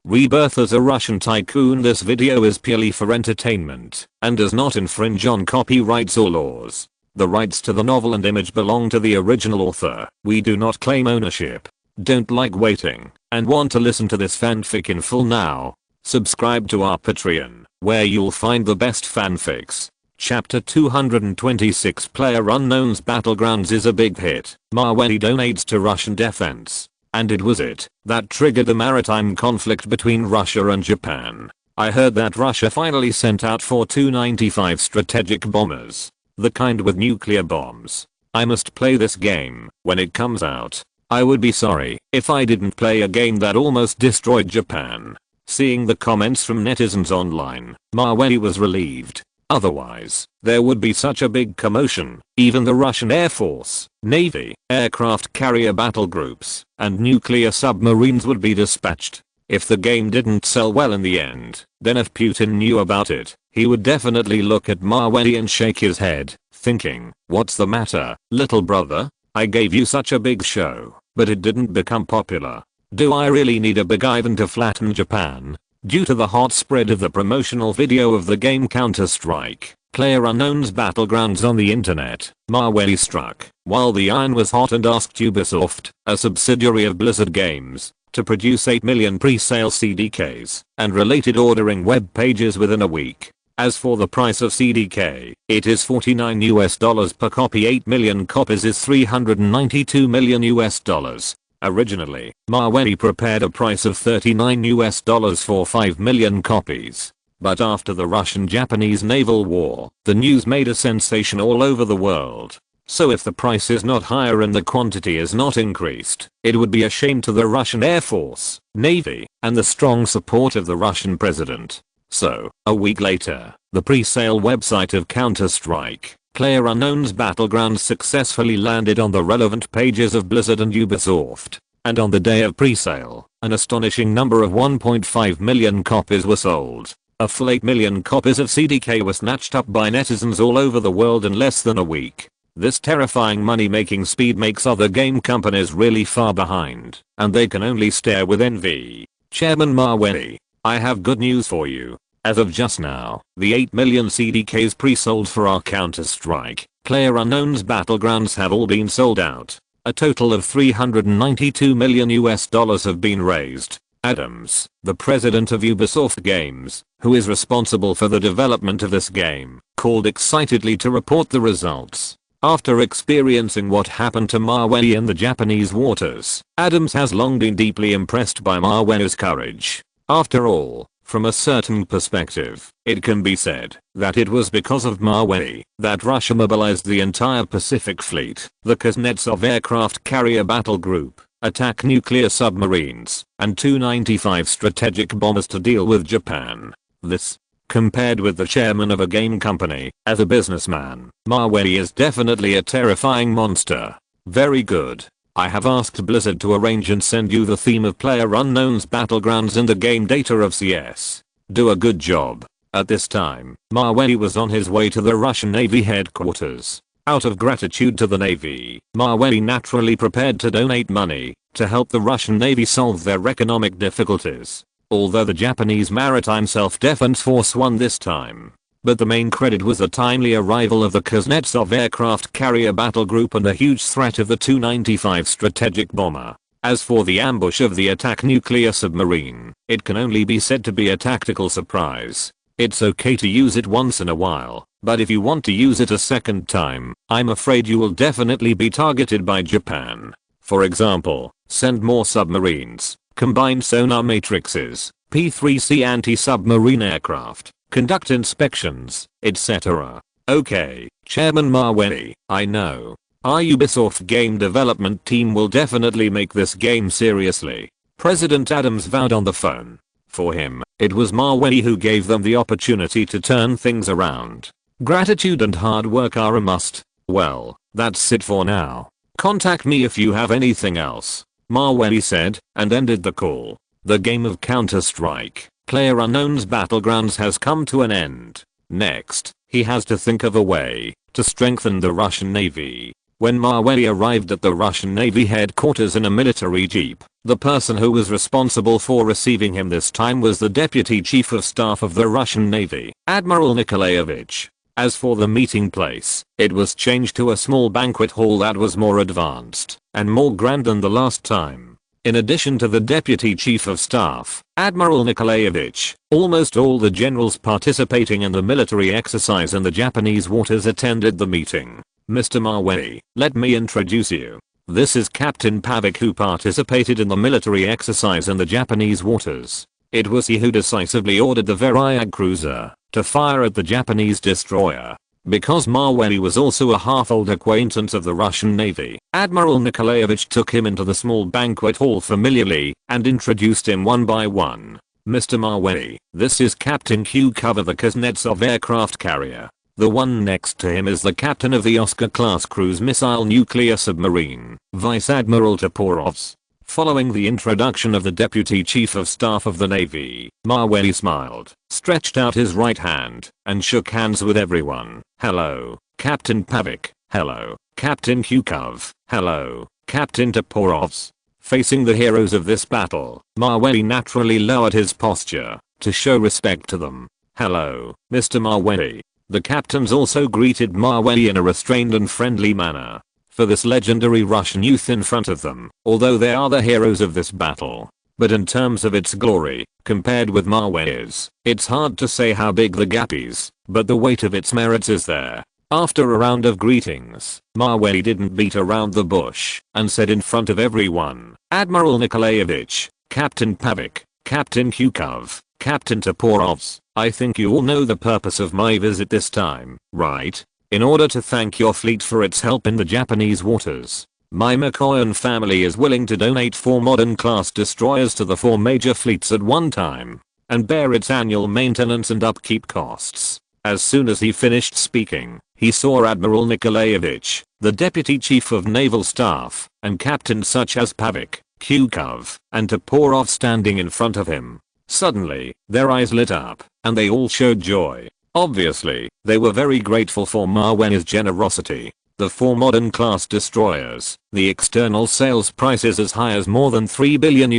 Rebirth as a Russian tycoon. This video is purely for entertainment and does not infringe on copyrights or laws. The rights to the novel and image belong to the original author. We do not claim ownership. Don't like waiting and want to listen to this fanfic in full now? Subscribe to our Patreon, where you'll find the best fanfics. Chapter 226 PlayerUnknown's Battlegrounds is a big hit. Mavey donates to Russian defense. And it was it that triggered the maritime conflict between Russia and Japan. I heard that Russia finally sent out 4 Tu-95 strategic bombers. The kind with nuclear bombs. I must play this game when it comes out. I would be sorry if I didn't play a game that almost destroyed Japan. Seeing the comments from netizens online, Mavey was relieved. Otherwise, there would be such a big commotion. Even the Russian Air Force, Navy, aircraft carrier battle groups, and nuclear submarines would be dispatched. If the game didn't sell well in the end, then if Putin knew about it, he would definitely look at Mavey and shake his head, thinking, "What's the matter, little brother? I gave you such a big show, but it didn't become popular. Do I really need a big Ivan to flatten Japan?" Due to the hot spread of the promotional video of the game Counter-Strike, PlayerUnknown's Battlegrounds on the internet, Mavey struck while the iron was hot and asked Ubisoft, a subsidiary of Blizzard Games, to produce 8 million pre-sale CDKs and related ordering web pages within a week. As for the price of CDK, it is $49 per copy. 8 million copies is $392 million. Originally, Mavey prepared a price of $39 for 5 million copies. But after the Russian-Japanese naval war, the news made a sensation all over the world. So if the price is not higher and the quantity is not increased, it would be a shame to the Russian Air Force, Navy, and the strong support of the Russian president. So, a week later, the pre-sale website of Counter-Strike, PlayerUnknown's Battlegrounds successfully landed on the relevant pages of Blizzard and Ubisoft, and on the day of pre-sale, an astonishing number of 1.5 million copies were sold. A full 8 million copies of CDK were snatched up by netizens all over the world in less than a week. This terrifying money-making speed makes other game companies really far behind, and they can only stare with envy. Chairman Mavey, I have good news for you. As of just now, the 8 million CDKs pre-sold for our Counter-Strike, PlayerUnknown's Battlegrounds have all been sold out. A total of $392 million have been raised. Adams, the president of Ubisoft Games, who is responsible for the development of this game, called excitedly to report the results. After experiencing what happened to Mavey in the Japanese waters, Adams has long been deeply impressed by Mavey's courage. After all, from a certain perspective, it can be said that it was because of Mavey that Russia mobilized the entire Pacific Fleet, the Kuznetsov aircraft carrier battle group, attack nuclear submarines, and Tu-95 strategic bombers to deal with Japan. This, compared with the chairman of a game company, as a businessman, Mavey is definitely a terrifying monster. Very good. I have asked Blizzard to arrange and send you the theme of PlayerUnknown's Battlegrounds and the game data of CS. Do a good job. At this time, Mavey was on his way to the Russian Navy headquarters. Out of gratitude to the Navy, Mavey naturally prepared to donate money to help the Russian Navy solve their economic difficulties. Although the Japanese Maritime Self-Defense Force won this time. But the main credit was the timely arrival of the Kuznetsov aircraft carrier battle group and a huge threat of the Tu-95 strategic bomber. As for the ambush of the attack nuclear submarine, it can only be said to be a tactical surprise. It's okay to use it once in a while, but if you want to use it a second time, I'm afraid you will definitely be targeted by Japan. For example, send more submarines, combine sonar matrices, P-3C anti-submarine aircraft, conduct inspections, etc. Okay, Chairman Mavey, I know. Our Ubisoft game development team will definitely make this game seriously. President Adams vowed on the phone. For him, it was Mavey who gave them the opportunity to turn things around. Gratitude and hard work are a must. Well, that's it for now. Contact me if you have anything else. Mavey said, and ended the call. The game of Counter-Strike, PlayerUnknown's Battlegrounds has come to an end. Next, he has to think of a way to strengthen the Russian Navy. When Mawey arrived at the Russian Navy headquarters in a military jeep, the person who was responsible for receiving him this time was the Deputy Chief of Staff of the Russian Navy, Admiral Nikolayevich. As for the meeting place, it was changed to a small banquet hall that was more advanced and more grand than the last time. In addition to the Deputy Chief of Staff, Admiral Nikolayevich, almost all the generals participating in the military exercise in the Japanese waters attended the meeting. Mr. Mawey, let me introduce you. This is Captain Pavic, who participated in the military exercise in the Japanese waters. It was he who decisively ordered the Varyag cruiser to fire at the Japanese destroyer. Because Mawey was also a half-old acquaintance of the Russian Navy, Admiral Nikolayevich took him into the small banquet hall familiarly and introduced him one by one. Mr. Mawey, this is Captain Q-Cover, the Kuznetsov aircraft carrier. The one next to him is the captain of the Oscar-class cruise missile nuclear submarine, Vice Admiral Toporov's. Following the introduction of the Deputy Chief of Staff of the Navy, Mawey smiled, stretched out his right hand, and shook hands with everyone. Hello, Captain Pavic. Hello, Captain Q-Cov. Hello, Captain Toporov's. Facing the heroes of this battle, Mawey naturally lowered his posture to show respect to them. Hello, Mr. Mawey. The captains also greeted Mawey in a restrained and friendly manner. For this legendary Russian youth in front of them, although they are the heroes of this battle, but in terms of its glory, compared with Mawey's, it's hard to say how big the gap is, but the weight of its merits is there. After a round of greetings, Mawey didn't beat around the bush and said in front of everyone, Admiral Nikolayevich, Captain Pavic, Captain Q-Cov, Captain Toporov's, I think you all know the purpose of my visit this time, right? In order to thank your fleet for its help in the Japanese waters, my Mikoyan family is willing to donate 4 modern class destroyers to the 4 major fleets at one time, and bear its annual maintenance and upkeep costs. As soon as he finished speaking, he saw Admiral Nikolayevich, the Deputy Chief of Naval Staff, and captains such as Pavic, Q-Cov, and Toporov standing in front of him. Suddenly, their eyes lit up, and they all showed joy. Obviously, they were very grateful for Mawey's generosity. The 4 modern class destroyers, the external sales price is as high as more than $3 billion.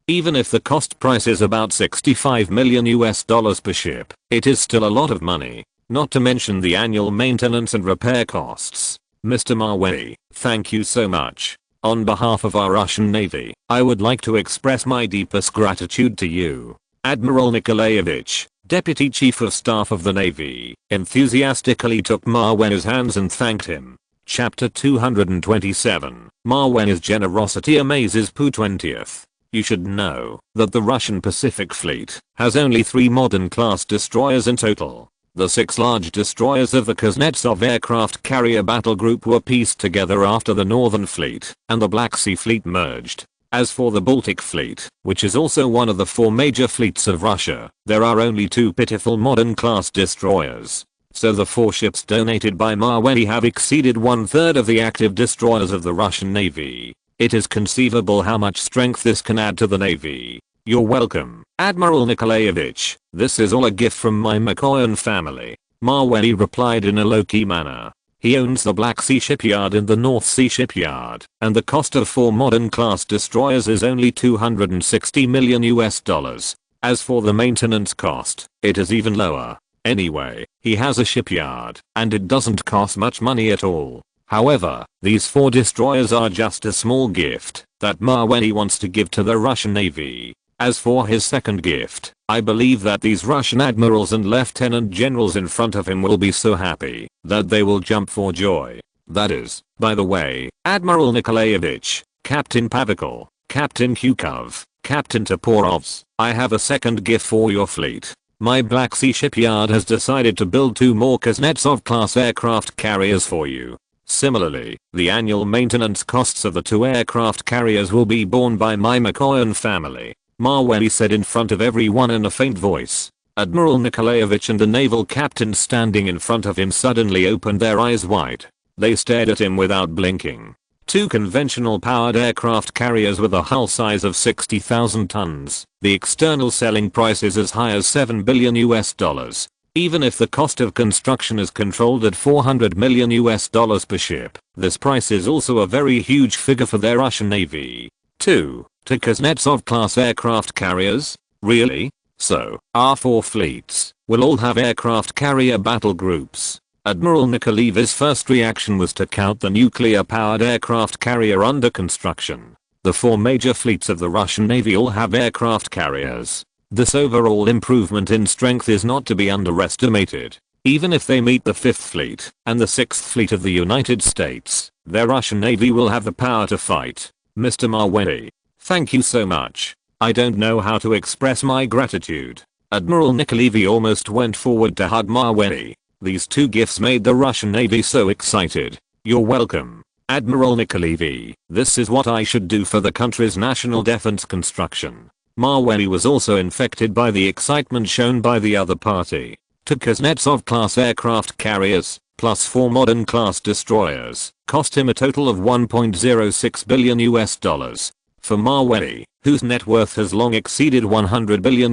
Even if the cost price is about $65 million per ship, it is still a lot of money, not to mention the annual maintenance and repair costs. Mr. Mawey, thank you so much. On behalf of our Russian Navy, I would like to express my deepest gratitude to you. Admiral Nikolayevich, Deputy Chief of Staff of the Navy, enthusiastically took Mawey's hands and thanked him. Chapter 227, Mawey's generosity amazes Pu 20th. You should know that the Russian Pacific Fleet has only 3 modern class destroyers in total. The 6 large destroyers of the Kuznetsov aircraft carrier battle group were pieced together after the Northern Fleet and the Black Sea Fleet merged. As for the Baltic Fleet, which is also one of the 4 major fleets of Russia, there are only 2 pitiful modern class destroyers. So the 4 ships donated by Mawey have exceeded 1/3 of the active destroyers of the Russian Navy. It is conceivable how much strength this can add to the Navy. You're welcome, Admiral Nikolayevich. This is all a gift from my Mikoyan family. Mawey replied in a low-key manner. He owns the Black Sea shipyard and the North Sea shipyard, and the cost of 4 modern class destroyers is only $260 million. As for the maintenance cost, it is even lower. Anyway, he has a shipyard, and it doesn't cost much money at all. However, these 4 destroyers are just a small gift that Mawey wants to give to the Russian Navy. As for his second gift, I believe that these Russian admirals and lieutenant generals in front of him will be so happy that they will jump for joy. That is, by the way, Admiral Nikolayevich, Captain Pavic, Captain Q-Cov, Captain Toporov's, I have a second gift for your fleet. My Black Sea shipyard has decided to build 2 more Kuznetsov class aircraft carriers for you. Similarly, the annual maintenance costs of the 2 aircraft carriers will be borne by my Mikoyan family. Mawey said in front of everyone in a faint voice. Admiral Nikolayevich and the naval captains standing in front of him suddenly opened their eyes wide. They stared at him without blinking. 2 conventional powered aircraft carriers with a hull size of 60,000 tons. The external selling price is as high as $7 billion. Even if the cost of construction is controlled at $400 million per ship, this price is also a very huge figure for their Russian Navy. 2. Kuznetsov-class aircraft carriers? Really? So, our 4 fleets will all have aircraft carrier battle groups. Admiral Nikolaev's first reaction was to count the nuclear-powered aircraft carrier under construction. The 4 major fleets of the Russian Navy all have aircraft carriers. This overall improvement in strength is not to be underestimated. Even if they meet the 5th fleet and the 6th fleet of the United States, their Russian Navy will have the power to fight. Mr. Maweli, thank you so much. I don't know how to express my gratitude. Admiral Nikolaev almost went forward to hug Maweli. These 2 gifts made the Russian Navy so excited. You're welcome, Admiral Nikolaev. This is what I should do for the country's national defense construction. Maweli was also infected by the excitement shown by the other party. 2 Kuznetsov-class aircraft carriers, plus 4 modern class destroyers, cost him a total of $1.06 billion. For Maweli, whose net worth has long exceeded $100 billion,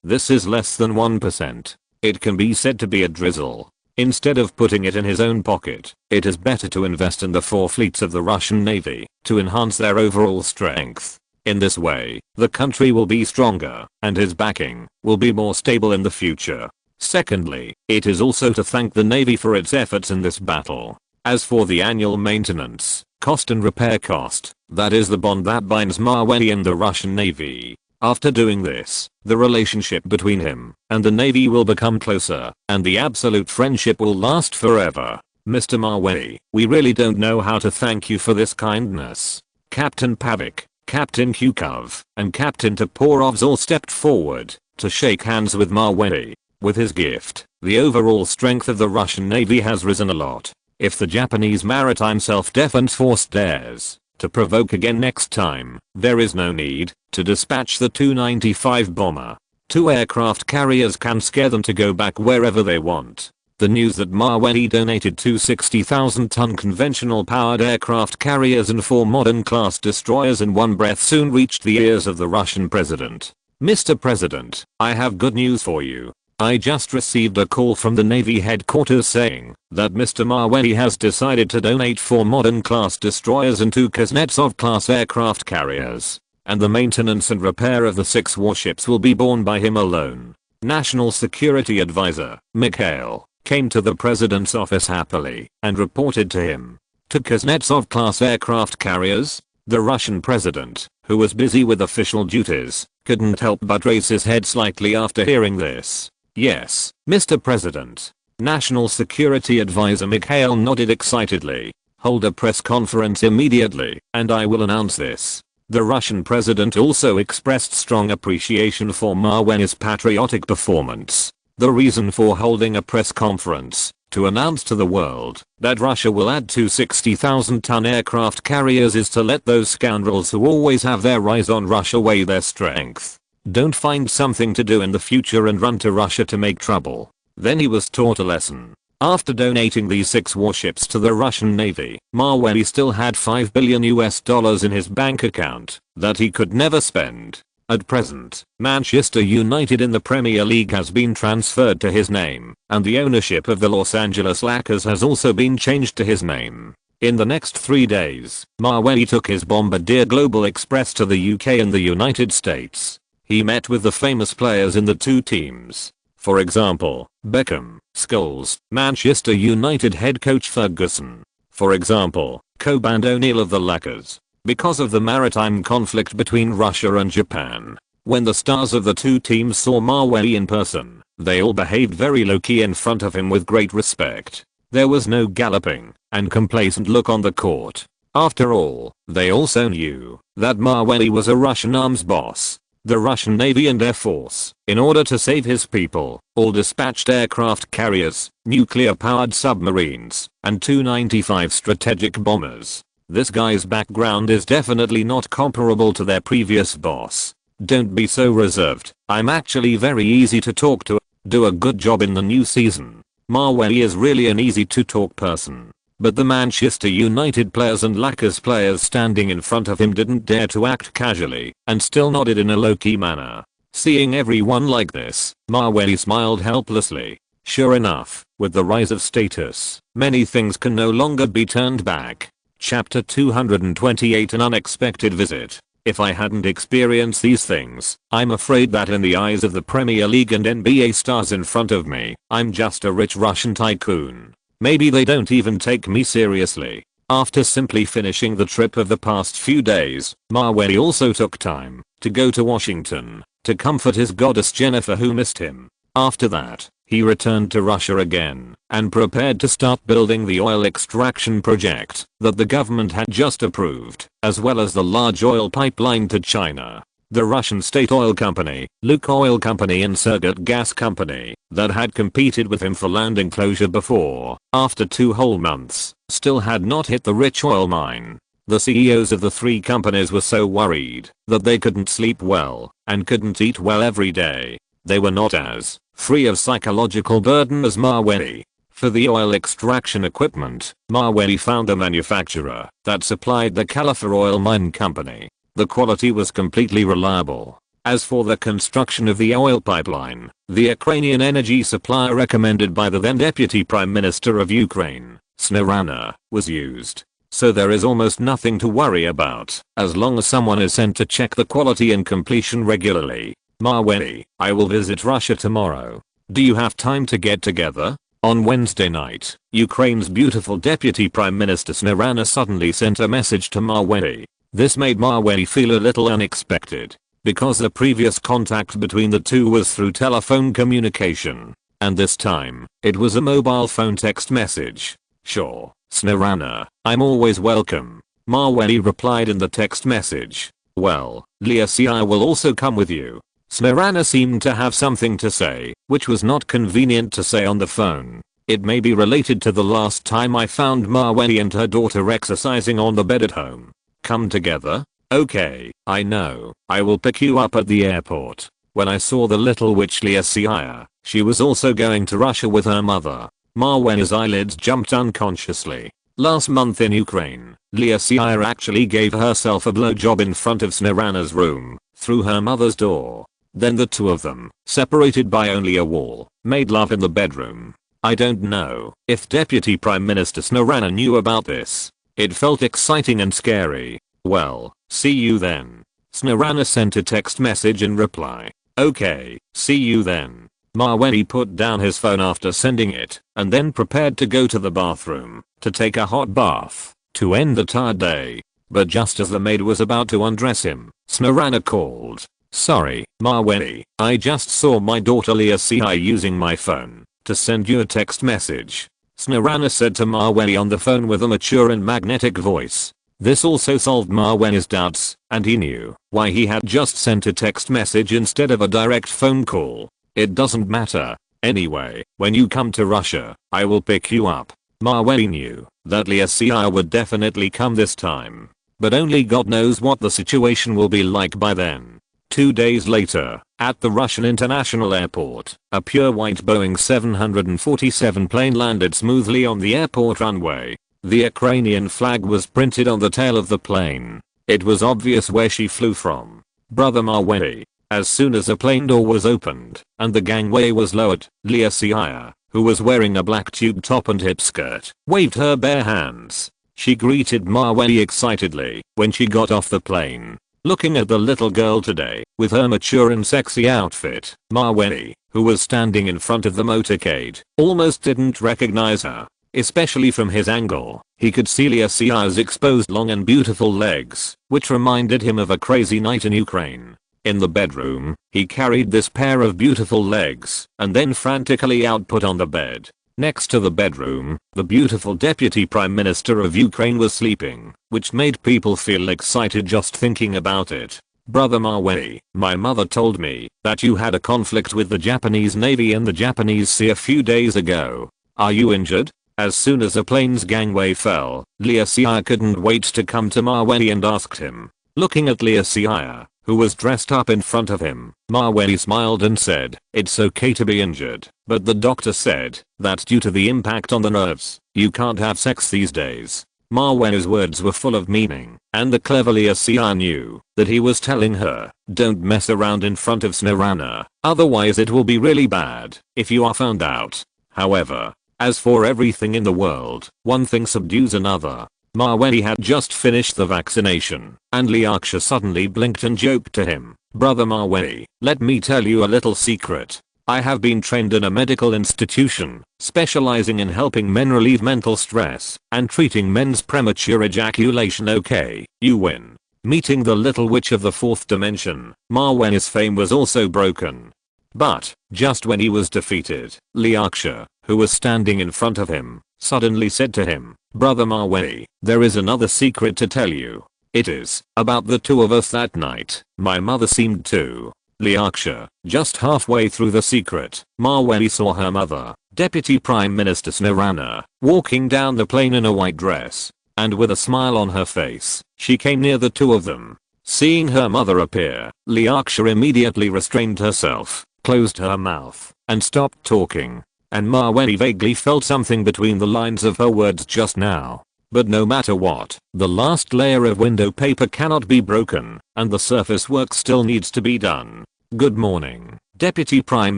this is less than 1%. It can be said to be a drizzle. Instead of putting it in his own pocket, it is better to invest in the 4 fleets of the Russian Navy to enhance their overall strength. In this way, the country will be stronger, and his backing will be more stable in the future. Secondly, it is also to thank the Navy for its efforts in this battle. As for the annual maintenance, cost and repair cost, that is the bond that binds Maweli and the Russian Navy. After doing this, the relationship between him and the Navy will become closer, and the absolute friendship will last forever. Mr. Maweli, we really don't know how to thank you for this kindness. Captain Pavik, Captain Kukov, and Captain Toporovs all stepped forward to shake hands with Maweli. With his gift, the overall strength of the Russian Navy has risen a lot. If the Japanese Maritime Self-Defense Force dares to provoke again next time, there is no need to dispatch the Tu-95 bomber. 2 aircraft carriers can scare them to go back wherever they want. The news that Maweli donated 2 60,000-ton conventional powered aircraft carriers and 4 modern class destroyers in one breath soon reached the ears of the Russian president. Mr. President, I have good news for you. I just received a call from the Navy headquarters saying that Mr. Maweli has decided to donate 4 modern class destroyers and 2 Kuznetsov class aircraft carriers. And the maintenance and repair of the 6 warships will be borne by him alone. National Security Advisor, Mikhail, came to the president's office happily and reported to him. 2 Kuznetsov class aircraft carriers? The Russian president, who was busy with official duties, couldn't help but raise his head slightly after hearing this. Yes, Mr. President. National Security Advisor Mikhail nodded excitedly. Hold a press conference immediately, and I will announce this. The Russian president also expressed strong appreciation for Maweli's patriotic performance. The reason for holding a press conference, to announce to the world that Russia will add 2 60,000-ton aircraft carriers, is to let those scoundrels who always have their eyes on Russia weigh their strength. Don't find something to do in the future and run to Russia to make trouble. Then he was taught a lesson. After donating these 6 warships to the Russian Navy, Maweli still had $5 billion in his bank account that he could never spend. At present, Manchester United in the Premier League has been transferred to his name, and the ownership of the Los Angeles Lakers has also been changed to his name. In the next 3 days, Maweli took his Bombardier Global Express to the UK and the United States. He met with the famous players in the 2 teams. For example, Beckham, Scholes, Manchester United head coach Ferguson. For example, Kobe and O'Neill of the Lakers. Because of the maritime conflict between Russia and Japan, when the stars of the 2 teams saw Maweli in person, they all behaved very low-key in front of him with great respect. There was no galloping and complacent look on the court. After all, they also knew that Maweli was a Russian arms boss. The Russian Navy and Air Force, in order to save his people, all dispatched aircraft carriers, nuclear-powered submarines, and Tu-95 strategic bombers. This guy's background is definitely not comparable to their previous boss. Don't be so reserved. I'm actually very easy to talk to. Do a good job in the new season. Maweli is really an easy to talk person. But the Manchester United players and Lakers players standing in front of him didn't dare to act casually and still nodded in a low-key manner. Seeing everyone like this, Maweli smiled helplessly. Sure enough, with the rise of status, many things can no longer be turned back. Chapter 228 An Unexpected Visit. If I hadn't experienced these things, I'm afraid that in the eyes of the Premier League and NBA stars in front of me, I'm just a rich Russian tycoon. Maybe they don't even take me seriously. After simply finishing the trip of the past few days, Maweli also took time to go to Washington to comfort his goddess Jennifer, who missed him. After that, he returned to Russia again and prepared to start building the oil extraction project that the government had just approved, as well as the large oil pipeline to China. The Russian state oil company, Lukoil company and Surgut gas company that had competed with him for land enclosure before, after 2 whole months, still had not hit the rich oil mine. The CEOs of the 3 companies were so worried that they couldn't sleep well and couldn't eat well every day. They were not as free of psychological burden as Maweli. For the oil extraction equipment, Maweli found a manufacturer that supplied the Califor Oil Mine Company. The quality was completely reliable. As for the construction of the oil pipeline, the Ukrainian energy supplier recommended by the then Deputy Prime Minister of Ukraine, Snarana, was used. So there is almost nothing to worry about, as long as someone is sent to check the quality and completion regularly. Maweli, I will visit Russia tomorrow. Do you have time to get together? On Wednesday night, Ukraine's beautiful Deputy Prime Minister Snarana suddenly sent a message to Maweli. This made Maweli feel a little unexpected, because the previous contact between the two was through telephone communication, and this time, it was a mobile phone text message. Sure, Snarana, I'm always welcome. Maweli replied in the text message. Well, Lysia will also come with you. Snarana seemed to have something to say, which was not convenient to say on the phone. It may be related to the last time I found Maweli and her daughter exercising on the bed at home. Come together? Okay, I know. I will pick you up at the airport. When I saw the little witch Lysia, she was also going to Russia with her mother. Maweli's eyelids jumped unconsciously. Last month in Ukraine, Lysia actually gave herself a blowjob in front of Snarana's room, through her mother's door. Then the two of them, separated by only a wall, made love in the bedroom. I don't know if Deputy Prime Minister Snarana knew about this. It felt exciting and scary. Well, see you then. Snarana sent a text message in reply. Okay, see you then. Maweli put down his phone after sending it, and then prepared to go to the bathroom, to take a hot bath, to end the tired day. But just as the maid was about to undress him, Snarana called. Sorry, Maweli, I just saw my daughter Lysia using my phone to send you a text message. Snarana said to Maweli on the phone with a mature and magnetic voice. This also solved Maweli's doubts, and he knew why he had just sent a text message instead of a direct phone call. It doesn't matter. Anyway, when you come to Russia, I will pick you up. Maweli knew that Lysia would definitely come this time. But only God knows what the situation will be like by then. 2 days later, at the Russian International Airport, a pure white Boeing 747 plane landed smoothly on the airport runway. The Ukrainian flag was printed on the tail of the plane. It was obvious where she flew from. Brother Maweli. As soon as the plane door was opened and the gangway was lowered, Lysia, who was wearing a black tube top and hip skirt, waved her bare hands. She greeted Maweli excitedly when she got off the plane. Looking at the little girl today, with her mature and sexy outfit, Maweli, who was standing in front of the motorcade, almost didn't recognize her. Especially from his angle, he could see Lysia's exposed long and beautiful legs, which reminded him of a crazy night in Ukraine. In the bedroom, he carried this pair of beautiful legs, and then frantically output on the bed. Next to the bedroom, the beautiful Deputy Prime Minister of Ukraine was sleeping, which made people feel excited just thinking about it. Brother Maweli, my mother told me that you had a conflict with the Japanese Navy in the Japanese Sea a few days ago. Are you injured? As soon as the plane's gangway fell, Lysia couldn't wait to come to Maweli and asked him. Looking at Lysia, who was dressed up in front of him, Maweli smiled and said, it's okay to be injured, but the doctor said that due to the impact on the nerves, you can't have sex these days. Marwen's words were full of meaning, and the clever Lesia knew that he was telling her, don't mess around in front of Snarana, otherwise it will be really bad if you are found out. However, as for everything in the world, one thing subdues another. Marwen had just finished the vaccination, and Liaksha suddenly blinked and joked to him, Brother Marwen, let me tell you a little secret. I have been trained in a medical institution, specializing in helping men relieve mental stress and treating men's premature ejaculation. Okay, you win. Meeting the little witch of the 4th dimension, Marwen's fame was also broken. But, just when he was defeated, Liaksha, who was standing in front of him, suddenly said to him, Brother Marwen, there is another secret to tell you. It is about the two of us that night. My mother seemed to. Liaksha, just halfway through the secret, Marwen saw her mother, Deputy Prime Minister Snarana, walking down the plane in a white dress. And with a smile on her face, she came near the two of them. Seeing her mother appear, Liaksha immediately restrained herself, closed her mouth, and stopped talking. And Marwen vaguely felt something between the lines of her words just now. But no matter what, the last layer of window paper cannot be broken, and the surface work still needs to be done. Good morning, Deputy Prime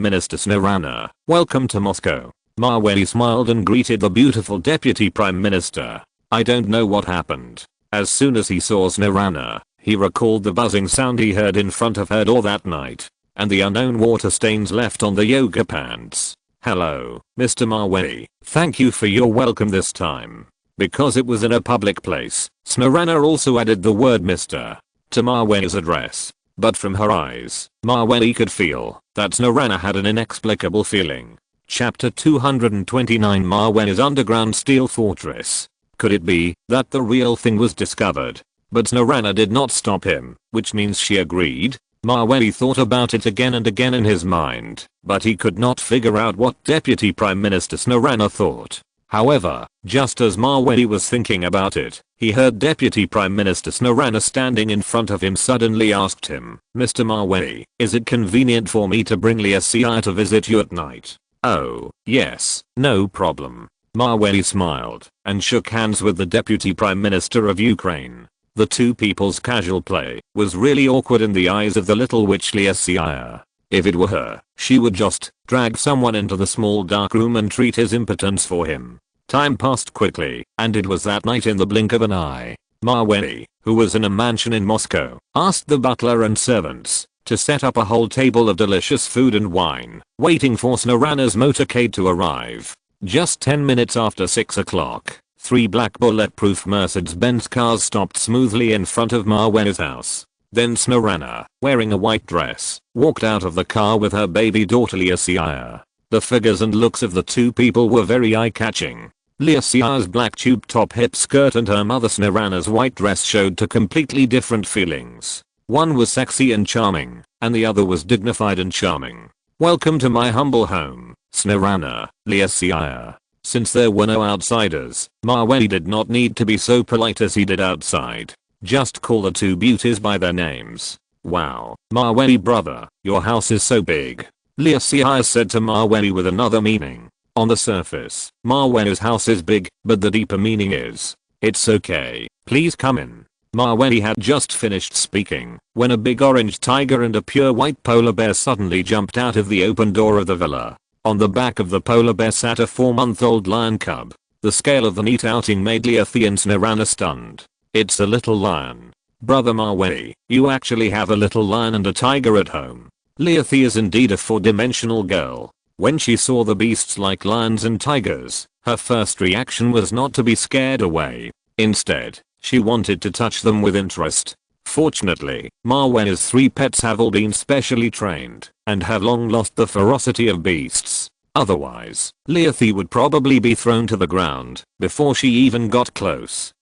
Minister Snarana. Welcome to Moscow. Marwen smiled and greeted the beautiful Deputy Prime Minister. I don't know what happened. As soon as he saw Snarana, he recalled the buzzing sound he heard in front of her door that night, and the unknown water stains left on the yoga pants. Hello, Mr. Marwen. Thank you for your welcome this time. Because it was in a public place, Snarana also added the word Mr. to Marwen's address. But from her eyes, Marwen could feel that Snarana had an inexplicable feeling. Chapter 229 Marwen's underground steel fortress. Could it be that the real thing was discovered? But Snarana did not stop him, which means she agreed. Marwen thought about it again and again in his mind, but he could not figure out what Deputy Prime Minister Snarana thought. However, just as Marwen was thinking about it, he heard Deputy Prime Minister Snarana standing in front of him suddenly asked him, Mr. Marwen, is it convenient for me to bring Lesia to visit you at night? Oh, yes, no problem. Marwen smiled and shook hands with the Deputy Prime Minister of Ukraine. The two people's casual play was really awkward in the eyes of the little witch Lesia. If it were her, she would just drag someone into the small dark room and treat his impotence for him. Time passed quickly, and it was that night in the blink of an eye. Marwen, who was in a mansion in Moscow, asked the butler and servants to set up a whole table of delicious food and wine, waiting for Snarana's motorcade to arrive. Just 10 minutes after 6 o'clock, 3 black bulletproof Mercedes-Benz cars stopped smoothly in front of Marwen's house. Then Snarana, wearing a white dress, walked out of the car with her baby daughter Lesia. The figures and looks of the two people were very eye-catching. Leasia's black tube top hip skirt and her mother Snarana's white dress showed two completely different feelings. One was sexy and charming, and the other was dignified and charming. Welcome to my humble home, Snarana, Lesia. Since there were no outsiders, Marwen did not need to be so polite as he did outside. Just call the two beauties by their names. Wow, Marwen brother, your house is so big. Lesia said to Marwen with another meaning. On the surface, Marwen's house is big, but the deeper meaning is, it's okay, please come in. Marwen had just finished speaking when a big orange tiger and a pure white polar bear suddenly jumped out of the open door of the villa. On the back of the polar bear sat a 4-month-old lion cub. The scale of the neat outing made Lesia and Snarana stunned. It's a little lion. Brother Marwen, you actually have a little lion and a tiger at home. Lesia is indeed a 4-dimensional girl. When she saw the beasts like lions and tigers, her first reaction was not to be scared away. Instead, she wanted to touch them with interest. Fortunately, Marwen's 3 pets have all been specially trained and have long lost the ferocity of beasts. Otherwise, Lesia would probably be thrown to the ground before she even got close.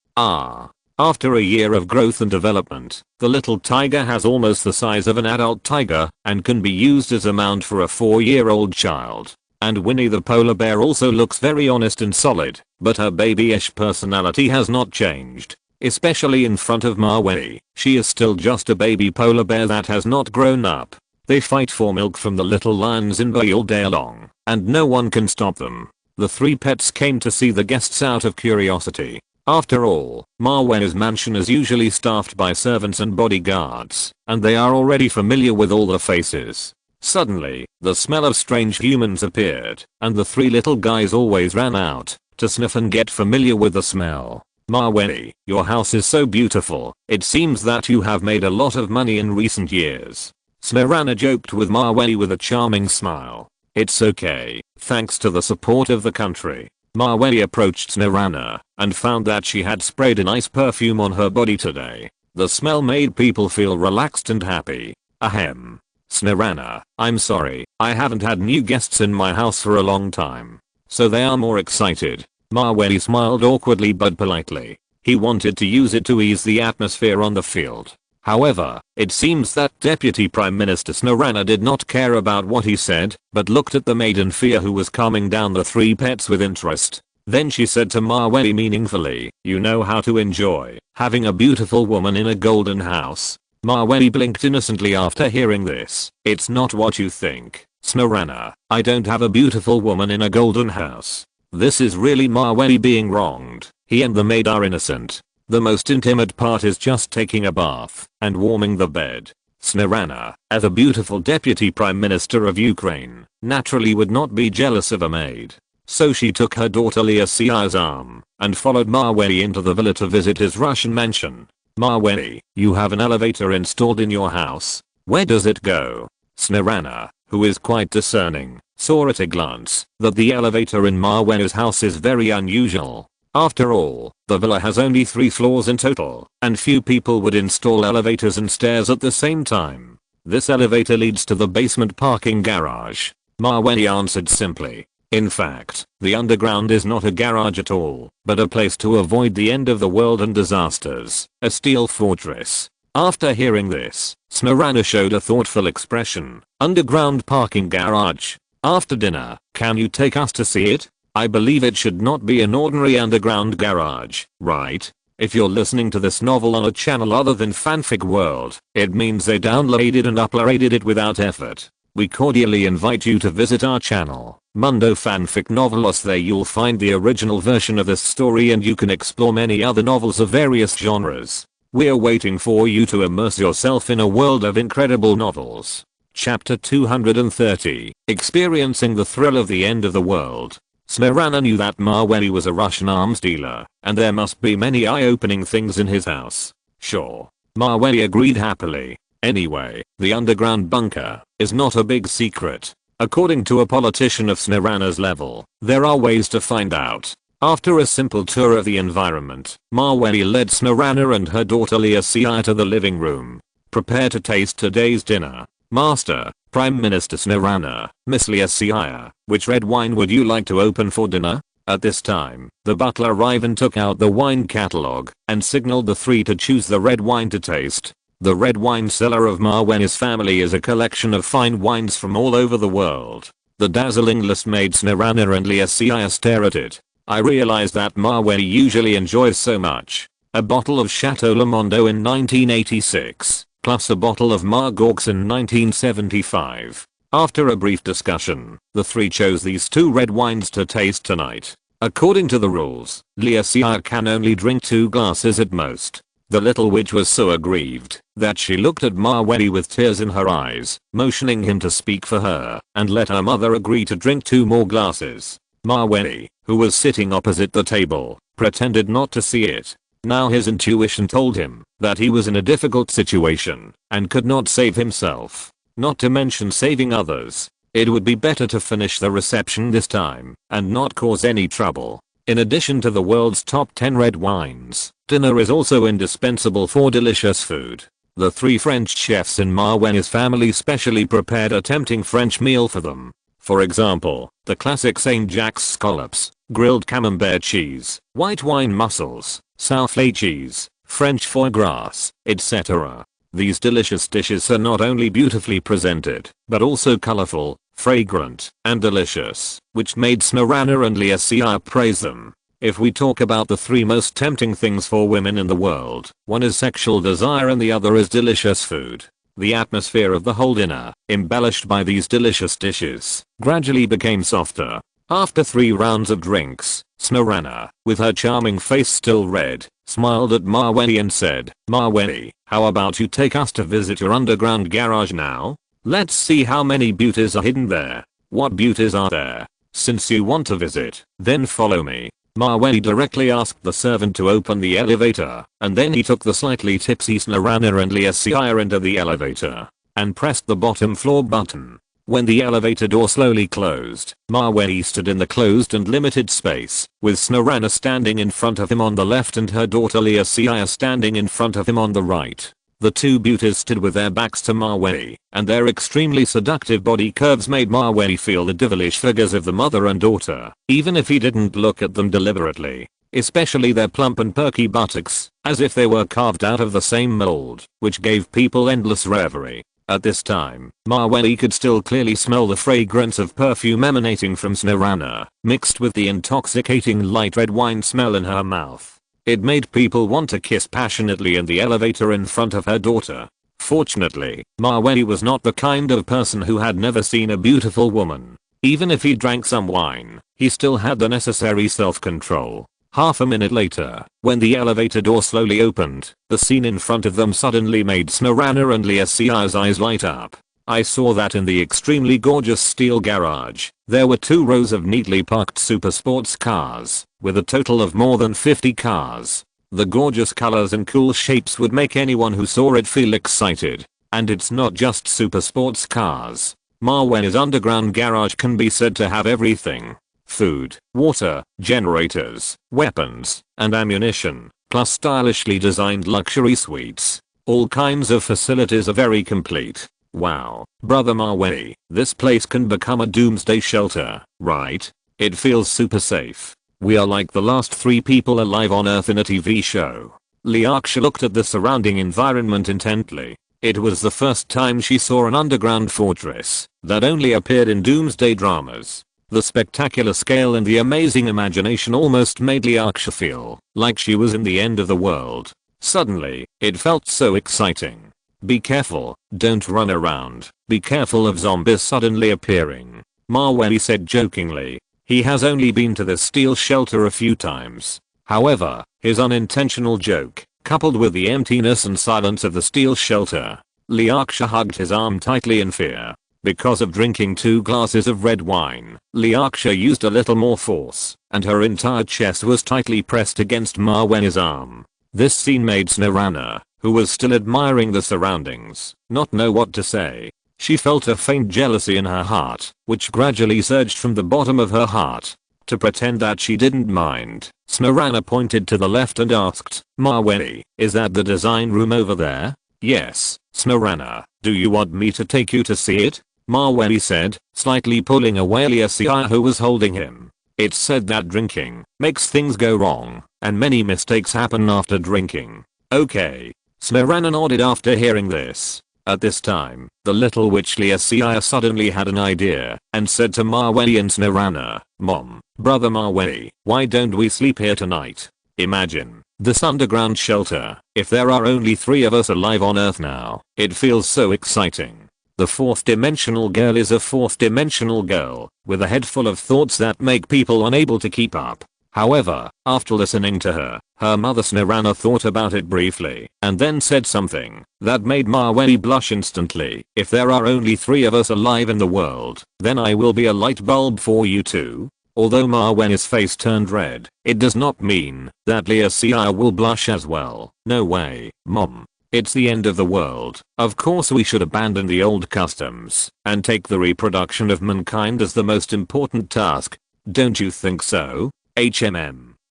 After a year of growth and development, the little tiger has almost the size of an adult tiger and can be used as a mount for a 4-year-old child. And Winnie the polar bear also looks very honest and solid, but her babyish personality has not changed. Especially in front of Marwen, she is still just a baby polar bear that has not grown up. They fight for milk from the little lions in bay all day long, and no one can stop them. The 3 pets came to see the guests out of curiosity. After all, Maweni's mansion is usually staffed by servants and bodyguards, and they are already familiar with all the faces. Suddenly, the smell of strange humans appeared, and the three little guys always ran out to sniff and get familiar with the smell. Mawene, your house is so beautiful, it seems that you have made a lot of money in recent years. Smirana joked with Mawene with a charming smile. It's okay, thanks to the support of the country. Mawene approached Smirana and found that she had sprayed a nice perfume on her body today. The smell made people feel relaxed and happy. Ahem. Smirana, I'm sorry, I haven't had new guests in my house for a long time. So they are more excited. Mawene smiled awkwardly but politely. He wanted to use it to ease the atmosphere on the field. However, it seems that Deputy Prime Minister Smirana did not care about what he said, but looked at the maiden Fia who was calming down the three pets with interest. Then she said to Mawene meaningfully, you know how to enjoy having a beautiful woman in a golden house. Mawene blinked innocently after hearing this. It's not what you think, Smirana. I don't have a beautiful woman in a golden house. This is really Mawene being wronged. He and the maid are innocent. The most intimate part is just taking a bath and warming the bed. Smirana, as a beautiful deputy prime minister of Ukraine, naturally would not be jealous of a maid. So she took her daughter Lysia's arm and followed Mawene into the villa to visit his Russian mansion. Mawene, you have an elevator installed in your house. Where does it go? Smirana, who is quite discerning, saw at a glance that the elevator in Mawene's house is very unusual. After all, the villa has only 3 floors in total, and few people would install elevators and stairs at the same time. This elevator leads to the basement parking garage. Mawene answered simply. In fact, the underground is not a garage at all, but a place to avoid the end of the world and disasters, a steel fortress. After hearing this, Smirana showed a thoughtful expression. Underground parking garage. After dinner, can you take us to see it? I believe it should not be an ordinary underground garage, right? If you're listening to this novel on a channel other than Fanfic World, it means they downloaded and uploaded it without effort. We cordially invite you to visit our channel, Mundo Fanfic Novelos. There you'll find the original version of this story and you can explore many other novels of various genres. We're waiting for you to immerse yourself in a world of incredible novels. Chapter 230, Experiencing the Thrill of the End of the World. Smirana knew that Mawene was a Russian arms dealer, and there must be many eye-opening things in his house. Sure. Mawene agreed happily. Anyway, the underground bunker is not a big secret. According to a politician of Smirana's level, there are ways to find out. After a simple tour of the environment, Mawene led Smirana and her daughter Lysia to the living room. Prepare to taste today's dinner. Master, Prime Minister Smirana, Miss Lysia, which red wine would you like to open for dinner? At this time, the butler Ivan took out the wine catalog and signaled the three to choose the red wine to taste. The red wine cellar of Mawene's family is a collection of fine wines from all over the world. The dazzling list made Smirana and Lysia stare at it. I realized that Mawene usually enjoys so much. A bottle of Chateau Le Mondo in 1986, plus a bottle of Margaux in 1975. After a brief discussion, the three chose these 2 red wines to taste tonight. According to the rules, Lysia can only drink 2 glasses at most. The little witch was so aggrieved that she looked at Mawene with tears in her eyes, motioning him to speak for her and let her mother agree to drink 2 more glasses. Mawene, who was sitting opposite the table, pretended not to see it. Now his intuition told him that he was in a difficult situation and could not save himself, not to mention saving others. It would be better to finish the reception this time and not cause any trouble. In addition to the world's top 10 red wines, dinner is also indispensable for delicious food. The 3 French chefs in Mawene's family specially prepared a tempting French meal for them. For example, the classic St. Jacques scallops, grilled camembert cheese, white wine mussels, soufflé cheese, French foie gras, etc. These delicious dishes are not only beautifully presented, but also colorful, fragrant, and delicious, which made Smirana and Lysia praise them. If we talk about the 3 most tempting things for women in the world, one is sexual desire and the other is delicious food. The atmosphere of the whole dinner, embellished by these delicious dishes, gradually became softer. After 3 rounds of drinks, Smirana, with her charming face still red, smiled at Maweli and said, "Maweli, how about you take us to visit your underground garage now? Let's see how many beauties are hidden there. What beauties are there? Since you want to visit, then follow me." Maweli directly asked the servant to open the elevator, and then he took the slightly tipsy Smirana and Liasia into the elevator and pressed the bottom floor button. When the elevator door slowly closed, Maweli stood in the closed and limited space, with Smirana standing in front of him on the left and her daughter Liasia standing in front of him on the right. The two beauties stood with their backs to Maweli, and their extremely seductive body curves made Maweli feel the devilish figures of the mother and daughter, even if he didn't look at them deliberately. Especially their plump and perky buttocks, as if they were carved out of the same mold, which gave people endless reverie. At this time, Maweli could still clearly smell the fragrance of perfume emanating from Smirana, mixed with the intoxicating light red wine smell in her mouth. It made people want to kiss passionately in the elevator in front of her daughter. Fortunately, Maweli was not the kind of person who had never seen a beautiful woman. Even if he drank some wine, he still had the necessary self-control. Half a minute later, when the elevator door slowly opened, the scene in front of them suddenly made Smirana and Liasia's eyes light up. I saw that in the extremely gorgeous steel garage, there were 2 rows of neatly parked super sports cars, with a total of more than 50 cars. The gorgeous colors and cool shapes would make anyone who saw it feel excited. And it's not just super sports cars. Maweli's underground garage can be said to have everything. Food, water, generators, weapons, and ammunition, plus stylishly designed luxury suites. All kinds of facilities are very complete. Wow, brother Maweli, this place can become a doomsday shelter, right? It feels super safe. We are like the last 3 people alive on Earth in a TV show. Liaksha looked at the surrounding environment intently. It was the first time she saw an underground fortress that only appeared in doomsday dramas. The spectacular scale and the amazing imagination almost made Liaksha feel like she was in the end of the world. Suddenly, it felt so exciting. Be careful, don't run around. Be careful of zombies suddenly appearing. Maweli said jokingly. He has only been to this steel shelter a few times. However, his unintentional joke, coupled with the emptiness and silence of the steel shelter, Liaksha hugged his arm tightly in fear. Because of drinking 2 glasses of red wine, Liaksha used a little more force, and her entire chest was tightly pressed against Maweli's arm. This scene made Smirana, who was still admiring the surroundings, not know what to say. She felt a faint jealousy in her heart, which gradually surged from the bottom of her heart. To pretend that she didn't mind, Smirana pointed to the left and asked, "Maweli, is that the design room over there?" "Yes, Smirana, do you want me to take you to see it?" Maweli said, slightly pulling away Liasia who was holding him. It's said that drinking makes things go wrong, and many mistakes happen after drinking. Okay. Smirana nodded after hearing this. At this time, the little witch Liasia suddenly had an idea, and said to Maweli and Smirana, "Mom, brother Maweli, why don't we sleep here tonight? Imagine this underground shelter. If there are only 3 of us alive on Earth now, it feels so exciting." The 4th dimensional girl is a 4th dimensional girl, with a head full of thoughts that make people unable to keep up. However, after listening to her, her mother Smirana thought about it briefly, and then said something that made Maweli blush instantly. "If there are only 3 of us alive in the world, then I will be a light bulb for you too." Although Maweli's face turned red, it does not mean that Liasia will blush as well. "No way, Mom. It's the end of the world. Of course we should abandon the old customs and take the reproduction of mankind as the most important task. Don't you think so?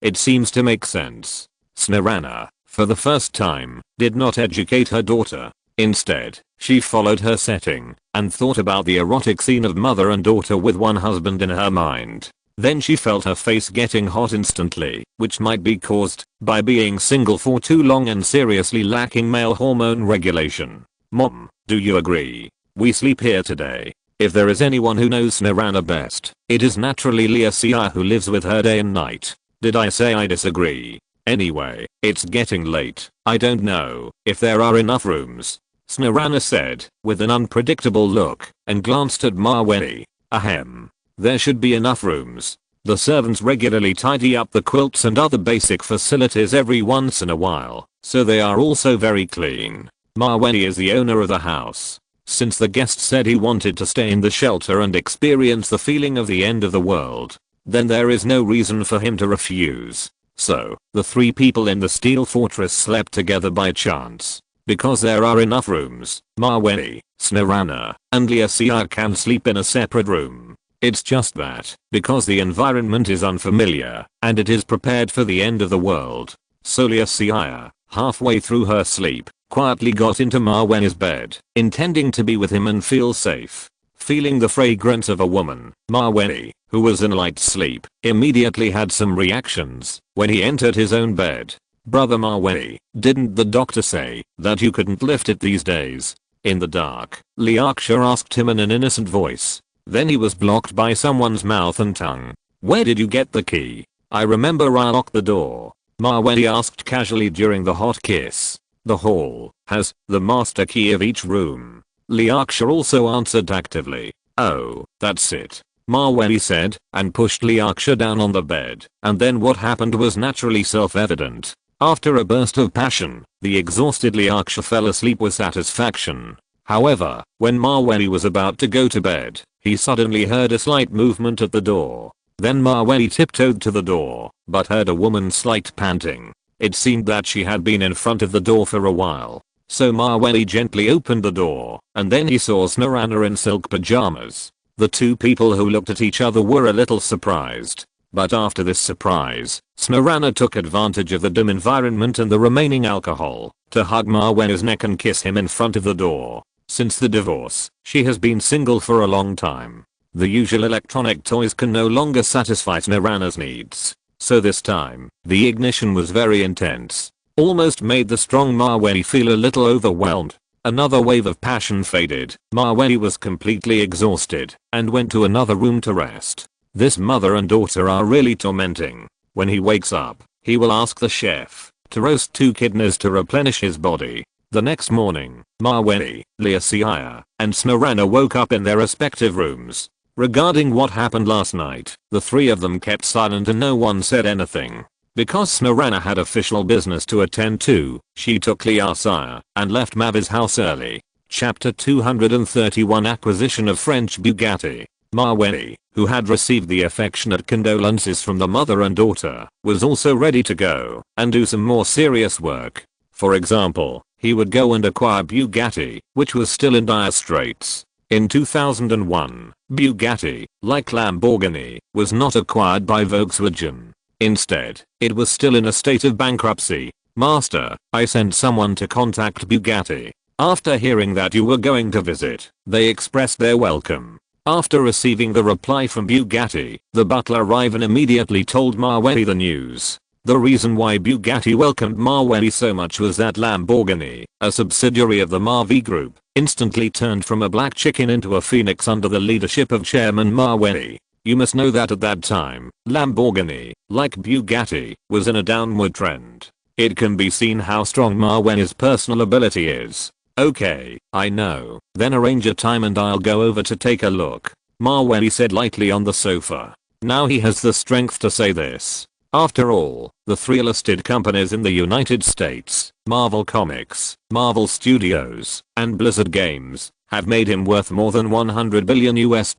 It seems to make sense." Smirana, for the first time, did not educate her daughter. Instead, she followed her setting and thought about the erotic scene of mother and daughter with one husband in her mind. Then she felt her face getting hot instantly, which might be caused by being single for too long and seriously lacking male hormone regulation. "Mom, do you agree? We sleep here today." If there is anyone who knows Smirana best, it is naturally Liasia who lives with her day and night. Did I say I disagree? Anyway, it's getting late. I don't know if there are enough rooms, Smirana said, with an unpredictable look, and glanced at Maweli. Ahem. There should be enough rooms. The servants regularly tidy up the quilts and other basic facilities every once in a while, so they are also very clean. Maweli is the owner of the house. Since the guest said he wanted to stay in the shelter and experience the feeling of the end of the world, then there is no reason for him to refuse. So, the 3 people in the steel fortress slept together by chance. Because there are enough rooms, Maweli, Snarana, and Liasia can sleep in a separate room. It's just that, because the environment is unfamiliar, and it is prepared for the end of the world. So Liasia, halfway through her sleep, quietly got into Maweli's bed, intending to be with him and feel safe. Feeling the fragrance of a woman, Maweli, who was in light sleep, immediately had some reactions when he entered his own bed. Brother Maweli, didn't the doctor say that you couldn't lift it these days? In the dark, Liaksha asked him in an innocent voice. Then he was blocked by someone's mouth and tongue. Where did you get the key? I remember I locked the door. Maweli asked casually during the hot kiss. The hall has the master key of each room. Liaksha also answered actively. Oh, that's it. Maweli said, and pushed Liaksha down on the bed, and then what happened was naturally self-evident. After a burst of passion, the exhausted Liaksha fell asleep with satisfaction. However, when Maweli was about to go to bed, he suddenly heard a slight movement at the door. Then Maweli tiptoed to the door, but heard a woman's slight panting. It seemed that she had been in front of the door for a while. So Maweli gently opened the door, and then he saw Snarana in silk pajamas. The 2 people who looked at each other were a little surprised. But after this surprise, Snarana took advantage of the dim environment and the remaining alcohol to hug Maweli's neck and kiss him in front of the door. Since the divorce, she has been single for a long time. The usual electronic toys can no longer satisfy Snarana's needs. So this time, the ignition was very intense. Almost made the strong Maweli feel a little overwhelmed. Another wave of passion faded. Maweli was completely exhausted and went to another room to rest. This mother and daughter are really tormenting. When he wakes up, he will ask the chef to roast 2 kidneys to replenish his body. The next morning, Maweli, Liasia, and Snarana woke up in their respective rooms. Regarding what happened last night, the 3 of them kept silent and no one said anything. Because Snarana had official business to attend to, she took Liasia and left Mavey's house early. Chapter 231 Acquisition of French Bugatti. Maweli, who had received the affectionate condolences from the mother and daughter, was also ready to go and do some more serious work. For example, he would go and acquire Bugatti, which was still in dire straits. In 2001, Bugatti, like Lamborghini, was not acquired by Volkswagen. Instead, it was still in a state of bankruptcy. Master, I sent someone to contact Bugatti. After hearing that you were going to visit, they expressed their welcome. After receiving the reply from Bugatti, the butler Ivan immediately told Maweli the news. The reason why Bugatti welcomed Maweli so much was that Lamborghini, a subsidiary of the Mavey Group, instantly turned from a black chicken into a phoenix under the leadership of Chairman Maweli. You must know that at that time, Lamborghini, like Bugatti, was in a downward trend. It can be seen how strong Maweli's personal ability is. Okay, I know. Then arrange a time and I'll go over to take a look. Maweli said lightly on the sofa. Now he has the strength to say this. After all, the 3 listed companies in the United States, Marvel Comics, Marvel Studios, and Blizzard Games, have made him worth more than $100 billion US.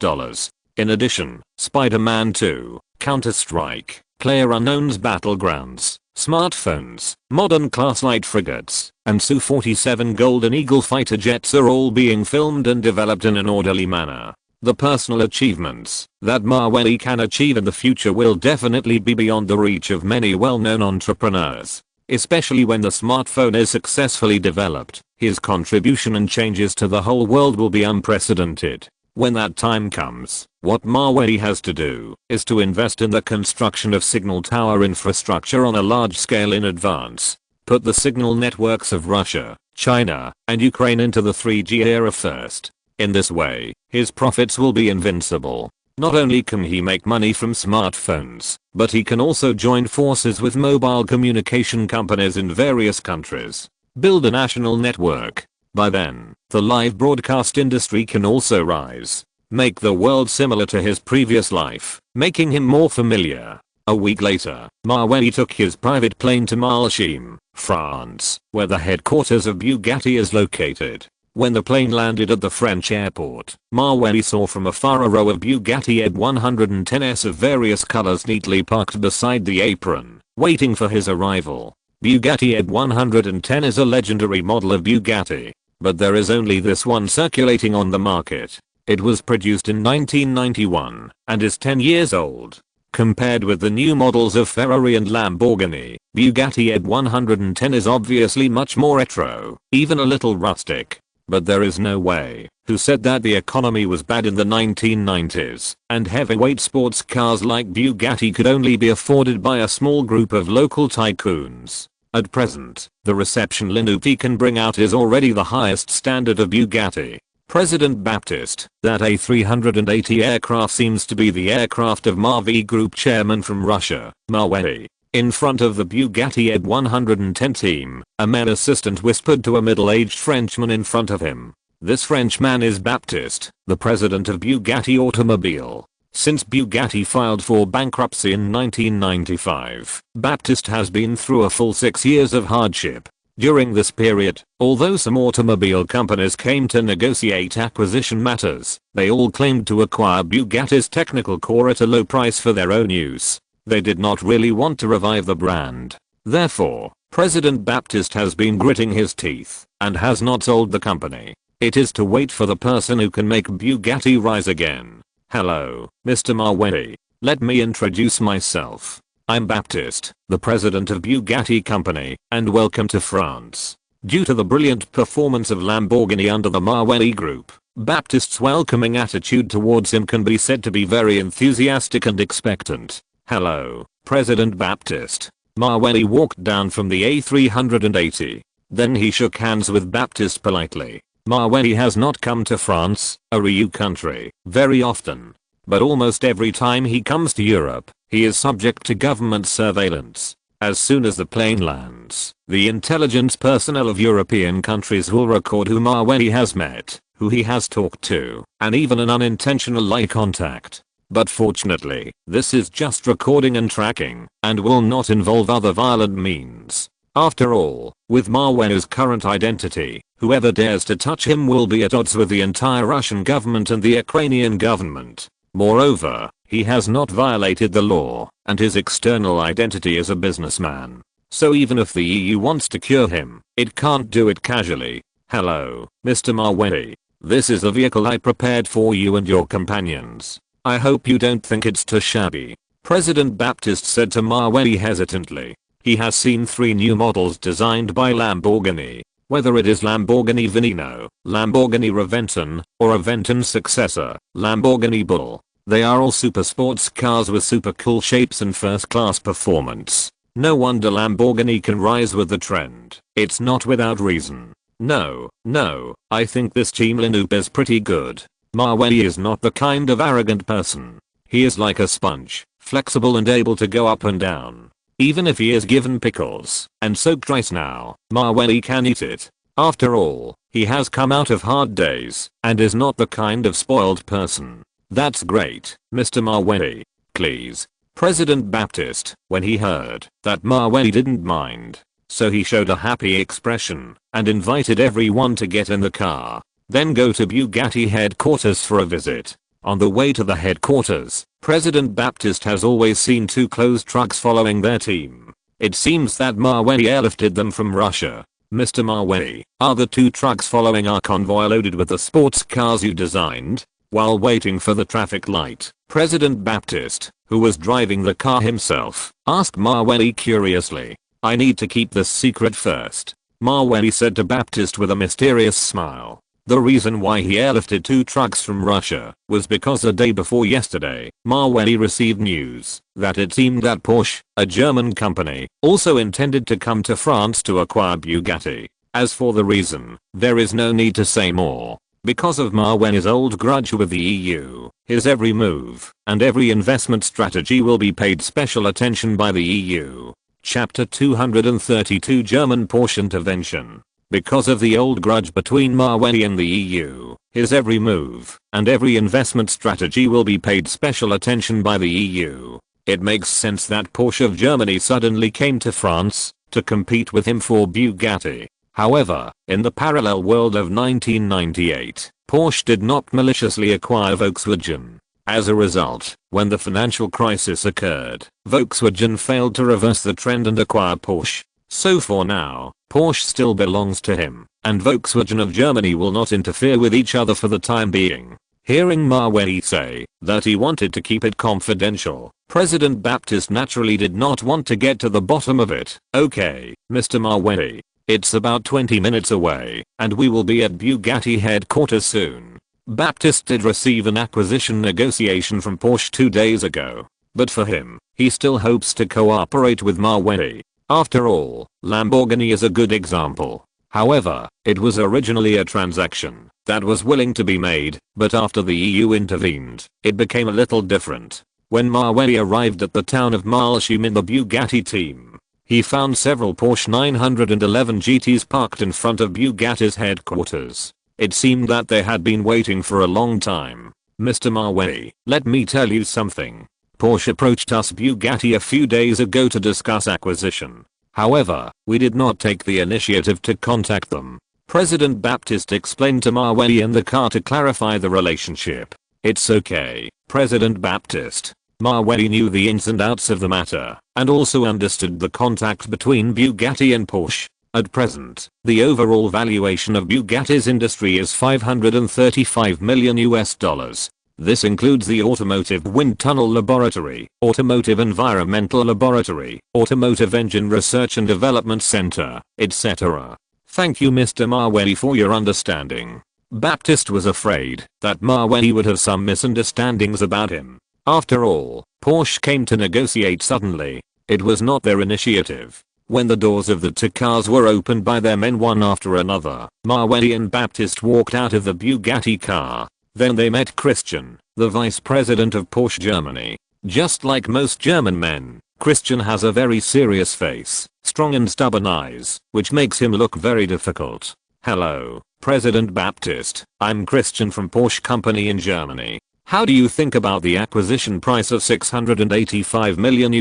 In addition, Spider-Man 2, Counter-Strike, PlayerUnknown's Battlegrounds, smartphones, modern class light frigates, and Su-47 Golden Eagle fighter jets are all being filmed and developed in an orderly manner. The personal achievements that Maweli can achieve in the future will definitely be beyond the reach of many well-known entrepreneurs. Especially when the smartphone is successfully developed, his contribution and changes to the whole world will be unprecedented. When that time comes, what Maweli has to do is to invest in the construction of signal tower infrastructure on a large scale in advance. Put the signal networks of Russia, China, and Ukraine into the 3G era first. In this way, his profits will be invincible. Not only can he make money from smartphones, but he can also join forces with mobile communication companies in various countries. Build a national network. By then, the live broadcast industry can also rise. make the world similar to his previous life, making him more familiar. A week later, Mawey took his private plane to Malchem, France, where the headquarters of Bugatti is located. When the plane landed at the French airport, Mawey saw from afar a row of Bugatti Ed 110s of various colors neatly parked beside the apron, waiting for his arrival. Bugatti Ed 110 is a legendary model of Bugatti, but there is only this one circulating on the market. It was produced in 1991 and is 10 years old. Compared with the new models of Ferrari and Lamborghini, Bugatti Ed 110 is obviously much more retro, even a little rustic. But there is no way. Who said that the economy was bad in the 1990s, and heavyweight sports cars like Bugatti could only be afforded by a small group of local tycoons? At present, the reception Linupti can bring out is already the highest standard of Bugatti. President Baptiste, that A380 aircraft seems to be the aircraft of Mavey Group chairman from Russia, Mawey. In front of the Bugatti Ed 110 team, a male assistant whispered to a middle-aged Frenchman in front of him. This Frenchman is Baptiste, the president of Bugatti Automobile. Since Bugatti filed for bankruptcy in 1995, Baptiste has been through a full 6 years of hardship. During this period, although some automobile companies came to negotiate acquisition matters, they all claimed to acquire Bugatti's technical core at a low price for their own use. They did not really want to revive the brand. Therefore, President Baptiste has been gritting his teeth and has not sold the company. It is to wait for the person who can make Bugatti rise again. Hello, Mr. Mawey. Let me introduce myself. I'm Baptiste, the president of Bugatti Company, and welcome to France. Due to the brilliant performance of Lamborghini under the Mawey Group, Baptiste's welcoming attitude towards him can be said to be very enthusiastic and expectant. Hello, President Baptiste. Mawey walked down from the A380. Then he shook hands with Baptiste politely. Mawey has not come to France, a EU country, very often. But almost every time he comes to Europe, he is subject to government surveillance. As soon as the plane lands, the intelligence personnel of European countries will record who Mawey has met, who he has talked to, and even an unintentional eye contact. But fortunately, this is just recording and tracking, and will not involve other violent means. After all, with Mawey's current identity, whoever dares to touch him will be at odds with the entire Russian government and the Ukrainian government. Moreover, he has not violated the law, and his external identity is a businessman. So even if the EU wants to cure him, it can't do it casually. Hello, Mr. Mawey. This is the vehicle I prepared for you and your companions. I hope you don't think it's too shabby. President Baptiste said to Mawey hesitantly. He has seen 3 new models designed by Lamborghini. Whether it is Lamborghini Veneno, Lamborghini Reventon, or Aventon's successor, Lamborghini Bull. They are all super sports cars with super cool shapes and first class performance. No wonder Lamborghini can rise with the trend. It's not without reason. No, I think this Team Linup is pretty good. Mawey is not the kind of arrogant person. He is like a sponge, flexible and able to go up and down. Even if he is given pickles and soaked rice now, Mawey can eat it. After all, he has come out of hard days and is not the kind of spoiled person. That's great, Mr. Mawey. Please. President Baptiste, when he heard that Mawey didn't mind, so he showed a happy expression and invited everyone to get in the car, then go to Bugatti headquarters for a visit. On the way to the headquarters, President Baptiste has always seen 2 closed trucks following their team. It seems that Mawey airlifted them from Russia. Mr. Mawey, are the 2 trucks following our convoy loaded with the sports cars you designed? While waiting for the traffic light, President Baptiste, who was driving the car himself, asked Mawey curiously. I need to keep this secret first. Mawey said to Baptiste with a mysterious smile. The reason why he airlifted 2 trucks from Russia was because the day before yesterday, Mawey received news that it seemed that Porsche, a German company, also intended to come to France to acquire Bugatti. As for the reason, there is no need to say more. Because of Mawey's old grudge with the EU, his every move and every investment strategy will be paid special attention by the EU. Chapter 232 German Porsche Intervention. Because of the old grudge between Mavey and the EU, his every move and every investment strategy will be paid special attention by the EU. It makes sense that Porsche of Germany suddenly came to France to compete with him for Bugatti. However, in the parallel world of 1998, Porsche did not maliciously acquire Volkswagen. As a result, when the financial crisis occurred, Volkswagen failed to reverse the trend and acquire Porsche. So for now, Porsche still belongs to him, and Volkswagen of Germany will not interfere with each other for the time being. Hearing Mavey say that he wanted to keep it confidential, President Baptiste naturally did not want to get to the bottom of it. Okay, Mr. Mavey. It's about 20 minutes away, and we will be at Bugatti headquarters soon. Baptiste did receive an acquisition negotiation from Porsche 2 days ago, but for him, he still hopes to cooperate with Mavey. After all, Lamborghini is a good example. However, it was originally a transaction that was willing to be made, but after the EU intervened, it became a little different. When Mavey arrived at the town of Malshum in the Bugatti team, he found several Porsche 911 GTs parked in front of Bugatti's headquarters. It seemed that they had been waiting for a long time. Mr. Mavey, let me tell you something. Porsche approached us Bugatti a few days ago to discuss acquisition. However, we did not take the initiative to contact them. President Baptiste explained to Mavey in the car to clarify the relationship. It's okay, President Baptiste. Mavey knew the ins and outs of the matter, and also understood the contact between Bugatti and Porsche. At present, the overall valuation of Bugatti's industry is $535 million. This includes the Automotive Wind Tunnel Laboratory, Automotive Environmental Laboratory, Automotive Engine Research and Development Center, etc. Thank you Mr. Mavey for your understanding. Baptiste was afraid that Mavey would have some misunderstandings about him. After all, Porsche came to negotiate suddenly. It was not their initiative. When the doors of the two cars were opened by their men one after another, Mavey and Baptiste walked out of the Bugatti car. Then they met Christian, the vice president of Porsche Germany. Just like most German men, Christian has a very serious face, strong and stubborn eyes, which makes him look very difficult. Hello, President Baptiste, I'm Christian from Porsche Company in Germany. How do you think about the acquisition price of $685 million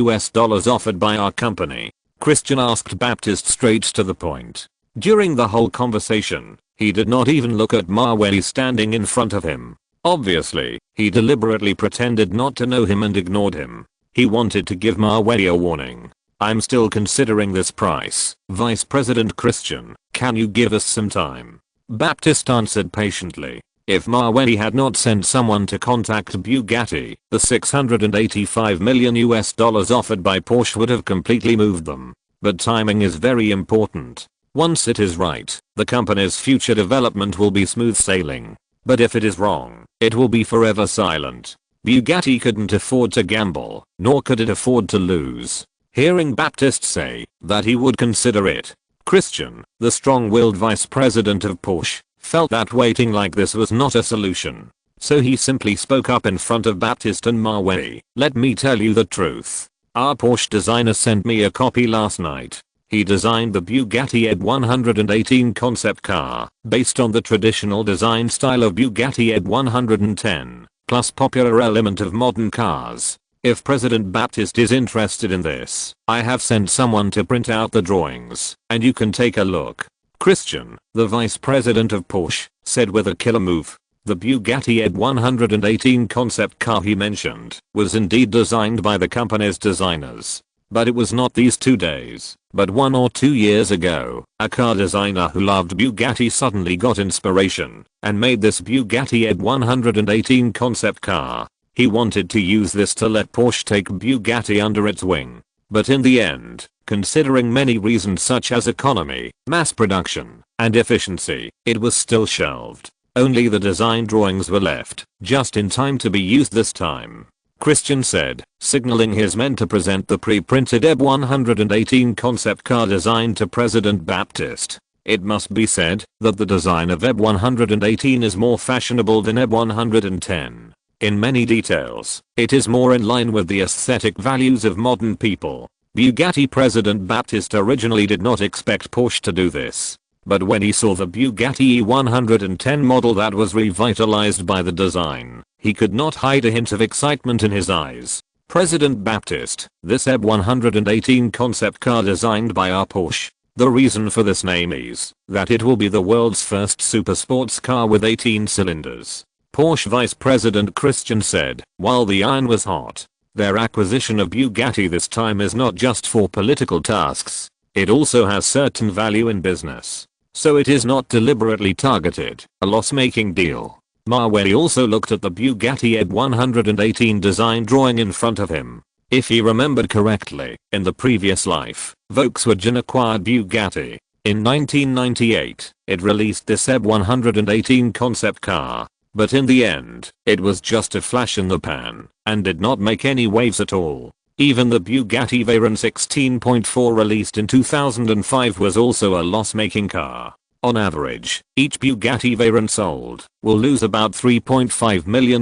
offered by our company? Christian asked Baptiste straight to the point. During the whole conversation, he did not even look at Mavey standing in front of him. Obviously, he deliberately pretended not to know him and ignored him. He wanted to give Mavey a warning. I'm still considering this price, Vice President Christian, can you give us some time? Baptiste answered patiently. If Mavey had not sent someone to contact Bugatti, the $685 million offered by Porsche would have completely moved them. But timing is very important. Once it is right, the company's future development will be smooth sailing. But if it is wrong, it will be forever silent. Bugatti couldn't afford to gamble, nor could it afford to lose. Hearing Baptiste say that he would consider it, Christian, the strong-willed vice president of Porsche, felt that waiting like this was not a solution. So he simply spoke up in front of Baptiste and Mavey. Let me tell you the truth. Our Porsche designer sent me a copy last night. He designed the Bugatti ED 118 concept car, based on the traditional design style of Bugatti ED 110, plus popular element of modern cars. If President Baptiste is interested in this, I have sent someone to print out the drawings, and you can take a look. Christian, the vice president of Porsche, said with a killer move. The Bugatti ED 118 concept car he mentioned was indeed designed by the company's designers. But it was not these 2 days, but 1 or 2 years ago, a car designer who loved Bugatti suddenly got inspiration and made this Bugatti ED 118 concept car. He wanted to use this to let Porsche take Bugatti under its wing. But in the end, considering many reasons such as economy, mass production, and efficiency, it was still shelved. Only the design drawings were left, just in time to be used this time. Christian said, signaling his men to present the pre-printed ED 118 concept car design to President Baptiste. It must be said that the design of ED 118 is more fashionable than ED 110. In many details, it is more in line with the aesthetic values of modern people. Bugatti President Baptiste originally did not expect Porsche to do this. But when he saw the Bugatti E110 model that was revitalized by the design, he could not hide a hint of excitement in his eyes. President Baptist, this EB118 concept car designed by our Porsche. The reason for this name is that it will be the world's first super sports car with 18 cylinders. Porsche Vice President Christian said, while the iron was hot, their acquisition of Bugatti this time is not just for political tasks. It also has certain value in business. So it is not deliberately targeted, a loss-making deal. Mawey also looked at the Bugatti EB118 design drawing in front of him. If he remembered correctly, in the previous life, Volkswagen acquired Bugatti. In 1998, it released this EB118 concept car. But in the end, it was just a flash in the pan, and did not make any waves at all. Even the Bugatti Veyron 16.4 released in 2005 was also a loss-making car. On average, each Bugatti Veyron sold will lose about $3.5 million.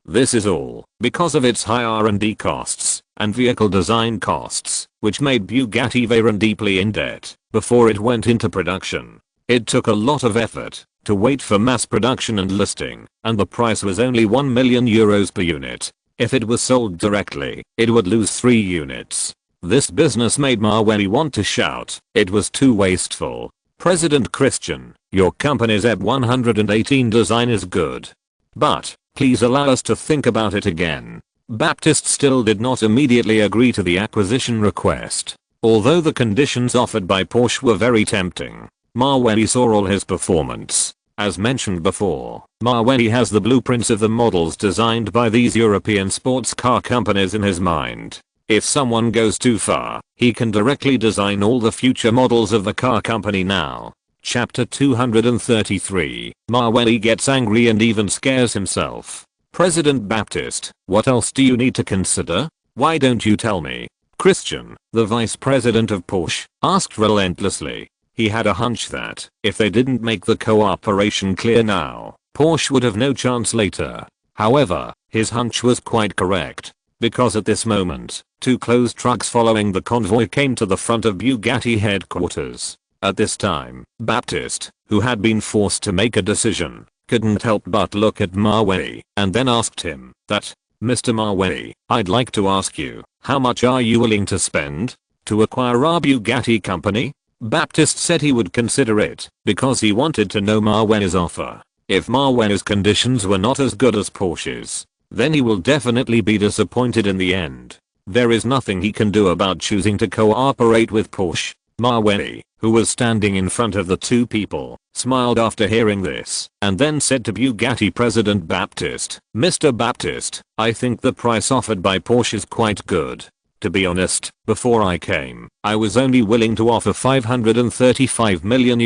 This is all because of its high R&D costs and vehicle design costs, which made Bugatti Veyron deeply in debt before it went into production. It took a lot of effort to wait for mass production and listing, and the price was only €1 million per unit. If it was sold directly, it would lose 3 units. This business made Mawey want to shout, it was too wasteful. President Christian, your company's EB118 design is good. But, please allow us to think about it again. Baptist still did not immediately agree to the acquisition request. Although the conditions offered by Porsche were very tempting, Mawey saw all his performance. As mentioned before, Mawey has the blueprints of the models designed by these European sports car companies in his mind. If someone goes too far, he can directly design all the future models of the car company now. Chapter 233, Mawey gets angry and even scares himself. President Baptist, what else do you need to consider? Why don't you tell me? Christian, the vice president of Porsche, asked relentlessly. He had a hunch that, if they didn't make the cooperation clear now, Porsche would have no chance later. However, his hunch was quite correct. Because at this moment, 2 closed trucks following the convoy came to the front of Bugatti headquarters. At this time, Baptist, who had been forced to make a decision, couldn't help but look at Mawey and then asked him that, Mr. Mawey, I'd like to ask you, how much are you willing to spend to acquire our Bugatti company? Baptist said he would consider it because he wanted to know Mawey's offer. If Mawey's conditions were not as good as Porsche's, then he will definitely be disappointed in the end. There is nothing he can do about choosing to cooperate with Porsche. Mawey, who was standing in front of the 2 people, smiled after hearing this, and then said to Bugatti President Baptist, Mr. Baptist, I think the price offered by Porsche is quite good. To be honest, before I came, I was only willing to offer $535 million.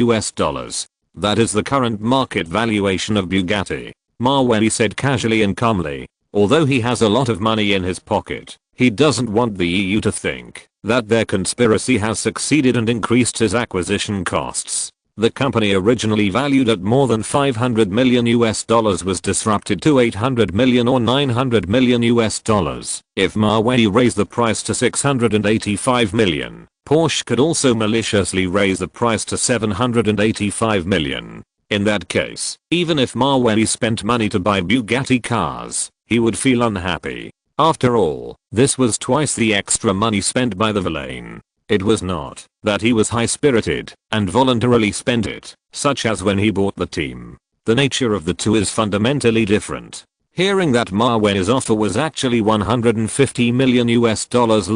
That is the current market valuation of Bugatti. Mawey said casually and calmly. Although he has a lot of money in his pocket, he doesn't want the EU to think that their conspiracy has succeeded and increased his acquisition costs. The company originally valued at more than $500 million was disrupted to $800 million or $900 million. If Mawey raised the price to $685 million, Porsche could also maliciously raise the price to $785 million. In that case, even if Mawey spent money to buy Bugatti cars, he would feel unhappy. After all, this was twice the extra money spent by the villain. It was not that he was high-spirited and voluntarily spent it, such as when he bought the team. The nature of the two is fundamentally different. Hearing that Mawey's offer was actually $150 million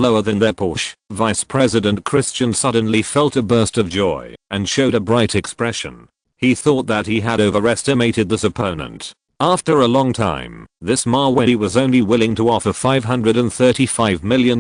lower than their Porsche, Vice President Christian suddenly felt a burst of joy and showed a bright expression. He thought that he had overestimated this opponent. After a long time, this Mawey was only willing to offer $535 million.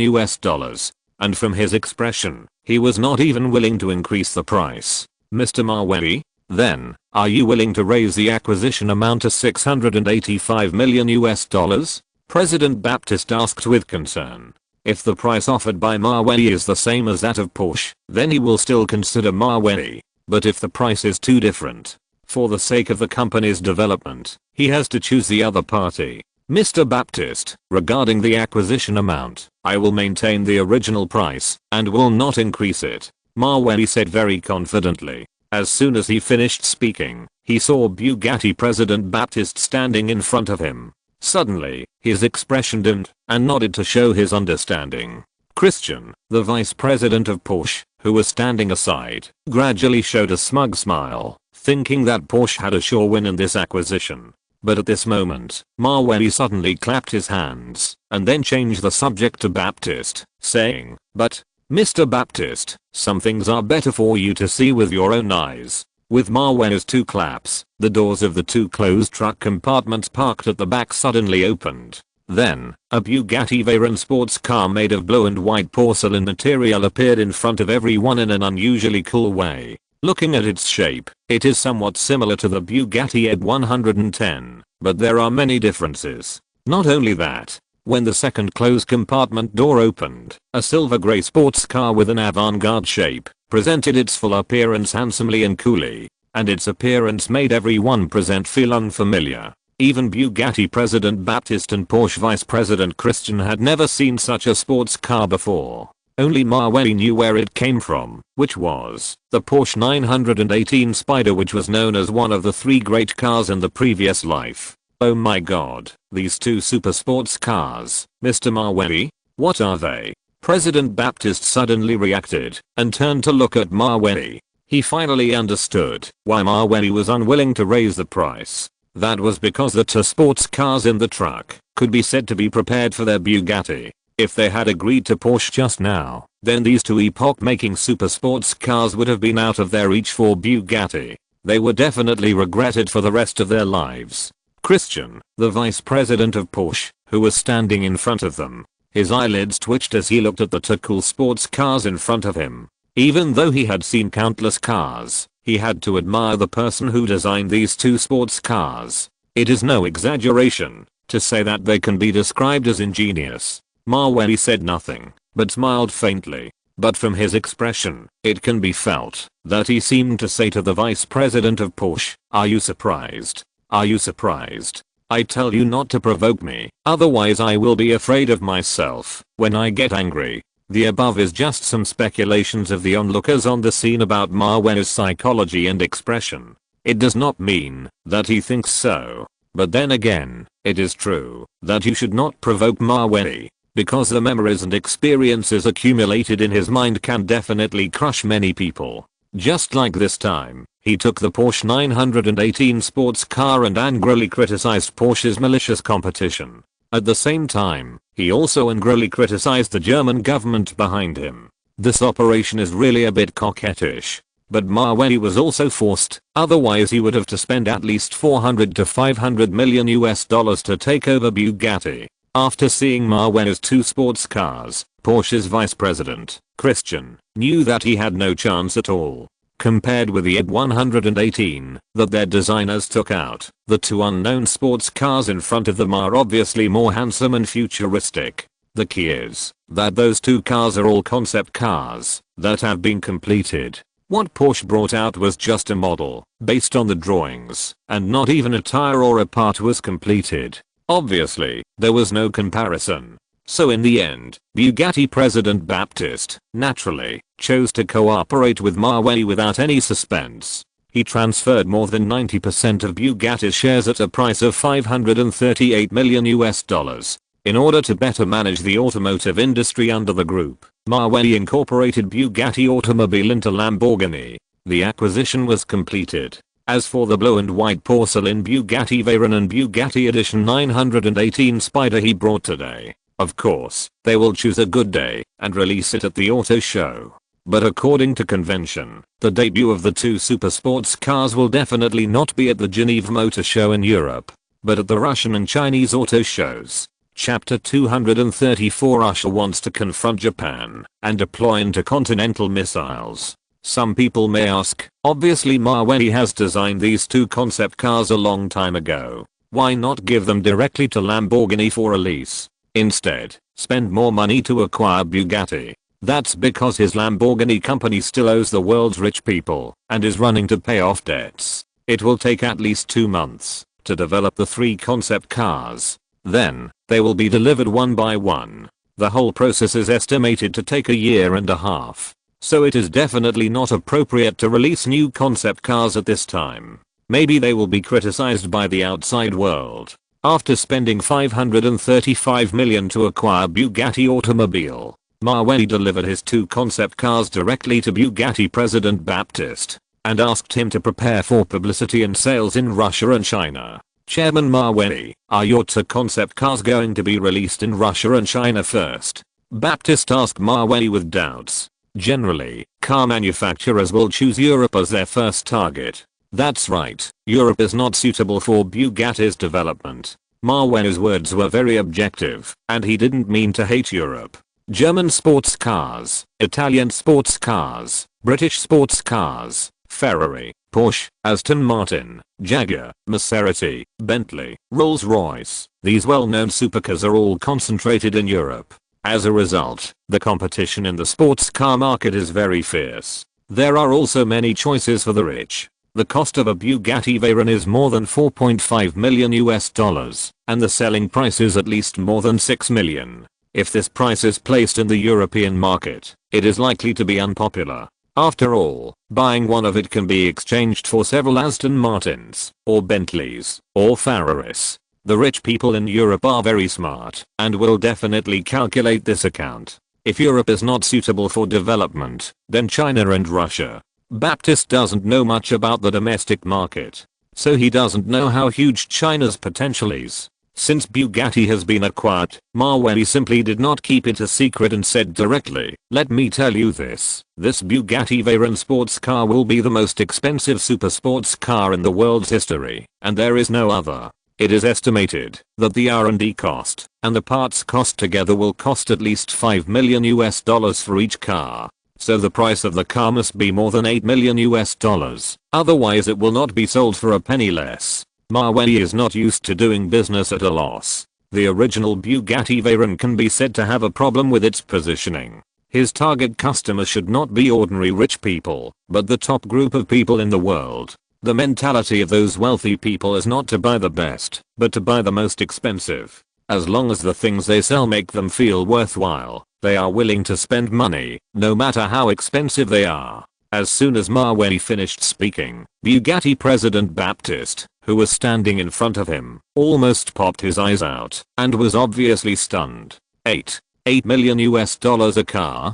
And from his expression, he was not even willing to increase the price. Mr. Mawey, then, are you willing to raise the acquisition amount to $685 million? President Baptist asked with concern. If the price offered by Mawey is the same as that of Porsche, then he will still consider Mawey. But if the price is too different, for the sake of the company's development, he has to choose the other party. Mr. Baptist, regarding the acquisition amount, I will maintain the original price and will not increase it, Mawey said very confidently. As soon as he finished speaking, he saw Bugatti President Baptiste standing in front of him. Suddenly, his expression dimmed and nodded to show his understanding. Christian, the vice president of Porsche, who was standing aside, gradually showed a smug smile, thinking that Porsche had a sure win in this acquisition. But at this moment, Maweli suddenly clapped his hands and then changed the subject to Baptiste, saying, "But, Mr. Baptiste, some things are better for you to see with your own eyes." With Maweli's two claps, the doors of the two closed truck compartments parked at the back suddenly opened. Then, a Bugatti Veyron sports car made of blue and white porcelain material appeared in front of everyone in an unusually cool way. Looking at its shape, it is somewhat similar to the Bugatti ED 110, but there are many differences. Not only that, when the second closed compartment door opened, a silver grey sports car with an avant-garde shape presented its full appearance handsomely and coolly, and its appearance made everyone present feel unfamiliar. Even Bugatti President Baptiste and Porsche Vice President Christian had never seen such a sports car before. Only Maweli knew where it came from, which was the Porsche 918 Spider, which was known as one of the three great cars in the previous life. Oh my god, these two super sports cars, Mr. Maweli? What are they? President Baptiste suddenly reacted and turned to look at Maweli. He finally understood why Maweli was unwilling to raise the price. That was because the two sports cars in the truck could be said to be prepared for their Bugatti. If they had agreed to Porsche just now, then these two epoch-making super sports cars would have been out of their reach for Bugatti. They would definitely regret it for the rest of their lives. Christian, the vice president of Porsche, who was standing in front of them, his eyelids twitched as he looked at the two cool sports cars in front of him. Even though he had seen countless cars, he had to admire the person who designed these two sports cars. It is no exaggeration to say that they can be described as ingenious. Maweli said nothing, but smiled faintly. But from his expression, it can be felt that he seemed to say to the vice president of Porsche, "Are you surprised? Are you surprised? I tell you not to provoke me, otherwise I will be afraid of myself when I get angry." The above is just some speculations of the onlookers on the scene about Maweli's psychology and expression. It does not mean that he thinks so. But then again, it is true that you should not provoke Maweli, because the memories and experiences accumulated in his mind can definitely crush many people. Just like this time, he took the Porsche 918 sports car and angrily criticized Porsche's malicious competition. At the same time, he also angrily criticized the German government behind him. This operation is really a bit coquettish. But Maweli was also forced, otherwise he would have to spend at least 400 to 500 million US dollars to take over Bugatti. After seeing Maweli's two sports cars, Porsche's vice president, Christian, knew that he had no chance at all. Compared with the ED 118 that their designers took out, the two unknown sports cars in front of them are obviously more handsome and futuristic. The key is that those two cars are all concept cars that have been completed. What Porsche brought out was just a model, based on the drawings, and not even a tire or a part was completed. Obviously, there was no comparison. So in the end, Bugatti President Baptiste, naturally, chose to cooperate with Maweli without any suspense. He transferred more than 90% of Bugatti's shares at a price of 538 million US dollars. In order to better manage the automotive industry under the group, Maweli incorporated Bugatti Automobile into Lamborghini. The acquisition was completed. As for the blue and white porcelain Bugatti Veyron and Bugatti Edition 918 Spider he brought today, of course, they will choose a good day and release it at the auto show. But according to convention, the debut of the two super sports cars will definitely not be at the Geneva Motor Show in Europe, but at the Russian and Chinese auto shows. Chapter 234 Russia wants to confront Japan and deploy intercontinental missiles. Some people may ask, obviously Maweli has designed these two concept cars a long time ago. Why not give them directly to Lamborghini for a lease? Instead, spend more money to acquire Bugatti. That's because his Lamborghini company still owes the world's rich people and is running to pay off debts. It will take at least 2 months to develop the 3 concept cars. Then, they will be delivered one by one. The whole process is estimated to take a year and a half. so it is definitely not appropriate to release new concept cars at this time. Maybe they will be criticized by the outside world. After spending $535 million to acquire Bugatti Automobile, Maweli delivered his 2 concept cars directly to Bugatti President Baptiste and asked him to prepare for publicity and sales in Russia and China. Chairman Maweli, are your 2 concept cars going to be released in Russia and China first? Baptiste asked Maweli with doubts. Generally, car manufacturers will choose Europe as their first target. That's right, Europe is not suitable for Bugatti's development. Maweli's words were very objective, and he didn't mean to hate Europe. German sports cars, Italian sports cars, British sports cars, Ferrari, Porsche, Aston Martin, Jaguar, Maserati, Bentley, Rolls-Royce. These well-known supercars are all concentrated in Europe. As a result, the competition in the sports car market is very fierce. There are also many choices for the rich. The cost of a Bugatti Veyron is more than $4.5 million, and the selling price is at least more than $6 million. If this price is placed in the European market, it is likely to be unpopular. After all, buying one of it can be exchanged for several Aston Martins, or Bentleys, or Ferraris. The rich people in Europe are very smart and will definitely calculate this account. If Europe is not suitable for development, then China and Russia. Baptiste doesn't know much about the domestic market, so he doesn't know how huge China's potential is. Since Bugatti has been acquired, Maweli simply did not keep it a secret and said directly, "Let me tell you this Bugatti Veyron sports car will be the most expensive super sports car in the world's history, and there is no other." It is estimated that the R&D cost and the parts cost together will cost at least $5 million for each car. So the price of the car must be more than $8 million, otherwise it will not be sold for a penny less. Maweli is not used to doing business at a loss. The original Bugatti Veyron can be said to have a problem with its positioning. His target customer should not be ordinary rich people, but the top group of people in the world. The mentality of those wealthy people is not to buy the best, but to buy the most expensive. As long as the things they sell make them feel worthwhile, they are willing to spend money, no matter how expensive they are. As soon as Maweli finished speaking, Bugatti President Baptiste, who was standing in front of him, almost popped his eyes out and was obviously stunned. $8 million a car?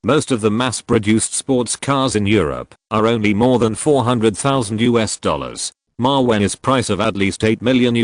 Most of the mass-produced sports cars in Europe are only more than $400,000. Maweli's price of at least $8 million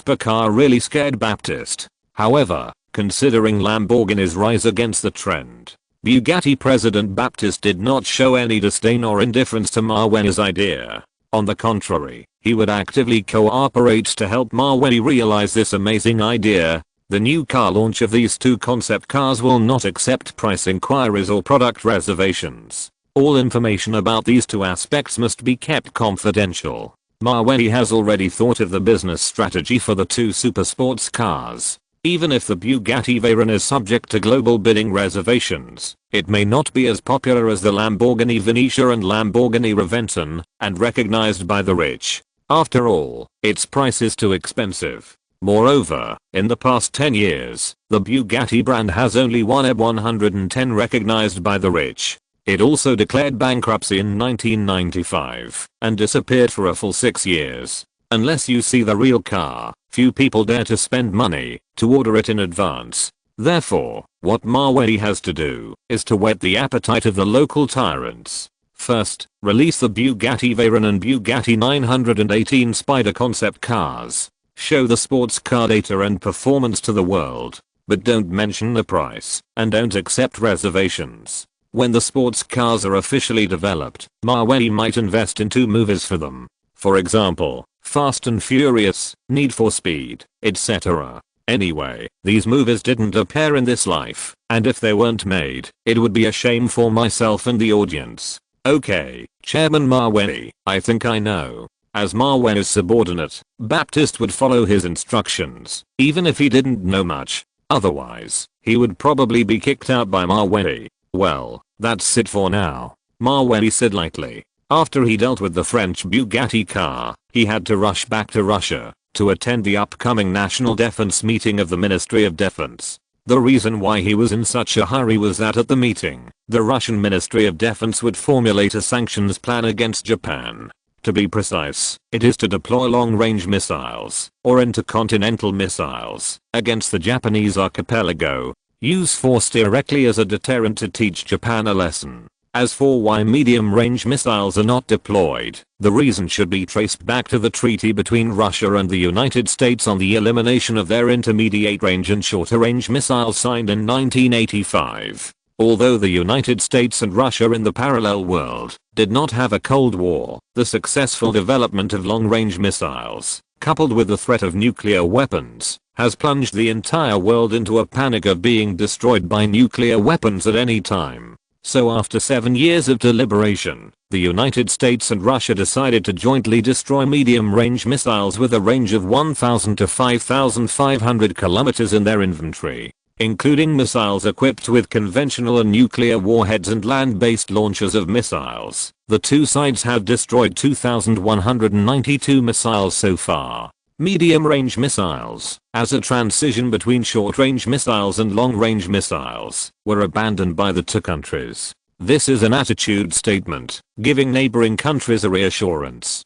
per car really scared Baptiste. However, considering Lamborghini's rise against the trend, Bugatti President Baptiste did not show any disdain or indifference to Maweli's idea. On the contrary, he would actively cooperate to help Maweli realize this amazing idea. The new car launch of these 2 concept cars will not accept price inquiries or product reservations. All information about these 2 aspects must be kept confidential. Maweli has already thought of the business strategy for the 2 super sports cars. Even if the Bugatti Veyron is subject to global bidding reservations, it may not be as popular as the Lamborghini Venetia and Lamborghini Reventon, and recognized by the rich. After all, its price is too expensive. Moreover, in the past 10 years, the Bugatti brand has only won a 110 recognized by the rich. It also declared bankruptcy in 1995 and disappeared for a full 6 years. Unless you see the real car, few people dare to spend money to order it in advance. Therefore, what Maweli has to do is to whet the appetite of the local tyrants. First, release the Bugatti Veyron and Bugatti 918 Spider concept cars. Show the sports car data and performance to the world, but don't mention the price and don't accept reservations. When the sports cars are officially developed, Maweli might invest in 2 movies for them. For example, Fast and Furious, Need for Speed, etc. Anyway, these movies didn't appear in this life, and if they weren't made, it would be a shame for myself and the audience. Okay, Chairman Maweli, I think I know. As Maweli's subordinate, Baptiste would follow his instructions, even if he didn't know much. Otherwise, he would probably be kicked out by Maweli. Well, that's it for now, Maweli said lightly. After he dealt with the French Bugatti car, he had to rush back to Russia to attend the upcoming National Defense meeting of the Ministry of Defense. The reason why he was in such a hurry was that at the meeting, the Russian Ministry of Defense would formulate a sanctions plan against Japan. To be precise, it is to deploy long-range missiles, or intercontinental missiles, against the Japanese archipelago. Use force directly as a deterrent to teach Japan a lesson. As for why medium-range missiles are not deployed, the reason should be traced back to the treaty between Russia and the United States on the elimination of their intermediate-range and shorter-range missiles signed in 1985. Although the United States and Russia in the parallel world did not have a Cold War, the successful development of long-range missiles, coupled with the threat of nuclear weapons, has plunged the entire world into a panic of being destroyed by nuclear weapons at any time. So after 7 years of deliberation, the United States and Russia decided to jointly destroy medium-range missiles with a range of 1,000 to 5,500 kilometers in their inventory, including missiles equipped with conventional and nuclear warheads and land-based launchers of missiles. The two sides have destroyed 2,192 missiles so far. Medium-range missiles, as a transition between short-range missiles and long-range missiles, were abandoned by the two countries. This is an attitude statement, giving neighboring countries a reassurance.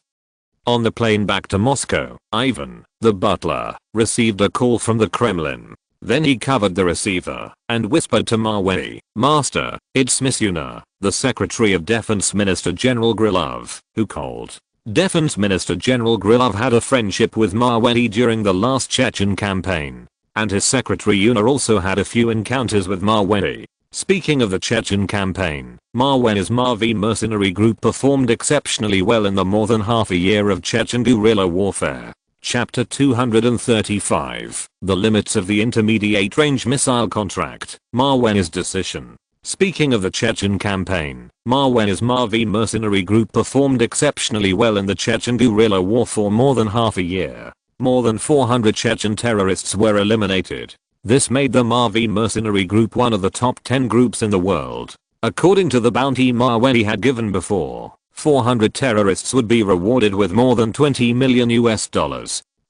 On the plane back to Moscow, Ivan, the butler, received a call from the Kremlin. Then he covered the receiver and whispered to Mavey, "Master, it's Miss Yuna, the Secretary of Defense Minister General Grilov, who called." Defense Minister General Grilov had a friendship with Mavey during the last Chechen campaign, and his secretary Yuna also had a few encounters with Mavey. Speaking of the Chechen campaign, Mavey's Mavey mercenary group performed exceptionally well in the more than half a year of Chechen guerrilla warfare. Chapter 235, The Limits of the Intermediate Range Missile Contract, Mavey's Decision. Speaking of the Chechen campaign, Mavey's Mavey mercenary group performed exceptionally well in the Chechen guerrilla war for more than half a year. More than 400 Chechen terrorists were eliminated. This made the Mavey mercenary group one of the top 10 groups in the world. According to the bounty Mavey had given before, 400 terrorists would be rewarded with more than $20 million US.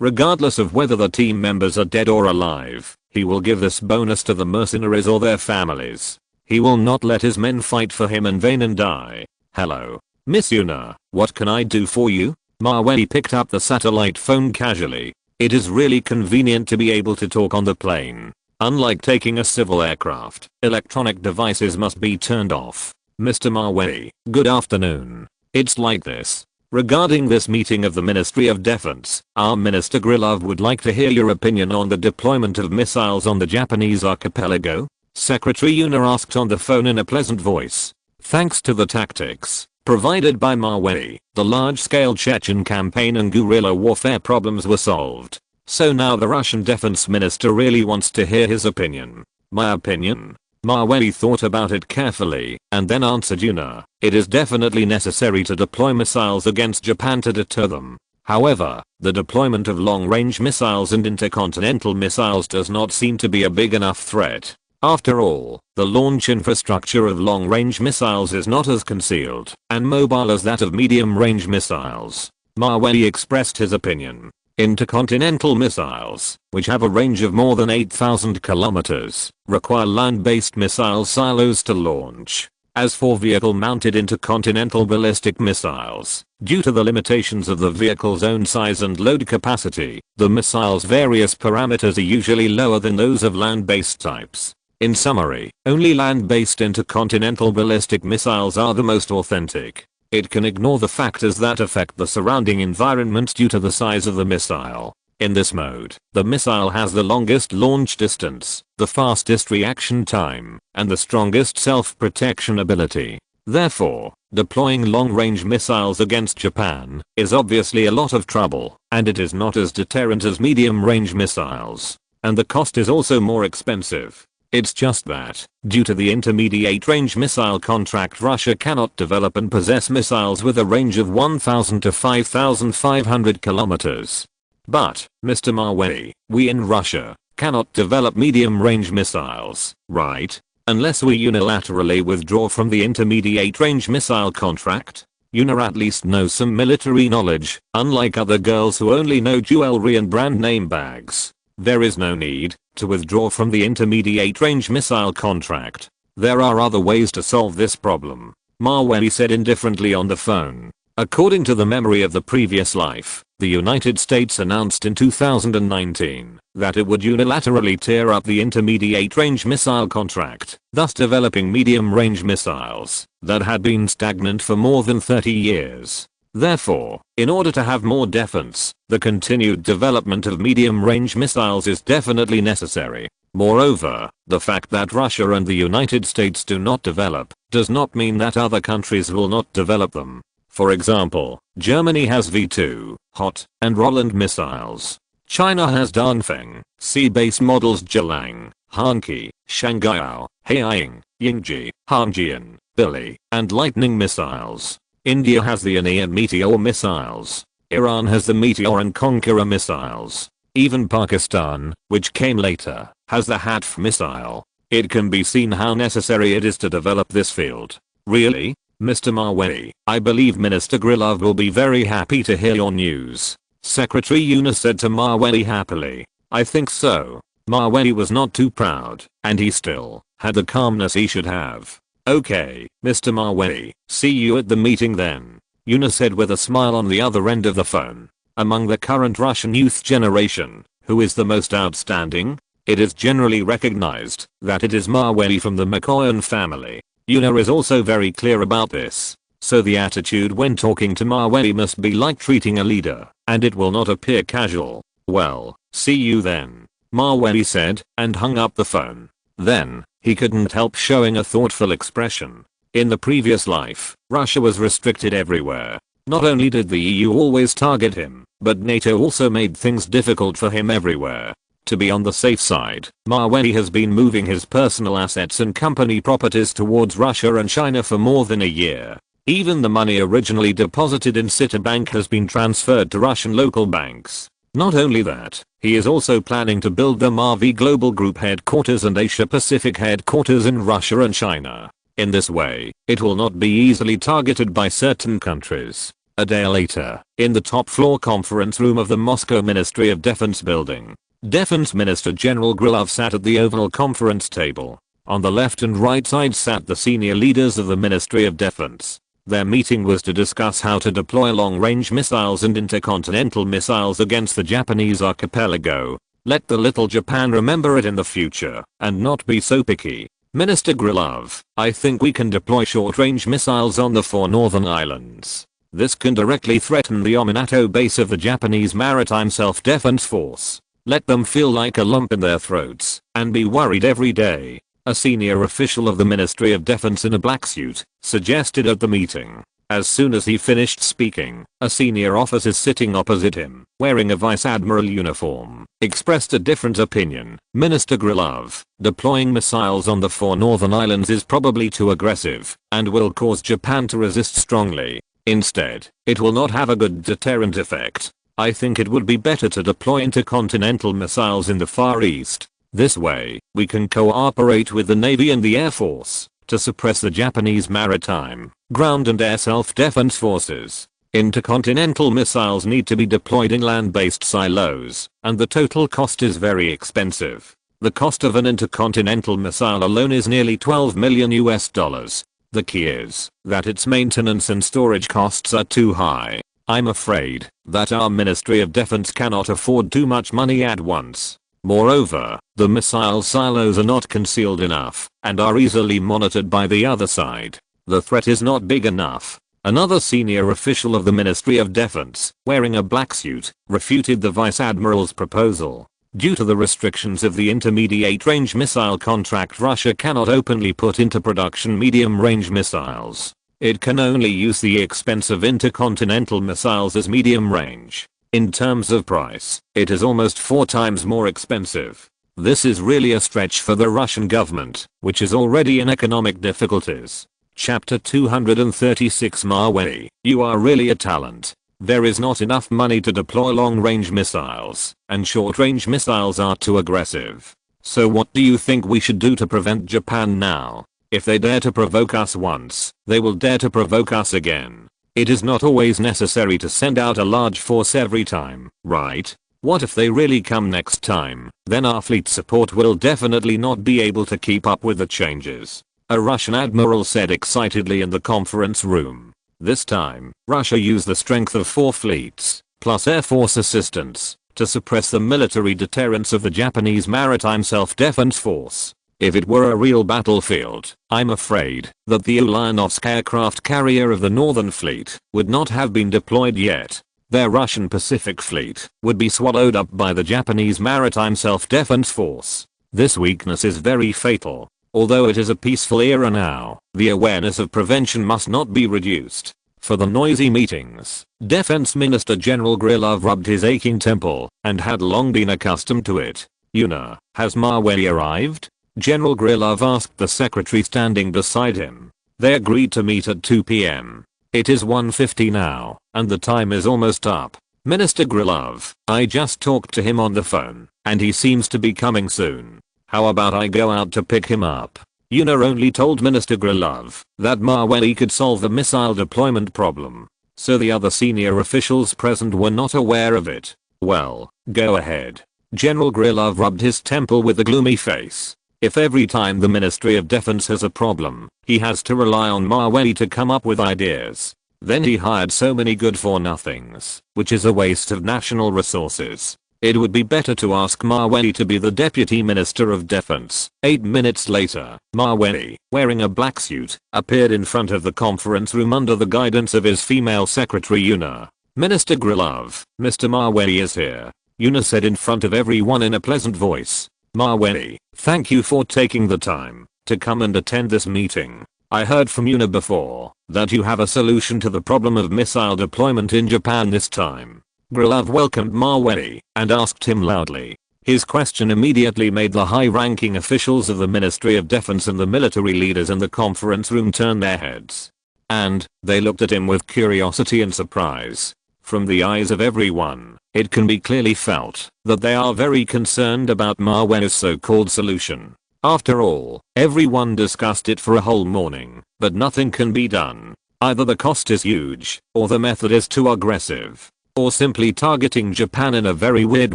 Regardless of whether the team members are dead or alive, he will give this bonus to the mercenaries or their families. He will not let his men fight for him in vain and die. "Hello, Miss Yuna, what can I do for you?" Mavey picked up the satellite phone casually. It is really convenient to be able to talk on the plane. Unlike taking a civil aircraft, electronic devices must be turned off. "Mr. Mavey, good afternoon. It's like this. Regarding this meeting of the Ministry of Defense, our Minister Grilov would like to hear your opinion on the deployment of missiles on the Japanese archipelago." Secretary Yuna asked on the phone in a pleasant voice. Thanks to the tactics provided by Mavey, the large-scale Chechen campaign and guerrilla warfare problems were solved. So now the Russian defense minister really wants to hear his opinion. "My opinion?" Mavey thought about it carefully and then answered Yuna, "It is definitely necessary to deploy missiles against Japan to deter them. However, the deployment of long-range missiles and intercontinental missiles does not seem to be a big enough threat. After all, the launch infrastructure of long-range missiles is not as concealed and mobile as that of medium-range missiles." Mavey expressed his opinion. Intercontinental missiles, which have a range of more than 8,000 kilometers, require land-based missile silos to launch. As for vehicle-mounted intercontinental ballistic missiles, due to the limitations of the vehicle's own size and load capacity, the missile's various parameters are usually lower than those of land-based types. In summary, only land-based intercontinental ballistic missiles are the most authentic. It can ignore the factors that affect the surrounding environment due to the size of the missile. In this mode, the missile has the longest launch distance, the fastest reaction time, and the strongest self-protection ability. Therefore, deploying long-range missiles against Japan is obviously a lot of trouble, and it is not as deterrent as medium-range missiles. And the cost is also more expensive. It's just that, due to the intermediate range missile contract, Russia cannot develop and possess missiles with a range of 1,000 to 5,500 kilometers. But, Mr. Mavey, we in Russia cannot develop medium-range missiles, right? Unless we unilaterally withdraw from the intermediate range missile contract. Yuna at least knows some military knowledge, unlike other girls who only know jewelry and brand name bags. There is no need to withdraw from the intermediate range missile contract. There are other ways to solve this problem, Maweli said indifferently on the phone. According to the memory of the previous life, the United States announced in 2019 that it would unilaterally tear up the intermediate range missile contract, thus developing medium range missiles that had been stagnant for more than 30 years. Therefore, in order to have more defense, the continued development of medium range missiles is definitely necessary. Moreover, the fact that Russia and the United States do not develop does not mean that other countries will not develop them. For example, Germany has V2, Hot, and Roland missiles. China has Dongfeng, sea-based models Jilang, Hanqi, Shanghaiao, Haiying, Yingji, Hangjian, Billy, and Lightning missiles. India has the Ani and Meteor missiles. Iran has the Meteor and Conqueror missiles. Even Pakistan, which came later, has the Hatf missile. It can be seen how necessary it is to develop this field. Really? Mr. Maweli, I believe Minister Grilov will be very happy to hear your news. Secretary Yunus said to Maweli happily. I think so. Maweli was not too proud, and he still had the calmness he should have. Okay, Mr. Maweli, see you at the meeting then, Yunus said with a smile on the other end of the phone. Among the current Russian youth generation, who is the most outstanding? It is generally recognized that it is Maweli from the Mikoyan family. Yuna is also very clear about this. So the attitude when talking to Maweli must be like treating a leader, and it will not appear casual. Well, see you then, Maweli said, and hung up the phone. Then, he couldn't help showing a thoughtful expression. In the previous life, Russia was restricted everywhere. Not only did the EU always target him, but NATO also made things difficult for him everywhere. To be on the safe side, Maweli has been moving his personal assets and company properties towards Russia and China for more than a year. Even the money originally deposited in Citibank has been transferred to Russian local banks. Not only that, he is also planning to build the Mavey Global Group headquarters and Asia Pacific headquarters in Russia and China. In this way, it will not be easily targeted by certain countries. A day later, in the top floor conference room of the Moscow Ministry of Defense building, Defense Minister General Grilov sat at the oval conference table. On the left and right side sat the senior leaders of the Ministry of Defense. Their meeting was to discuss how to deploy long-range missiles and intercontinental missiles against the Japanese archipelago. Let the little Japan remember it in the future, and not be so picky. Minister Grilov, I think we can deploy short-range missiles on the 4 northern islands. This can directly threaten the Ominato base of the Japanese Maritime Self-Defense Force. Let them feel like a lump in their throats, and be worried every day. A senior official of the Ministry of Defense in a black suit suggested at the meeting. As soon as he finished speaking, a senior officer sitting opposite him, wearing a vice admiral uniform, expressed a different opinion. Minister Grilov, deploying missiles on the 4 northern islands is probably too aggressive, and will cause Japan to resist strongly. Instead, it will not have a good deterrent effect. I think it would be better to deploy intercontinental missiles in the Far East. This way, we can cooperate with the Navy and the Air Force to suppress the Japanese maritime, ground and air self-defense forces. Intercontinental missiles need to be deployed in land-based silos, and the total cost is very expensive. The cost of an intercontinental missile alone is nearly $12 million. The key is that its maintenance and storage costs are too high. I'm afraid that our Ministry of Defense cannot afford too much money at once. Moreover, the missile silos are not concealed enough and are easily monitored by the other side. The threat is not big enough. Another senior official of the Ministry of Defense, wearing a black suit, refuted the Vice Admiral's proposal. Due to the restrictions of the intermediate range missile contract, Russia cannot openly put into production medium-range missiles. It can only use the expensive intercontinental missiles as medium range. In terms of price, it is almost 4 times more expensive. This is really a stretch for the Russian government, which is already in economic difficulties. Chapter 236 Maweli, you are really a talent. There is not enough money to deploy long-range missiles, and short-range missiles are too aggressive. So what do you think we should do to prevent Japan now? If they dare to provoke us once, they will dare to provoke us again. It is not always necessary to send out a large force every time, right? What if they really come next time? Then our fleet support will definitely not be able to keep up with the changes. a Russian admiral said excitedly in the conference room. This time, Russia used the strength of 4 fleets, plus Air Force assistance, to suppress the military deterrence of the Japanese Maritime Self-Defense Force. If it were a real battlefield, I'm afraid that the Ulyanovsk aircraft carrier of the Northern Fleet would not have been deployed yet. Their Russian Pacific Fleet would be swallowed up by the Japanese Maritime Self-Defense Force. This weakness is very fatal. Although it is a peaceful era now, the awareness of prevention must not be reduced. For the noisy meetings, Defense Minister General Grilov rubbed his aching temple and had long been accustomed to it. Yuna, has Mavey arrived? General Grilov asked the secretary standing beside him. They agreed to meet at 2 p.m. It is 1:50 now, and the time is almost up. Minister Grilov, I just talked to him on the phone, and he seems to be coming soon. How about I go out to pick him up? Yuna only told Minister Grilov that Mavey could solve the missile deployment problem, so the other senior officials present were not aware of it. Well, go ahead. General Grilov rubbed his temple with a gloomy face. If every time the Ministry of Defense has a problem, he has to rely on Mavey to come up with ideas, then he hired so many good-for-nothings, which is a waste of national resources. It would be better to ask Mavey to be the Deputy Minister of Defense. 8 minutes later, Mavey, wearing a black suit, appeared in front of the conference room under the guidance of his female secretary Yuna. Minister Grilov, Mr. Mavey is here, Yuna said in front of everyone in a pleasant voice. Mavey, thank you for taking the time to come and attend this meeting. I heard from Yuna before that you have a solution to the problem of missile deployment in Japan this time. Grilov welcomed Mavey and asked him loudly. His question immediately made the high-ranking officials of the Ministry of Defense and the military leaders in the conference room turn their heads. And they looked at him with curiosity and surprise. From the eyes of everyone, it can be clearly felt that they are very concerned about Mavey's so-called solution. After all, everyone discussed it for a whole morning, but nothing can be done. Either the cost is huge, or the method is too aggressive, or simply targeting Japan in a very weird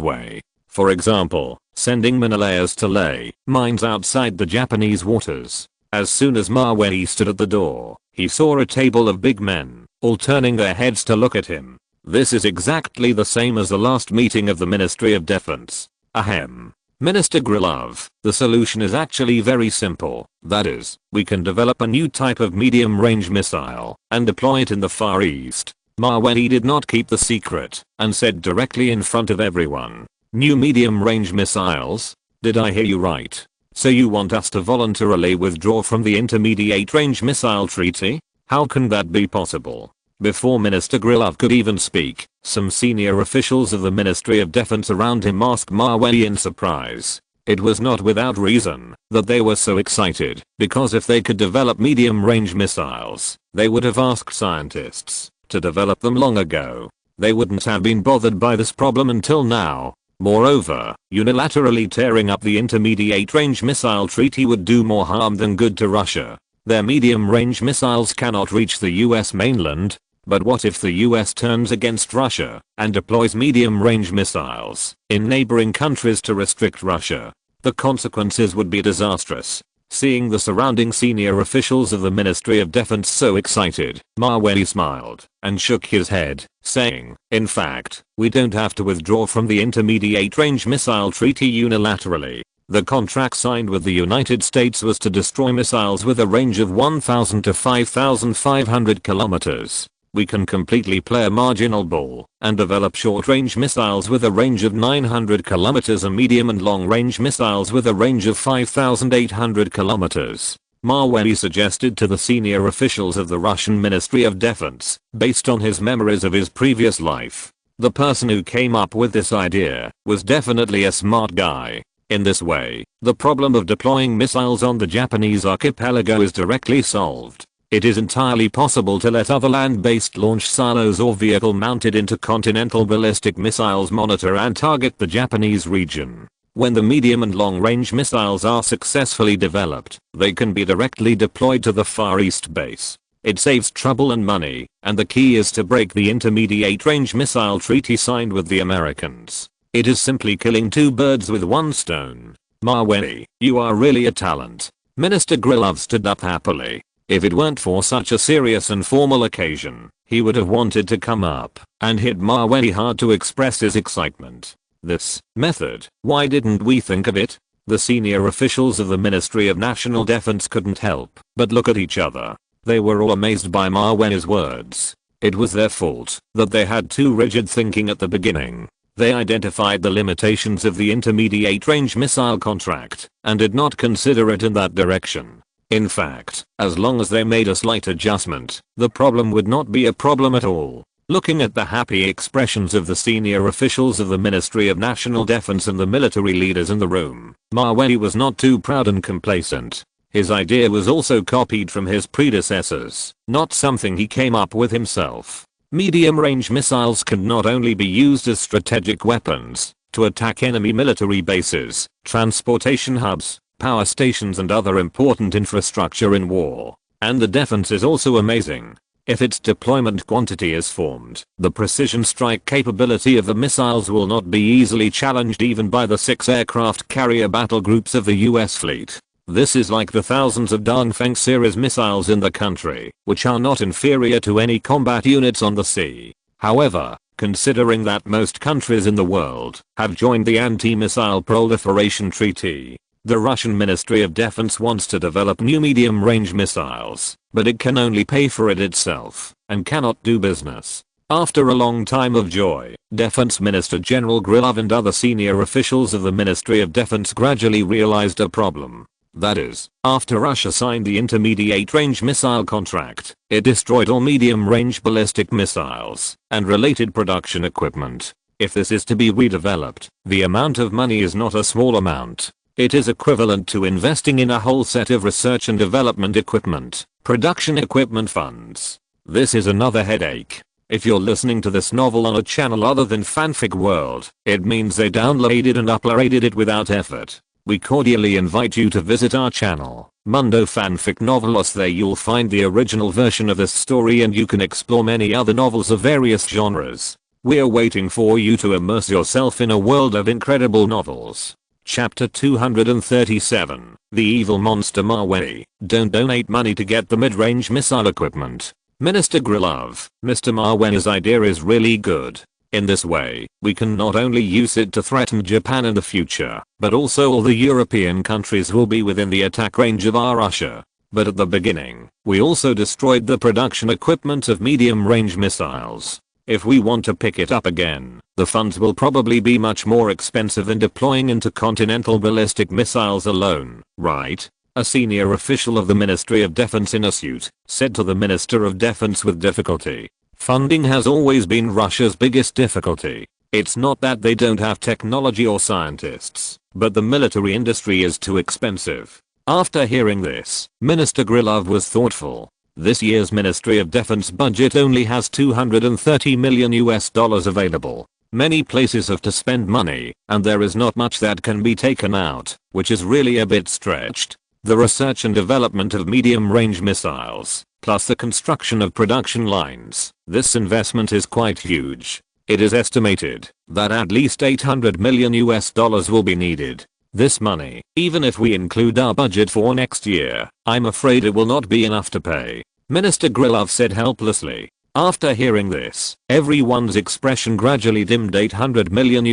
way. For example, sending Minolayas to lay mines outside the Japanese waters. As soon as Mavey stood at the door, he saw a table of big men, all turning their heads to look at him. This is exactly the same as the last meeting of the Ministry of Defense. Ahem. Minister Grilov, the solution is actually very simple. That is, we can develop a new type of medium-range missile and deploy it in the Far East. Mavey did not keep the secret and said directly in front of everyone. New medium-range missiles? Did I hear you right? So you want us to voluntarily withdraw from the Intermediate-Range Missile Treaty? How can that be possible? Before Minister Grilov could even speak, some senior officials of the Ministry of Defense around him asked Mavey in surprise. It was not without reason that they were so excited, because if they could develop medium-range missiles, they would have asked scientists to develop them long ago. They wouldn't have been bothered by this problem until now. Moreover, unilaterally tearing up the Intermediate-Range Missile Treaty would do more harm than good to Russia. Their medium-range missiles cannot reach the US mainland. But what if the US turns against Russia and deploys medium-range missiles in neighboring countries to restrict Russia? The consequences would be disastrous. Seeing the surrounding senior officials of the Ministry of Defense so excited, Mavey smiled and shook his head, saying, in fact, we don't have to withdraw from the Intermediate-Range Missile Treaty unilaterally. The contract signed with the United States was to destroy missiles with a range of 1,000 to 5,500 kilometers. We can completely play a marginal ball and develop short-range missiles with a range of 900 kilometers and medium and long-range missiles with a range of 5,800 kilometers. Mavey suggested to the senior officials of the Russian Ministry of Defense, based on his memories of his previous life. The person who came up with this idea was definitely a smart guy. In this way, the problem of deploying missiles on the Japanese archipelago is directly solved. It is entirely possible to let other land-based launch silos or vehicle-mounted intercontinental ballistic missiles monitor and target the Japanese region. When the medium and long-range missiles are successfully developed, they can be directly deployed to the Far East base. It saves trouble and money, and the key is to break the Intermediate-Range Missile Treaty signed with the Americans. It is simply killing two birds with one stone. Mavey, you are really a talent. Minister Grilov stood up happily. If it weren't for such a serious and formal occasion, he would have wanted to come up and hit Maweli hard to express his excitement. This method, why didn't we think of it? The senior officials of the Ministry of National Defense couldn't help but look at each other. They were all amazed by Maweli's words. It was their fault that they had too rigid thinking at the beginning. They identified the limitations of the intermediate range missile contract and did not consider it in that direction. In fact, as long as they made a slight adjustment, the problem would not be a problem at all. Looking at the happy expressions of the senior officials of the Ministry of National Defense and the military leaders in the room, Maweli was not too proud and complacent. His idea was also copied from his predecessors, not something he came up with himself. Medium-range missiles can not only be used as strategic weapons to attack enemy military bases, transportation hubs, power stations and other important infrastructure in war. And the defense is also amazing. If its deployment quantity is formed, the precision strike capability of the missiles will not be easily challenged even by the 6 aircraft carrier battle groups of the US fleet. This is like the thousands of Dongfeng series missiles in the country, which are not inferior to any combat units on the sea. However, considering that most countries in the world have joined the Anti-Missile Proliferation Treaty, the Russian Ministry of Defense wants to develop new medium-range missiles, but it can only pay for it itself and cannot do business. After a long time of joy, Defense Minister General Grilov and other senior officials of the Ministry of Defense gradually realized a problem. That is, after Russia signed the intermediate range missile contract, it destroyed all medium-range ballistic missiles and related production equipment. If this is to be redeveloped, the amount of money is not a small amount. It is equivalent to investing in a whole set of research and development equipment, production equipment funds. This is another headache. If you're listening to this novel on a channel other than Fanfic World, it means they downloaded and uploaded it without effort. We cordially invite you to visit our channel, Mundo Fanfic Novelos. There you'll find the original version of this story and you can explore many other novels of various genres. We're waiting for you to immerse yourself in a world of incredible novels. Chapter 237, The Evil Monster Maweli. Don't donate money to get the mid-range missile equipment. Minister Grilov, Mr. Maweli's idea is really good. In this way, we can not only use it to threaten Japan in the future, but also all the European countries will be within the attack range of our Russia. But at the beginning, we also destroyed the production equipment of medium-range missiles. If we want to pick it up again, the funds will probably be much more expensive than deploying intercontinental ballistic missiles alone, right? A senior official of the Ministry of Defense in a suit said to the Minister of Defense with difficulty. Funding has always been Russia's biggest difficulty. It's not that they don't have technology or scientists, but the military industry is too expensive. After hearing this, Minister Grilov was thoughtful. This year's Ministry of Defense budget only has $230 million available. Many places have to spend money, and there is not much that can be taken out, which is really a bit stretched. The research and development of medium-range missiles, plus the construction of production lines, this investment is quite huge. It is estimated that at least $800 million will be needed. This money, even if we include our budget for next year, I'm afraid it will not be enough to pay. Minister Grilov said helplessly. After hearing this, everyone's expression gradually dimmed. $800 million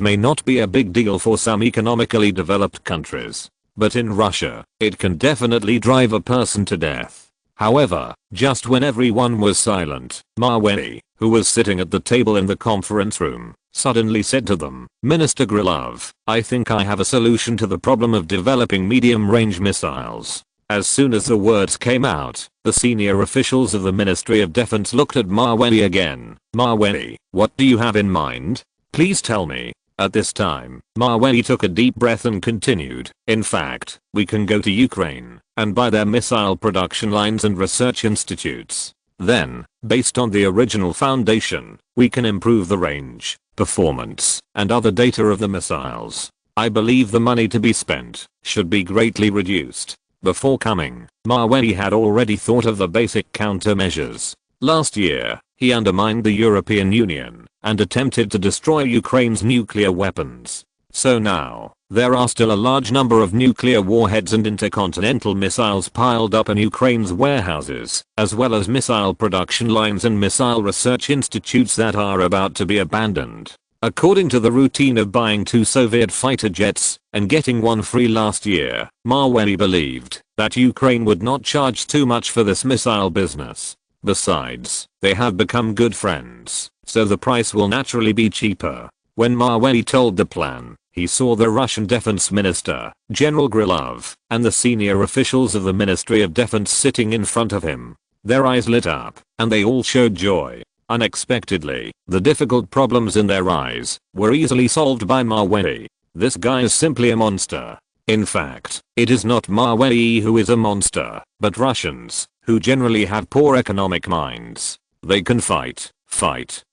may not be a big deal for some economically developed countries. But in Russia, it can definitely drive a person to death. However, just when everyone was silent, Maweli, who was sitting at the table in the conference room, suddenly said to them, Minister Grilov, I think I have a solution to the problem of developing medium-range missiles. As soon as the words came out, the senior officials of the Ministry of Defense looked at Maweli again. Maweli, what do you have in mind? Please tell me. At this time, Maweli took a deep breath and continued, in fact, we can go to Ukraine and buy their missile production lines and research institutes. Then, based on the original foundation, we can improve the range, performance, and other data of the missiles. I believe the money to be spent should be greatly reduced. Before coming, Maweli had already thought of the basic countermeasures. Last year, he undermined the European Union and attempted to destroy Ukraine's nuclear weapons. So now, There are still a large number of nuclear warheads and intercontinental missiles piled up in Ukraine's warehouses, as well as missile production lines and missile research institutes that are about to be abandoned. According to the routine of buying 2 Soviet fighter jets and getting one free last year, Mawey believed that Ukraine would not charge too much for this missile business. Besides, they have become good friends, so the price will naturally be cheaper. When Mawey told the plan, he saw the Russian Defense Minister, General Grilov, and the senior officials of the Ministry of Defense sitting in front of him. Their eyes lit up, and they all showed joy. Unexpectedly, the difficult problems in their eyes were easily solved by Mawey. This guy is simply a monster. In fact, it is not Mawey who is a monster, but Russians, who generally have poor economic minds. They can fight,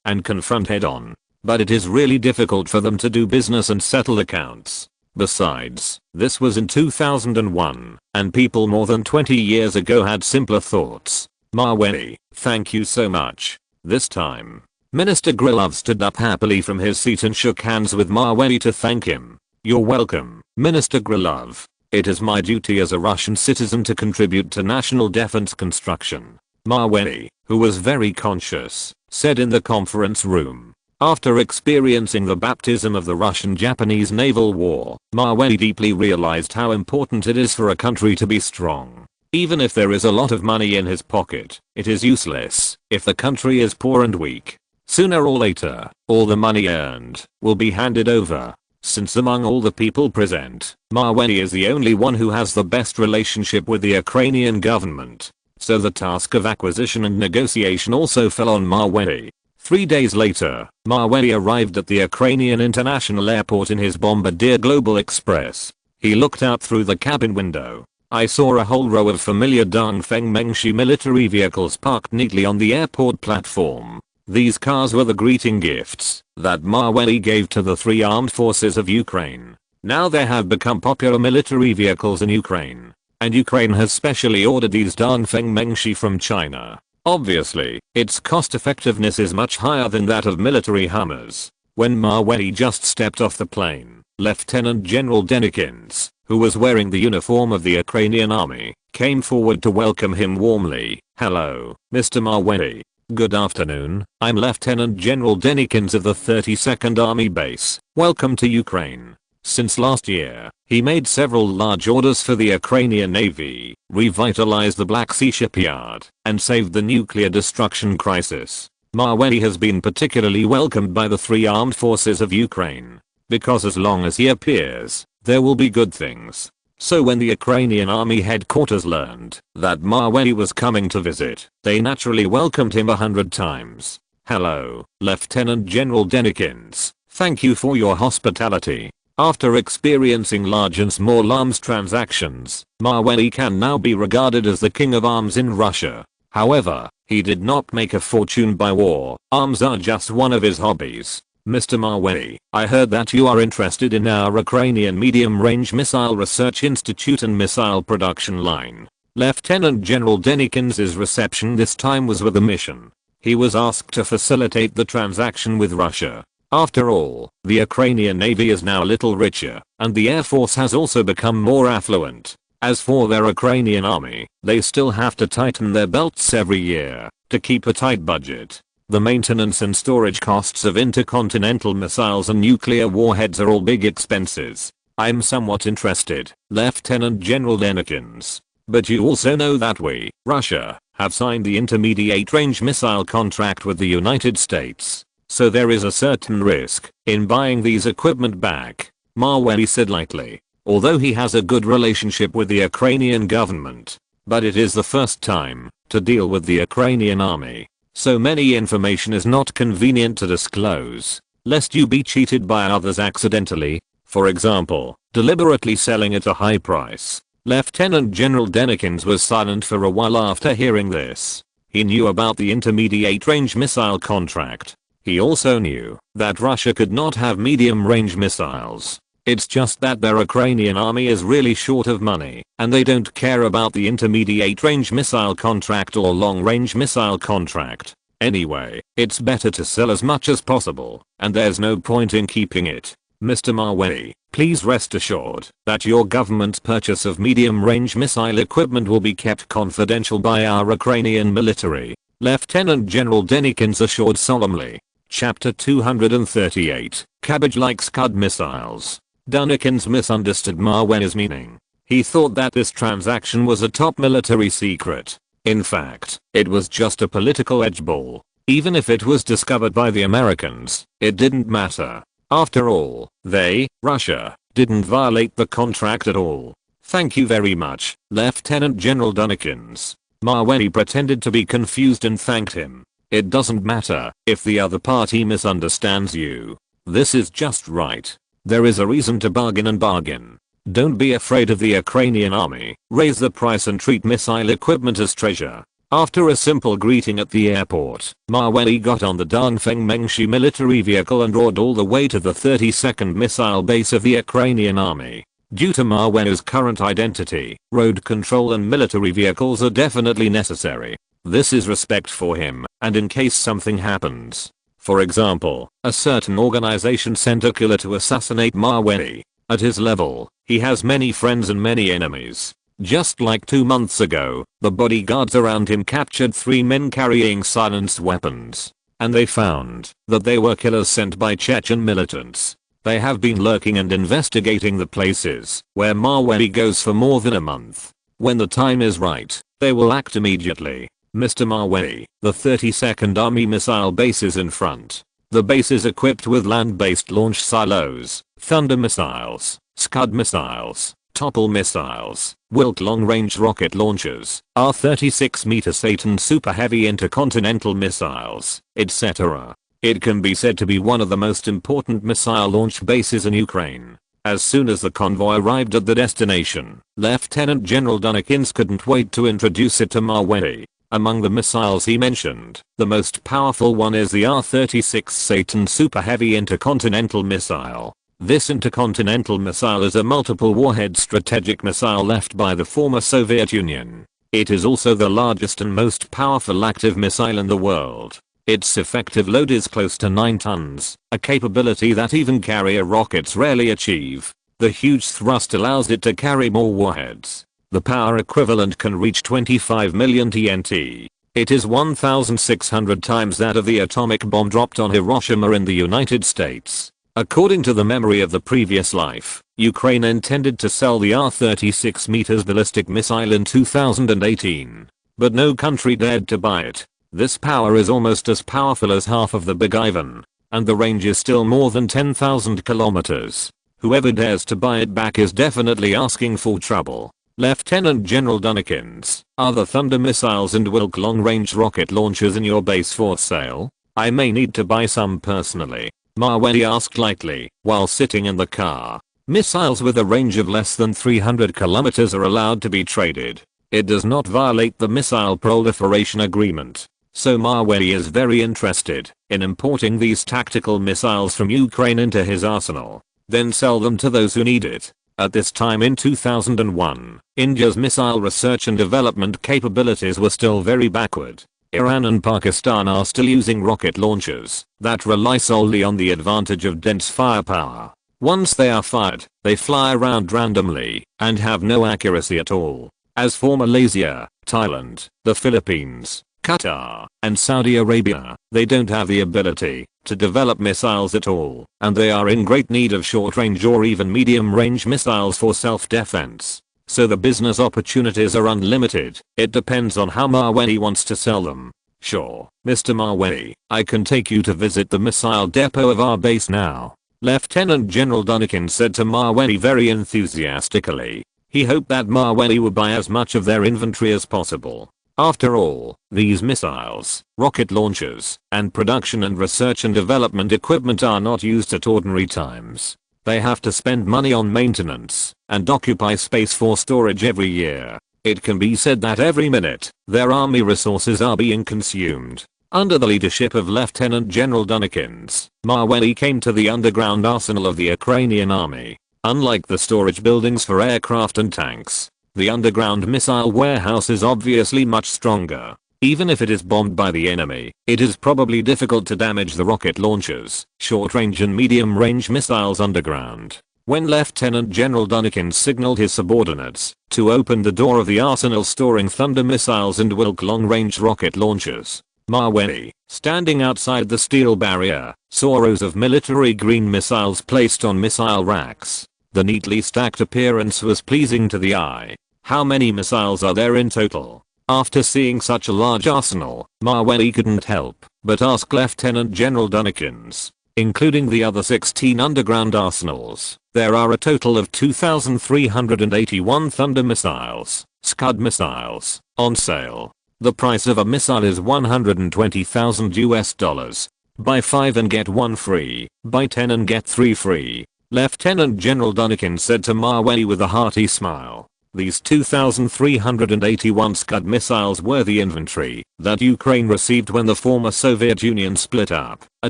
and confront head-on. But it is really difficult for them to do business and settle accounts. Besides, this was in 2001, and people more than 20 years ago had simpler thoughts. Mawey, thank you so much. This time, Minister Grilov stood up happily from his seat and shook hands with Mawey to thank him. You're welcome, Minister Grilov. It is my duty as a Russian citizen to contribute to national defense construction. Mawey, who was very conscious, said in the conference room. After experiencing the baptism of the Russian-Japanese naval war, Mawey deeply realized how important it is for a country to be strong. Even if there is a lot of money in his pocket, it is useless if the country is poor and weak. Sooner or later, all the money earned will be handed over. Since among all the people present, Mawey is the only one who has the best relationship with the Ukrainian government. So the task of acquisition and negotiation also fell on Mawey. 3 days later, Mawey arrived at the Ukrainian International Airport in his Bombardier Global Express. He looked out through the cabin window. I saw a whole row of familiar Dongfeng Mengshi military vehicles parked neatly on the airport platform. These cars were the greeting gifts that Mawey gave to the 3 armed forces of Ukraine. Now they have become popular military vehicles in Ukraine. And Ukraine has specially ordered these Dongfeng Mengshi from China. Obviously, its cost effectiveness is much higher than that of military Hummers. When Mawey just stepped off the plane, Lieutenant General Denikins, who was wearing the uniform of the Ukrainian army, came forward to welcome him warmly. Hello, Mr. Mawey. Good afternoon, I'm Lieutenant General Denikins of the 32nd Army Base. Welcome to Ukraine. Since last year, he made several large orders for the Ukrainian Navy, revitalized the Black Sea shipyard, and saved the nuclear destruction crisis. Mawey has been particularly welcomed by the 3 armed forces of Ukraine. Because as long as he appears, there will be good things. So when the Ukrainian army headquarters learned that Mawey was coming to visit, they naturally welcomed him 100 times. Hello, Lieutenant General Denikins. Thank you for your hospitality. After experiencing large and small arms transactions, Mawey can now be regarded as the king of arms in Russia. However, he did not make a fortune by war. Arms are just one of his hobbies. Mr. Mawey, I heard that you are interested in our Ukrainian medium-range missile research institute and missile production line. Lieutenant General Denikins' reception this time was with a mission. He was asked to facilitate the transaction with Russia. After all, the Ukrainian Navy is now a little richer, and the Air Force has also become more affluent. As for their Ukrainian army, they still have to tighten their belts every year to keep a tight budget. The maintenance and storage costs of intercontinental missiles and nuclear warheads are all big expenses. I'm somewhat interested, Lieutenant General Denikins. But you also know that we, Russia, have signed the intermediate range missile contract with the United States. So there is a certain risk in buying these equipment back, Mawey said lightly. Although he has a good relationship with the Ukrainian government. But it is the first time to deal with the Ukrainian army. So many information is not convenient to disclose, lest you be cheated by others accidentally, for example, deliberately selling at a high price. Lieutenant General Denikins was silent for a while after hearing this. He knew about the intermediate range missile contract. He also knew that Russia could not have medium range missiles. It's just that their Ukrainian army is really short of money, and they don't care about the intermediate range missile contract or long range missile contract. Anyway, it's better to sell as much as possible, and there's no point in keeping it. Mr. Mawey, please rest assured that your government's purchase of medium-range missile equipment will be kept confidential by our Ukrainian military, Lieutenant General Denikins assured solemnly. Chapter 238, Cabbage-like Scud missiles. Denikins misunderstood Mawey's meaning. He thought that this transaction was a top military secret. In fact, it was just a political edgeball. Even if it was discovered by the Americans, it didn't matter. After all, they, Russia, didn't violate the contract at all. Thank you very much, Lieutenant General Denikins. Mawey pretended to be confused and thanked him. It doesn't matter if the other party misunderstands you. This is just right. There is a reason to bargain and bargain. Don't be afraid of the Ukrainian army. Raise the price and treat missile equipment as treasure. After a simple greeting at the airport, Mawey got on the Dongfeng Mengshi military vehicle and rode all the way to the 32nd missile base of the Ukrainian army. Due to Mawey's current identity, road control and military vehicles are definitely necessary. This is respect for him, and in case something happens. For example, a certain organization sent a killer to assassinate Mawey. At his level, he has many friends and many enemies. Just like 2 months ago, the bodyguards around him captured 3 men carrying silenced weapons. And they found that they were killers sent by Chechen militants. They have been lurking and investigating the places where Mawey goes for more than a month. When the time is right, they will act immediately. Mr. Mawey, the 32nd Army missile base is in front. The base is equipped with land-based launch silos, Thunder missiles, Scud missiles, Topple missiles, Wilk long-range rocket launchers, R-36m Satan super heavy intercontinental missiles, etc. It can be said to be one of the most important missile launch bases in Ukraine. As soon as the convoy arrived at the destination, Lieutenant General Denikins couldn't wait to introduce it to Mawey. Among the missiles he mentioned, the most powerful one is the R-36 Satan super heavy intercontinental missile. This intercontinental missile is a multiple warhead strategic missile left by the former Soviet Union. It is also the largest and most powerful active missile in the world. Its effective load is close to 9 tons, a capability that even carrier rockets rarely achieve. The huge thrust allows it to carry more warheads. The power equivalent can reach 25 million TNT. It is 1,600 times that of the atomic bomb dropped on Hiroshima in the United States. According to the memory of the previous life, Ukraine intended to sell the R-36m ballistic missile in 2018. But no country dared to buy it. This power is almost as powerful as half of the Big Ivan, and the range is still more than 10,000 kilometers. Whoever dares to buy it back is definitely asking for trouble. Lieutenant General Denikins, are the Thunder missiles and Wilk long-range rocket launchers in your base for sale? I may need to buy some personally, Mawey asked lightly, while sitting in the car. Missiles with a range of less than 300 kilometers are allowed to be traded. It does not violate the Missile Proliferation Agreement. So Mawey is very interested in importing these tactical missiles from Ukraine into his arsenal, then sell them to those who need it. At this time in 2001, India's missile research and development capabilities were still very backward. Iran and Pakistan are still using rocket launchers that rely solely on the advantage of dense firepower. Once they are fired, they fly around randomly and have no accuracy at all. As for Malaysia, Thailand, the Philippines, Qatar, and Saudi Arabia, they don't have the ability to develop missiles at all, and they are in great need of short-range or even medium-range missiles for self-defense. So the business opportunities are unlimited. It depends on how Mawey wants to sell them. Sure, Mr. Mawey, I can take you to visit the missile depot of our base now, Lieutenant General Denikins said to Mawey very enthusiastically. He hoped that Mawey would buy as much of their inventory as possible. After all, these missiles, rocket launchers, and production and research and development equipment are not used at ordinary times. They have to spend money on maintenance and occupy space for storage every year. It can be said that every minute, their army resources are being consumed. Under the leadership of Lieutenant General Denikins, Mawey came to the underground arsenal of the Ukrainian army. Unlike the storage buildings for aircraft and tanks, the underground missile warehouse is obviously much stronger. Even if it is bombed by the enemy, it is probably difficult to damage the rocket launchers, short-range and medium-range missiles underground. When Lieutenant General Dunikin signaled his subordinates to open the door of the arsenal storing Thunder missiles and Wilk long-range rocket launchers, Maweli, standing outside the steel barrier, saw rows of military green missiles placed on missile racks. The neatly stacked appearance was pleasing to the eye. How many missiles are there in total? After seeing such a large arsenal, Maweli couldn't help but ask Lieutenant General Dunikins. Including the other 16 underground arsenals, there are a total of 2,381 Thunder missiles, Scud missiles, on sale. The price of a missile is $120,000. Buy 5 and get 1 free, buy 10 and get 3 free. Lieutenant General Dunikin said to Maweli with a hearty smile. These 2,381 Scud missiles were the inventory that Ukraine received when the former Soviet Union split up, a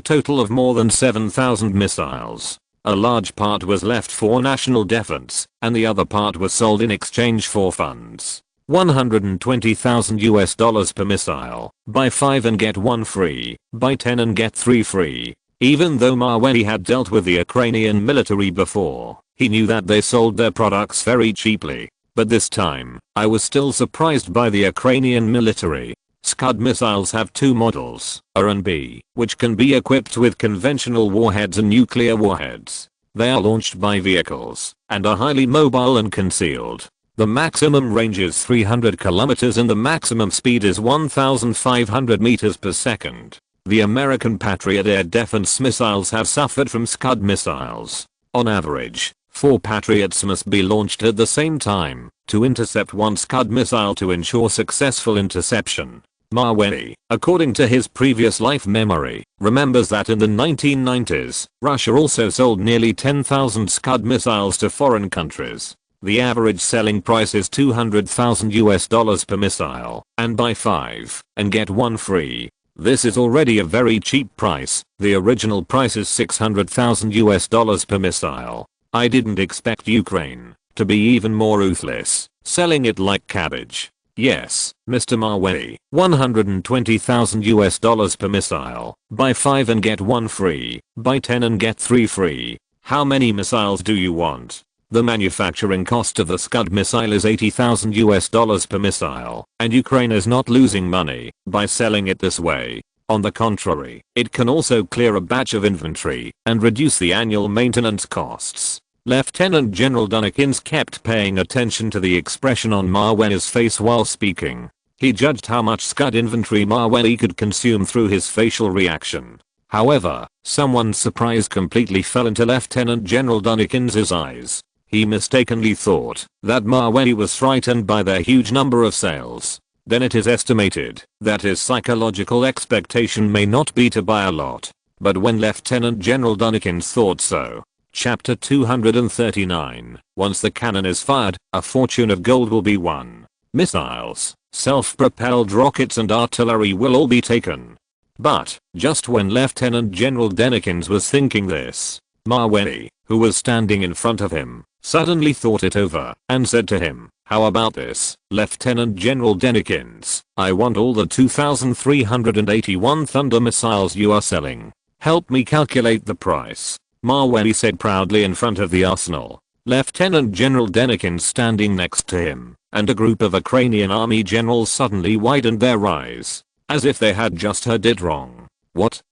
total of more than 7,000 missiles. A large part was left for national defense, and the other part was sold in exchange for funds. $120,000 per missile. Buy 5 and get 1 free, buy 10 and get 3 free. Even though Maweli had dealt with the Ukrainian military before, he knew that they sold their products very cheaply. But this time, I was still surprised by the Ukrainian military. Scud missiles have two models, A and B, which can be equipped with conventional warheads and nuclear warheads. They are launched by vehicles, and are highly mobile and concealed. The maximum range is 300 kilometers and the maximum speed is 1,500 meters per second. The American Patriot air defense missiles have suffered from Scud missiles. On average, 4 Patriots must be launched at the same time to intercept 1 Scud missile to ensure successful interception. Maweli, according to his previous life memory, remembers that in the 1990s, Russia also sold nearly 10,000 Scud missiles to foreign countries. The average selling price is $200,000 per missile, and buy 5 and get 1 free. This is already a very cheap price. The original price is $600,000 per missile. I didn't expect Ukraine to be even more ruthless, selling it like cabbage. Yes, Mr. Maweli, $120,000 per missile. Buy 5 and get 1 free, buy 10 and get 3 free. How many missiles do you want? The manufacturing cost of the Scud missile is $80,000 per missile, and Ukraine is not losing money by selling it this way. On the contrary, it can also clear a batch of inventory and reduce the annual maintenance costs. Lieutenant General Dunikins kept paying attention to the expression on Maweli's face while speaking. He judged how much Scud inventory Maweli could consume through his facial reaction. However, someone's surprise completely fell into Lieutenant General Dunikins' eyes. He mistakenly thought that Maweli was frightened by their huge number of sales. Then it is estimated that his psychological expectation may not be to buy a lot. But when Lieutenant General Dunikins thought so. Chapter 239. Once the cannon is fired, a fortune of gold will be won. Missiles, self-propelled rockets and artillery will all be taken. But, just when Lieutenant General Dunikins was thinking this, Maweli, who was standing in front of him, suddenly thought it over and said to him, "How about this, Lieutenant General Dunikins? I want all the 2,381 Thunder missiles you are selling. Help me calculate the price." Maweli said proudly in front of the arsenal. Lieutenant General Dunikins standing next to him, and a group of Ukrainian army generals suddenly widened their eyes, as if they had just heard it wrong. What?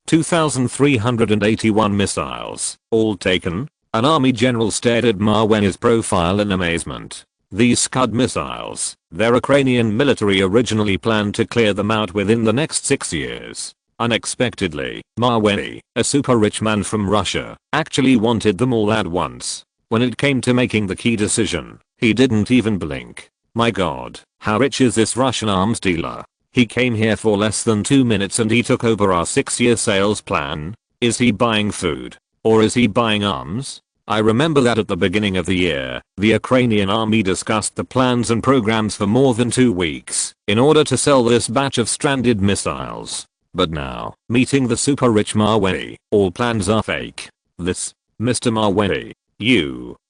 2,381 missiles, all taken? An army general stared at Maweli's profile in amazement. These Scud missiles, their Ukrainian military originally planned to clear them out within the next 6 years. Unexpectedly, Maweli, a super rich man from Russia, actually wanted them all at once. When it came to making the key decision, he didn't even blink. My god, how rich is this Russian arms dealer? He came here for less than 2 minutes and he took over our 6-year sales plan. Is he buying food? Or is he buying arms? I remember that at the beginning of the year, the Ukrainian army discussed the plans and programs for more than 2 weeks in order to sell this batch of stranded missiles. But now, meeting the super rich Maweli, all plans are fake. This, Mr. Maweli,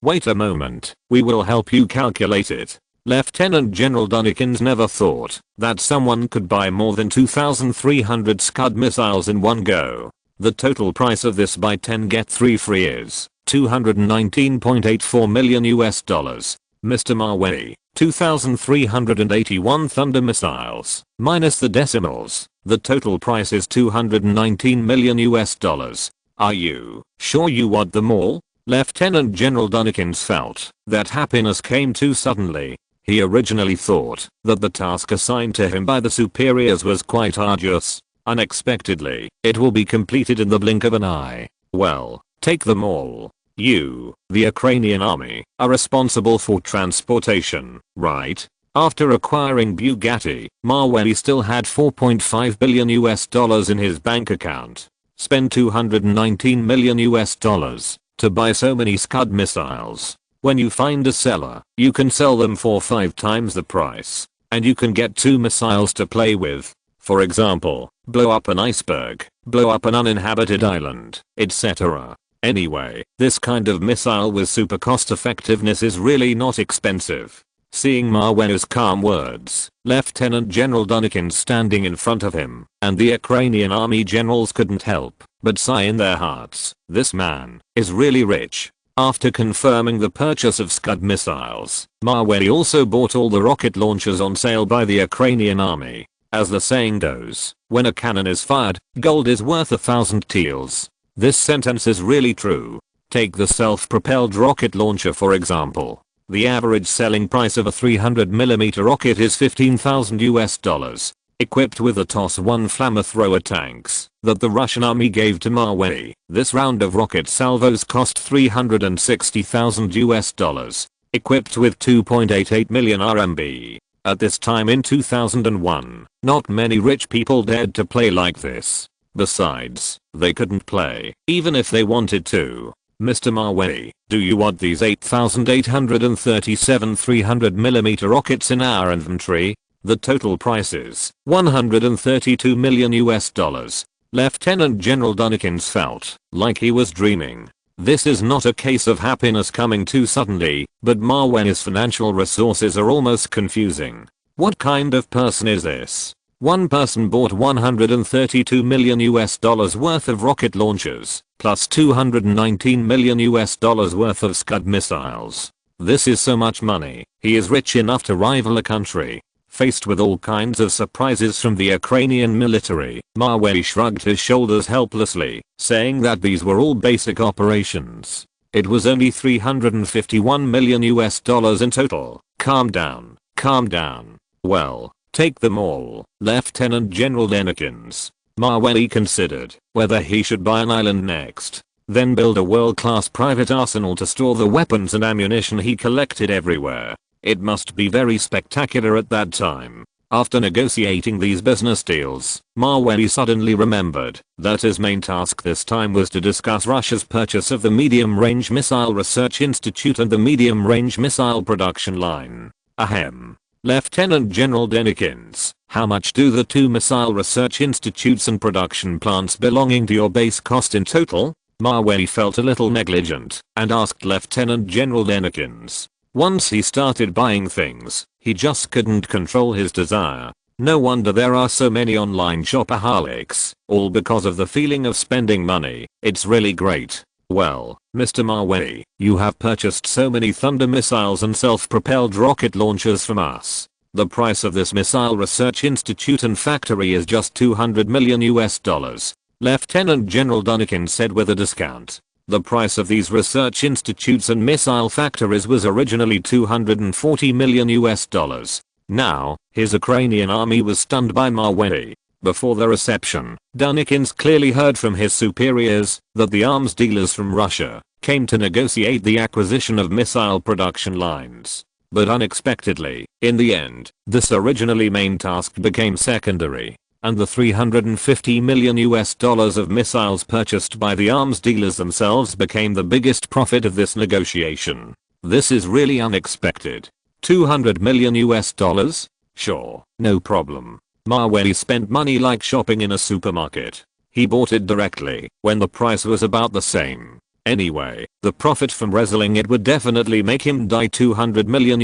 wait a moment, we will help you calculate it. Lieutenant General Dunikins never thought that someone could buy more than 2,300 Scud missiles in one go. The total price of this buy 10 get 3 free is $219.84 million US dollars. Mr. Mawei, 2,381 Thunder missiles, minus the decimals. The total price is $219 million US dollars. Are you sure you want them all? Lieutenant General Dunikins felt that happiness came too suddenly. He originally thought that the task assigned to him by the superiors was quite arduous. Unexpectedly, it will be completed in the blink of an eye. Well, take them all. You, the Ukrainian army, are responsible for transportation, right? After acquiring Bugatti, Mawei still had $4.5 billion US dollars in his bank account. Spend $219 million US dollars to buy so many Scud missiles. When you find a seller, you can sell them for 5 times the price. And you can get 2 missiles to play with. For example, blow up an iceberg, blow up an uninhabited island, etc. Anyway, this kind of missile with super cost effectiveness is really not expensive. Seeing Mawei's calm words, Lieutenant General Dunikins standing in front of him, and the Ukrainian army generals couldn't help but sigh in their hearts. This man is really rich. After confirming the purchase of Scud missiles, Mawei also bought all the rocket launchers on sale by the Ukrainian army. As the saying goes, when a cannon is fired, gold is worth 1,000 taels. This sentence is really true. Take the self-propelled rocket launcher for example. The average selling price of a 300mm rocket is 15,000 US dollars, equipped with the TOS-1 flamethrower tanks that the Russian army gave to Mawei. This round of rocket salvos cost 360,000 US dollars, equipped with 2.88 million RMB. At this time in 2001, not many rich people dared to play like this. Besides, they couldn't play, even if they wanted to. Mr. Mawei, do you want these 8,837 300mm rockets in our inventory? The total price is $132 million US dollars. Lieutenant General Dunikins felt like he was dreaming. This is not a case of happiness coming too suddenly, but Mawei's financial resources are almost confusing. What kind of person is this? One person bought $132 million US dollars worth of rocket launchers, plus $219 million US dollars worth of Scud missiles. This is so much money. He is rich enough to rival a country. Faced with all kinds of surprises from the Ukrainian military, Mawei shrugged his shoulders helplessly, saying that these were all basic operations. It was only $351 million US dollars in total. Calm down, calm down. Well, take them all. Lieutenant General Dunikins. Mawei considered whether he should buy an island next, then build a world-class private arsenal to store the weapons and ammunition he collected everywhere. It must be very spectacular at that time. After negotiating these business deals, Mawei suddenly remembered that his main task this time was to discuss Russia's purchase of the Medium Range Missile Research Institute and the Medium Range Missile Production Line. Ahem. Lieutenant General Dunikins, how much do the 2 missile research institutes and production plants belonging to your base cost in total? Mawei felt a little negligent and asked Lieutenant General Dunikins. Once he started buying things, he just couldn't control his desire. No wonder there are so many online shopaholics, all because of the feeling of spending money. It's really great. Well, Mr. Mawei, you have purchased so many Thunder missiles and self-propelled rocket launchers from us. The price of this missile research institute and factory is just $200 million US dollars. Lieutenant General Dunikins said with a discount. The price of these research institutes and missile factories was originally $240 million US dollars. Now, his Ukrainian army was stunned by Mawei. Before the reception, Dunikins clearly heard from his superiors that the arms dealers from Russia came to negotiate the acquisition of missile production lines. But unexpectedly, in the end, this originally main task became secondary. And the $350 million US dollars of missiles purchased by the arms dealers themselves became the biggest profit of this negotiation. This is really unexpected. $200 million US dollars? Sure, no problem. Mawei spent money like shopping in a supermarket. He bought it directly when the price was about the same. Anyway, the profit from reselling it would definitely make him die. $200 million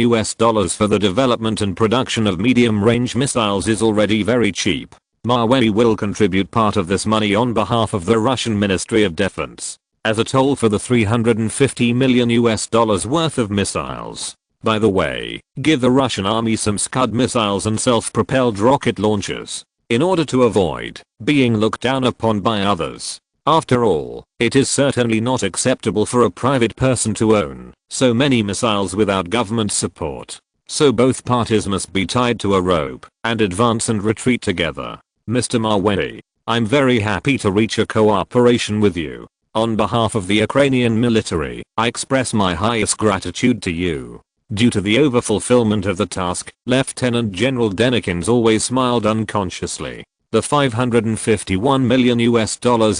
for the development and production of medium-range missiles is already very cheap. Mavey will contribute part of this money on behalf of the Russian Ministry of Defense as a toll for the $350 million worth of missiles. By the way, give the Russian army some Scud missiles and self-propelled rocket launchers in order to avoid being looked down upon by others. After all, it is certainly not acceptable for a private person to own so many missiles without government support. So both parties must be tied to a rope and advance and retreat together. Mr. Mavey, I'm very happy to reach a cooperation with you. On behalf of the Ukrainian military, I express my highest gratitude to you. Due to the overfulfillment of the task, Lieutenant General Denikins always smiled unconsciously. The $551 million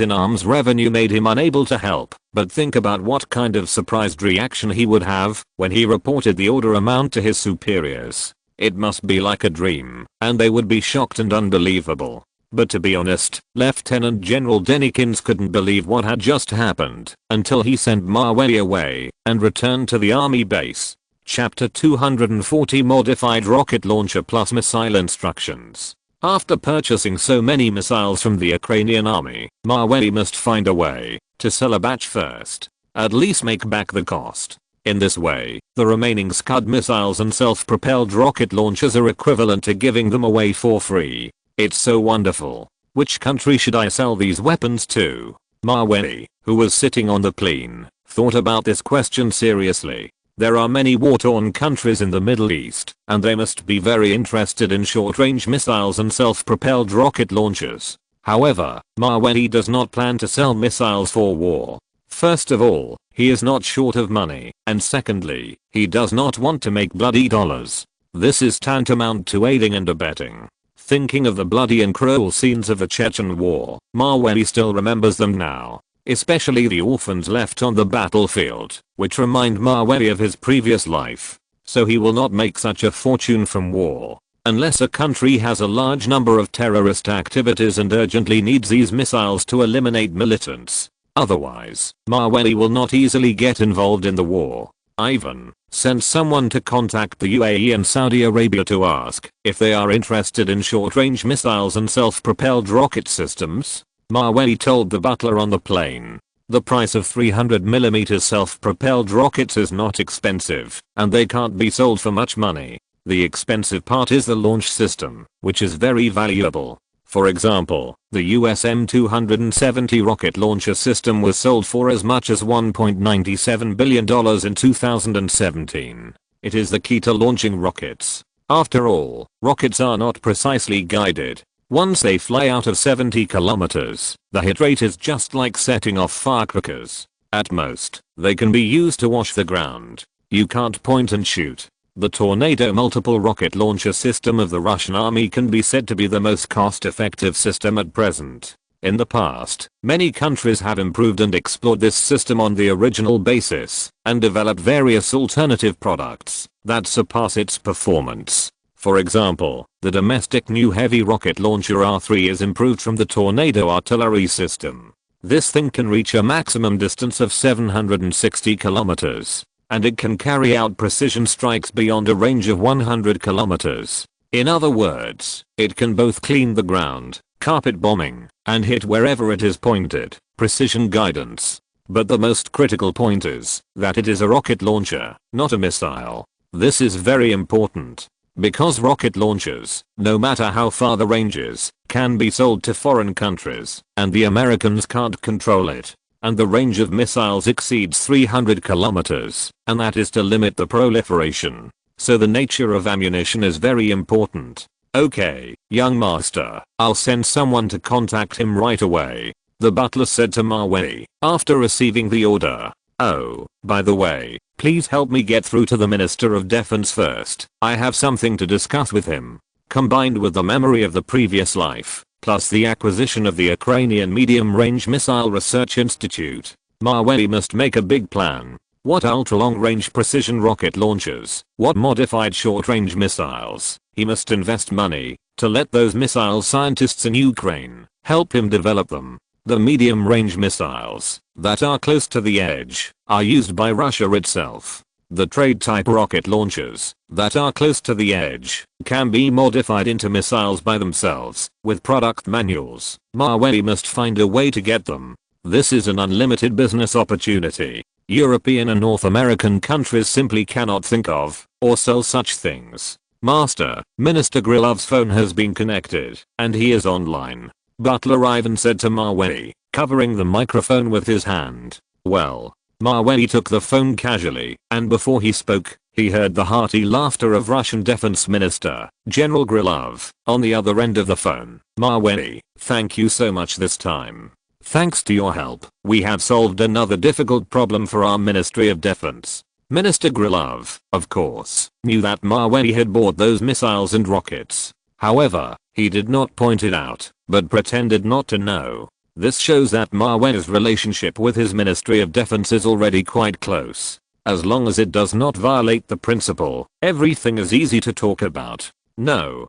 in arms revenue made him unable to help but think about what kind of surprised reaction he would have when he reported the order amount to his superiors. It must be like a dream, and they would be shocked and unbelievable. But to be honest, Lieutenant General Denikins couldn't believe what had just happened until he sent Mavey away and returned to the army base. Chapter 240 Modified Rocket Launcher plus Missile Instructions. After purchasing so many missiles from the Ukrainian army, Mavey must find a way to sell a batch first. At least make back the cost. In this way, the remaining Scud missiles and self-propelled rocket launchers are equivalent to giving them away for free. It's so wonderful. Which country should I sell these weapons to? Mavey, who was sitting on the plane, thought about this question seriously. There are many war-torn countries in the Middle East, and they must be very interested in short-range missiles and self-propelled rocket launchers. However, Mavey does not plan to sell missiles for war. First of all, he is not short of money, and secondly, he does not want to make bloody dollars. This is tantamount to aiding and abetting. Thinking of the bloody and cruel scenes of the Chechen War, Mavey still remembers them now. Especially the orphans left on the battlefield, which remind Mavey of his previous life. So he will not make such a fortune from war, unless a country has a large number of terrorist activities and urgently needs these missiles to eliminate militants. Otherwise, Mavey will not easily get involved in the war. Ivan, send someone to contact the UAE and Saudi Arabia to ask if they are interested in short-range missiles and self-propelled rocket systems. Mavey told the butler on the plane. The price of 300mm self-propelled rockets is not expensive, and they can't be sold for much money. The expensive part is the launch system, which is very valuable. For example, the US M270 rocket launcher system was sold for as much as $1.97 billion in 2017. It is the key to launching rockets. After all, rockets are not precisely guided. Once they fly out of 70 kilometers, the hit rate is just like setting off firecrackers. At most, they can be used to wash the ground. You can't point and shoot. The Tornado multiple rocket launcher system of the Russian army can be said to be the most cost-effective system at present. In the past, many countries have improved and explored this system on the original basis and developed various alternative products that surpass its performance. For example, the domestic new heavy rocket launcher R3 is improved from the Tornado artillery system. This thing can reach a maximum distance of 760 kilometers, and it can carry out precision strikes beyond a range of 100 kilometers. In other words, it can both clean the ground, carpet bombing, and hit wherever it is pointed, precision guidance. But the most critical point is that it is a rocket launcher, not a missile. This is very important. Because rocket launchers, no matter how far the range is, can be sold to foreign countries, and the Americans can't control it. And the range of missiles exceeds 300 kilometers, and that is to limit the proliferation. So the nature of ammunition is very important. Okay, young master, I'll send someone to contact him right away, the butler said to Mavey, after receiving the order. Oh, by the way, please help me get through to the Minister of Defense first. I have something to discuss with him. Combined with the memory of the previous life, plus the acquisition of the Ukrainian Medium-Range Missile Research Institute, Mavey must make a big plan. What ultra-long-range precision rocket launchers? What modified short-range missiles? He must invest money to let those missile scientists in Ukraine help him develop them. The medium-range missiles that are close to the edge are used by Russia itself. The trade-type rocket launchers that are close to the edge can be modified into missiles by themselves with product manuals. Mavey must find a way to get them. This is an unlimited business opportunity. European and North American countries simply cannot think of or sell such things. Master, Minister Grilov's phone has been connected and he is online. Butler Ivan said to Mavey, covering the microphone with his hand. Well. Mavey took the phone casually, and before he spoke, he heard the hearty laughter of Russian Defense Minister, General Grilov, on the other end of the phone. Mavey, thank you so much this time. Thanks to your help, we have solved another difficult problem for our Ministry of Defense. Minister Grilov, of course, knew that Mavey had bought those missiles and rockets. However, he did not point it out, but pretended not to know. This shows that Mavey's relationship with his Ministry of Defense is already quite close. As long as it does not violate the principle, everything is easy to talk about. No,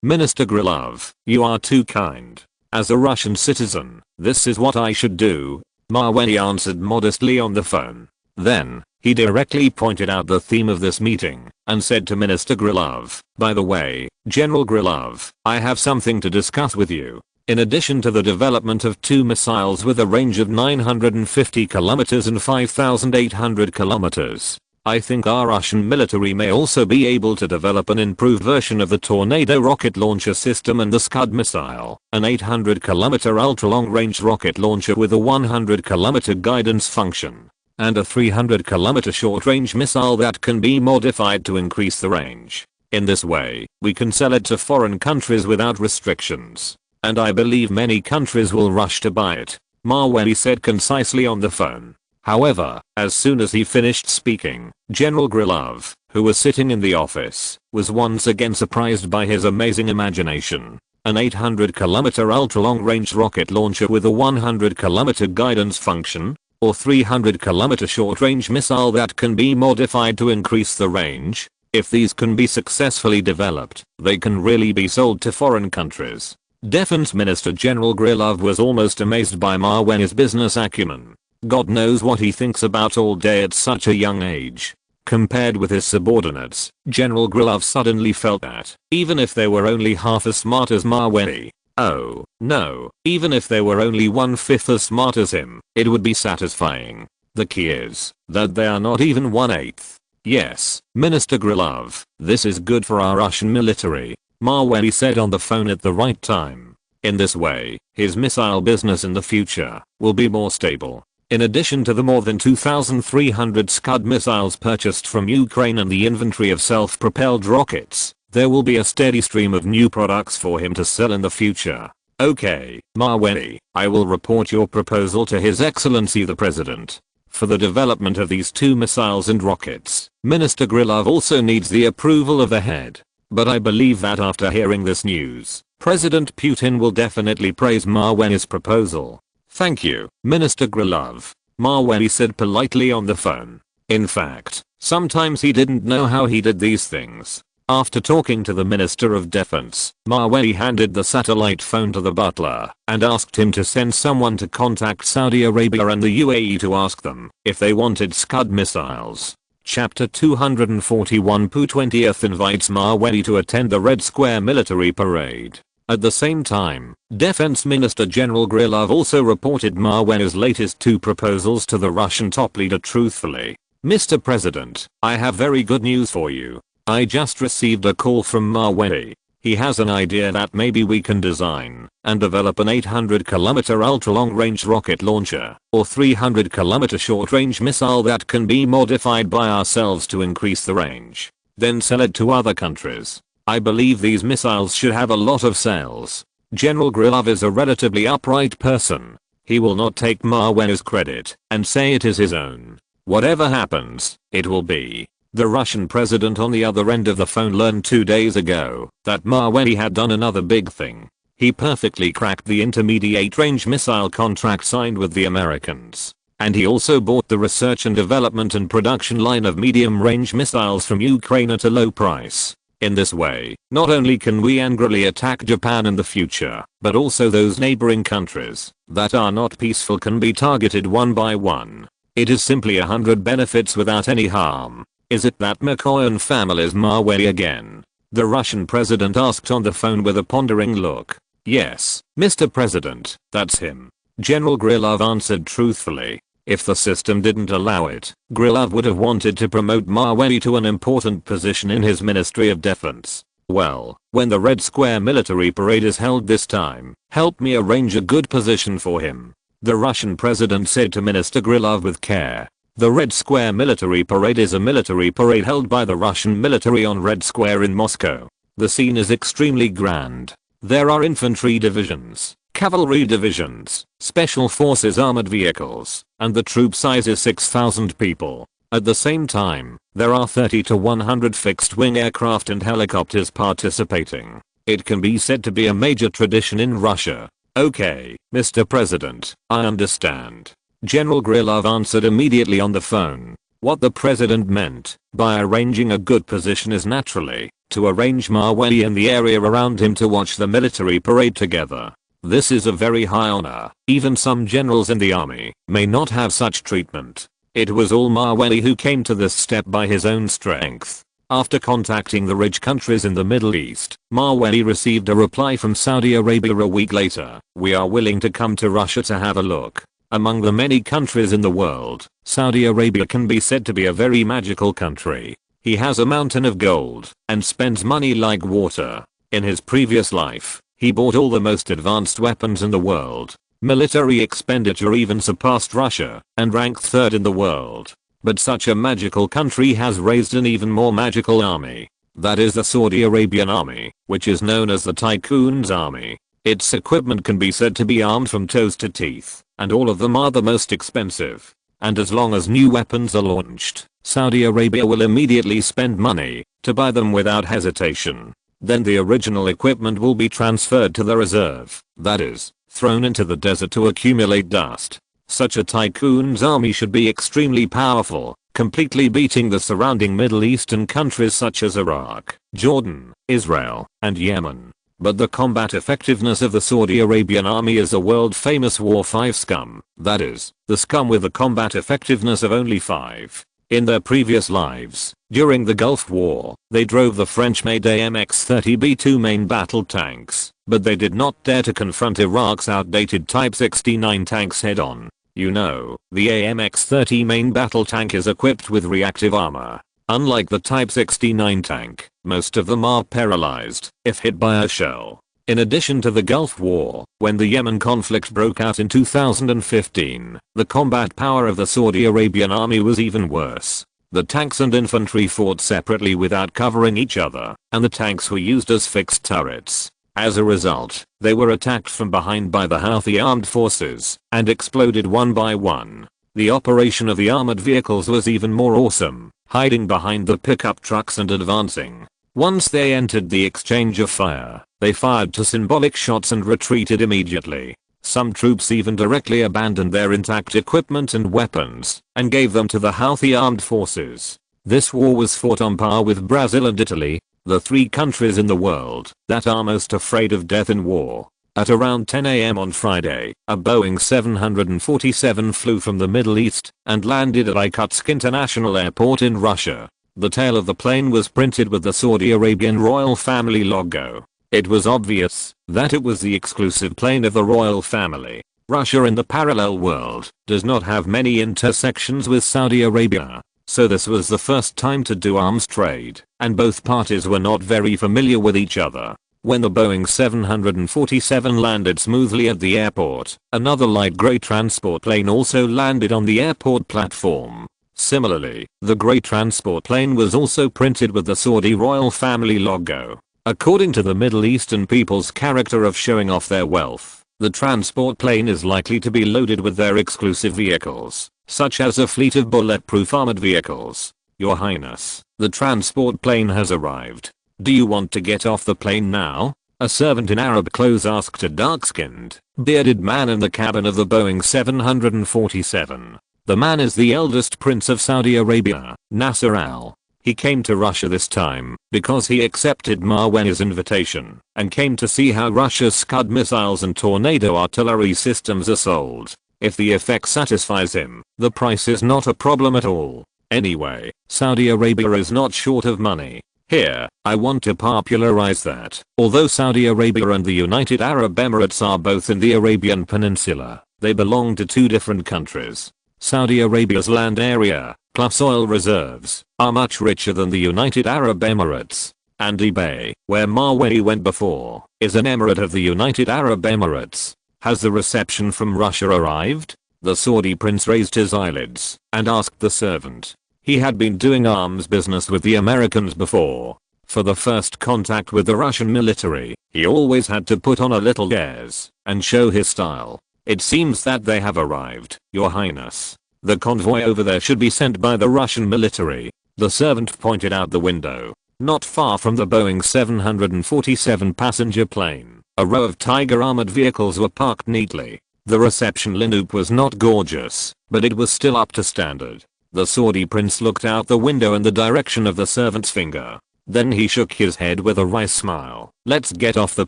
Minister Grilov, you are too kind. As a Russian citizen, this is what I should do. Mavey answered modestly on the phone. Then, he directly pointed out the theme of this meeting and said to Minister Grilov, by the way, General Grilov, I have something to discuss with you. In addition to the development of two missiles with a range of 950 kilometers and 5,800 kilometers, I think our Russian military may also be able to develop an improved version of the Tornado rocket launcher system and the Scud missile, an 800 kilometer ultra-long-range rocket launcher with a 100 kilometer guidance function, and a 300 kilometer short-range missile that can be modified to increase the range. In this way, we can sell it to foreign countries without restrictions. And I believe many countries will rush to buy it, Mavey said concisely on the phone. However, as soon as he finished speaking, General Grilov, who was sitting in the office, was once again surprised by his amazing imagination. An 800 kilometer ultra-long-range rocket launcher with a 100 kilometer guidance function, or 300 kilometer short-range missile that can be modified to increase the range. If these can be successfully developed, they can really be sold to foreign countries. Defense Minister General Grilov was almost amazed by Mavey's business acumen. God knows what he thinks about all day at such a young age. Compared with his subordinates, General Grilov suddenly felt that, even if they were only half as smart as Mavey, oh, no, even if they were only 1/5 as smart as him, it would be satisfying. The key is that they are not even 1/8. Yes, Minister Grilov, this is good for our Russian military, Mavey said on the phone at the right time. In this way, his missile business in the future will be more stable. In addition to the more than 2,300 Scud missiles purchased from Ukraine and the inventory of self-propelled rockets, there will be a steady stream of new products for him to sell in the future. Okay, Mavey, I will report your proposal to His Excellency the President. For the development of these two missiles and rockets, Minister Grilov also needs the approval of the head. But I believe that after hearing this news, President Putin will definitely praise Mavey's proposal. Thank you, Minister Grilov, Mavey said politely on the phone. In fact, sometimes he didn't know how he did these things. After talking to the Minister of Defense, Mavey handed the satellite phone to the butler and asked him to send someone to contact Saudi Arabia and the UAE to ask them if they wanted Scud missiles. Chapter 241 Pu 20th invites Mavey to attend the Red Square military parade. At the same time, Defense Minister General Grilov also reported Mavey's latest two proposals to the Russian top leader truthfully. Mr. President, I have very good news for you. I just received a call from Mavey. He has an idea that maybe we can design and develop an 800 kilometer ultra-long-range rocket launcher or 300 kilometer short-range missile that can be modified by ourselves to increase the range, then sell it to other countries. I believe these missiles should have a lot of sales. General Grilov is a relatively upright person. He will not take Mavey's credit and say it is his own. Whatever happens, it will be. The Russian president on the other end of the phone learned 2 days ago that Mavey had done another big thing. He perfectly cracked the intermediate range missile contract signed with the Americans. And he also bought the research and development and production line of medium range missiles from Ukraine at a low price. In this way, not only can we angrily attack Japan in the future, but also those neighboring countries that are not peaceful can be targeted one by one. It is simply 100 benefits without any harm. Is it that Mikoyan family's Mavey again? The Russian president asked on the phone with a pondering look. Yes, Mr. President, that's him. General Grilov answered truthfully. If the system didn't allow it, Grilov would have wanted to promote Mavey to an important position in his Ministry of Defense. Well, when the Red Square military parade is held this time, help me arrange a good position for him. The Russian president said to Minister Grilov with care. The Red Square military parade is a military parade held by the Russian military on Red Square in Moscow. The scene is extremely grand. There are infantry divisions, cavalry divisions, special forces armored vehicles, and the troop size is 6,000 people. At the same time, there are 30 to 100 fixed-wing aircraft and helicopters participating. It can be said to be a major tradition in Russia. Okay, Mr. President, I understand. General Grilov answered immediately on the phone. What the president meant by arranging a good position is naturally to arrange Mavey in the area around him to watch the military parade together. This is a very high honor. Even some generals in the army may not have such treatment. It was all Mavey who came to this step by his own strength. After contacting the rich countries in the Middle East, Mavey received a reply from Saudi Arabia a week later. We are willing to come to Russia to have a look. Among the many countries in the world, Saudi Arabia can be said to be a very magical country. He has a mountain of gold and spends money like water. In his previous life, he bought all the most advanced weapons in the world. Military expenditure even surpassed Russia and ranked third in the world. But such a magical country has raised an even more magical army. That is the Saudi Arabian army, which is known as the Tycoon's army. Its equipment can be said to be armed from toes to teeth, and all of them are the most expensive. And as long as new weapons are launched, Saudi Arabia will immediately spend money to buy them without hesitation. Then the original equipment will be transferred to the reserve, that is, thrown into the desert to accumulate dust. Such a Tycoon's army should be extremely powerful, completely beating the surrounding Middle Eastern countries such as Iraq, Jordan, Israel, and Yemen. But the combat effectiveness of the Saudi Arabian army is a world famous War 5 scum, that is, the scum with a combat effectiveness of only 5. In their previous lives, during the Gulf War, they drove the French-made AMX-30B2 main battle tanks, but they did not dare to confront Iraq's outdated Type 69 tanks head-on. You know, the AMX-30 main battle tank is equipped with reactive armor. Unlike the Type 69 tank, most of them are paralyzed if hit by a shell. In addition to the Gulf War, when the Yemen conflict broke out in 2015, the combat power of the Saudi Arabian army was even worse. The tanks and infantry fought separately without covering each other, and the tanks were used as fixed turrets. As a result, they were attacked from behind by the Houthi armed forces and exploded one by one. The operation of the armored vehicles was even more awesome, hiding behind the pickup trucks and advancing. Once they entered the exchange of fire, they fired two symbolic shots and retreated immediately. Some troops even directly abandoned their intact equipment and weapons and gave them to the Houthi armed forces. This war was fought on par with Brazil and Italy, the 3 countries in the world that are most afraid of death in war. At around 10 AM on Friday, a Boeing 747 flew from the Middle East and landed at Irkutsk International Airport in Russia. The tail of the plane was printed with the Saudi Arabian royal family logo. It was obvious that it was the exclusive plane of the royal family. Russia in the parallel world does not have many intersections with Saudi Arabia, so this was the first time to do arms trade, and both parties were not very familiar with each other. When the Boeing 747 landed smoothly at the airport, another light grey transport plane also landed on the airport platform. Similarly, the grey transport plane was also printed with the Saudi royal family logo. According to the Middle Eastern people's character of showing off their wealth, the transport plane is likely to be loaded with their exclusive vehicles, such as a fleet of bulletproof armored vehicles. Your Highness, the transport plane has arrived. Do you want to get off the plane now? A servant in Arab clothes asked a dark-skinned, bearded man in the cabin of the Boeing 747. The man is the eldest prince of Saudi Arabia, Nasser Al. He came to Russia this time because he accepted Mawey's invitation and came to see how Russia's Scud missiles and tornado artillery systems are sold. If the effect satisfies him, the price is not a problem at all. Anyway, Saudi Arabia is not short of money. Here, I want to popularize that. Although Saudi Arabia and the United Arab Emirates are both in the Arabian Peninsula, they belong to two different countries. Saudi Arabia's land area, plus oil reserves, are much richer than the United Arab Emirates. And eBay, where Mawey went before, is an emirate of the United Arab Emirates. Has the reception from Russia arrived? The Saudi prince raised his eyelids and asked the servant. He had been doing arms business with the Americans before. For the first contact with the Russian military, he always had to put on a little airs and show his style. It seems that they have arrived, Your Highness. The convoy over there should be sent by the Russian military. The servant pointed out the window. Not far from the Boeing 747 passenger plane, a row of Tiger armored vehicles were parked neatly. The reception lineup was not gorgeous, but it was still up to standard. The Saudi prince looked out the window in the direction of the servant's finger. Then he shook his head with a wry smile. Let's get off the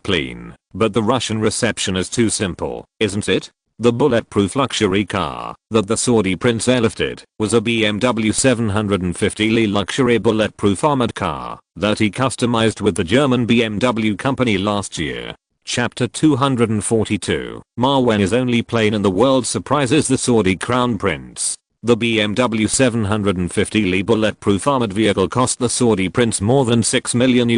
plane. But the Russian reception is too simple, isn't it? The bulletproof luxury car that the Saudi prince airlifted was a BMW 750 luxury bulletproof armored car that he customized with the German BMW company last year. Chapter 242. Mawey's only plane in the world surprises the Saudi crown prince. The BMW 750 bulletproof armored vehicle cost the Saudi prince more than $6 million.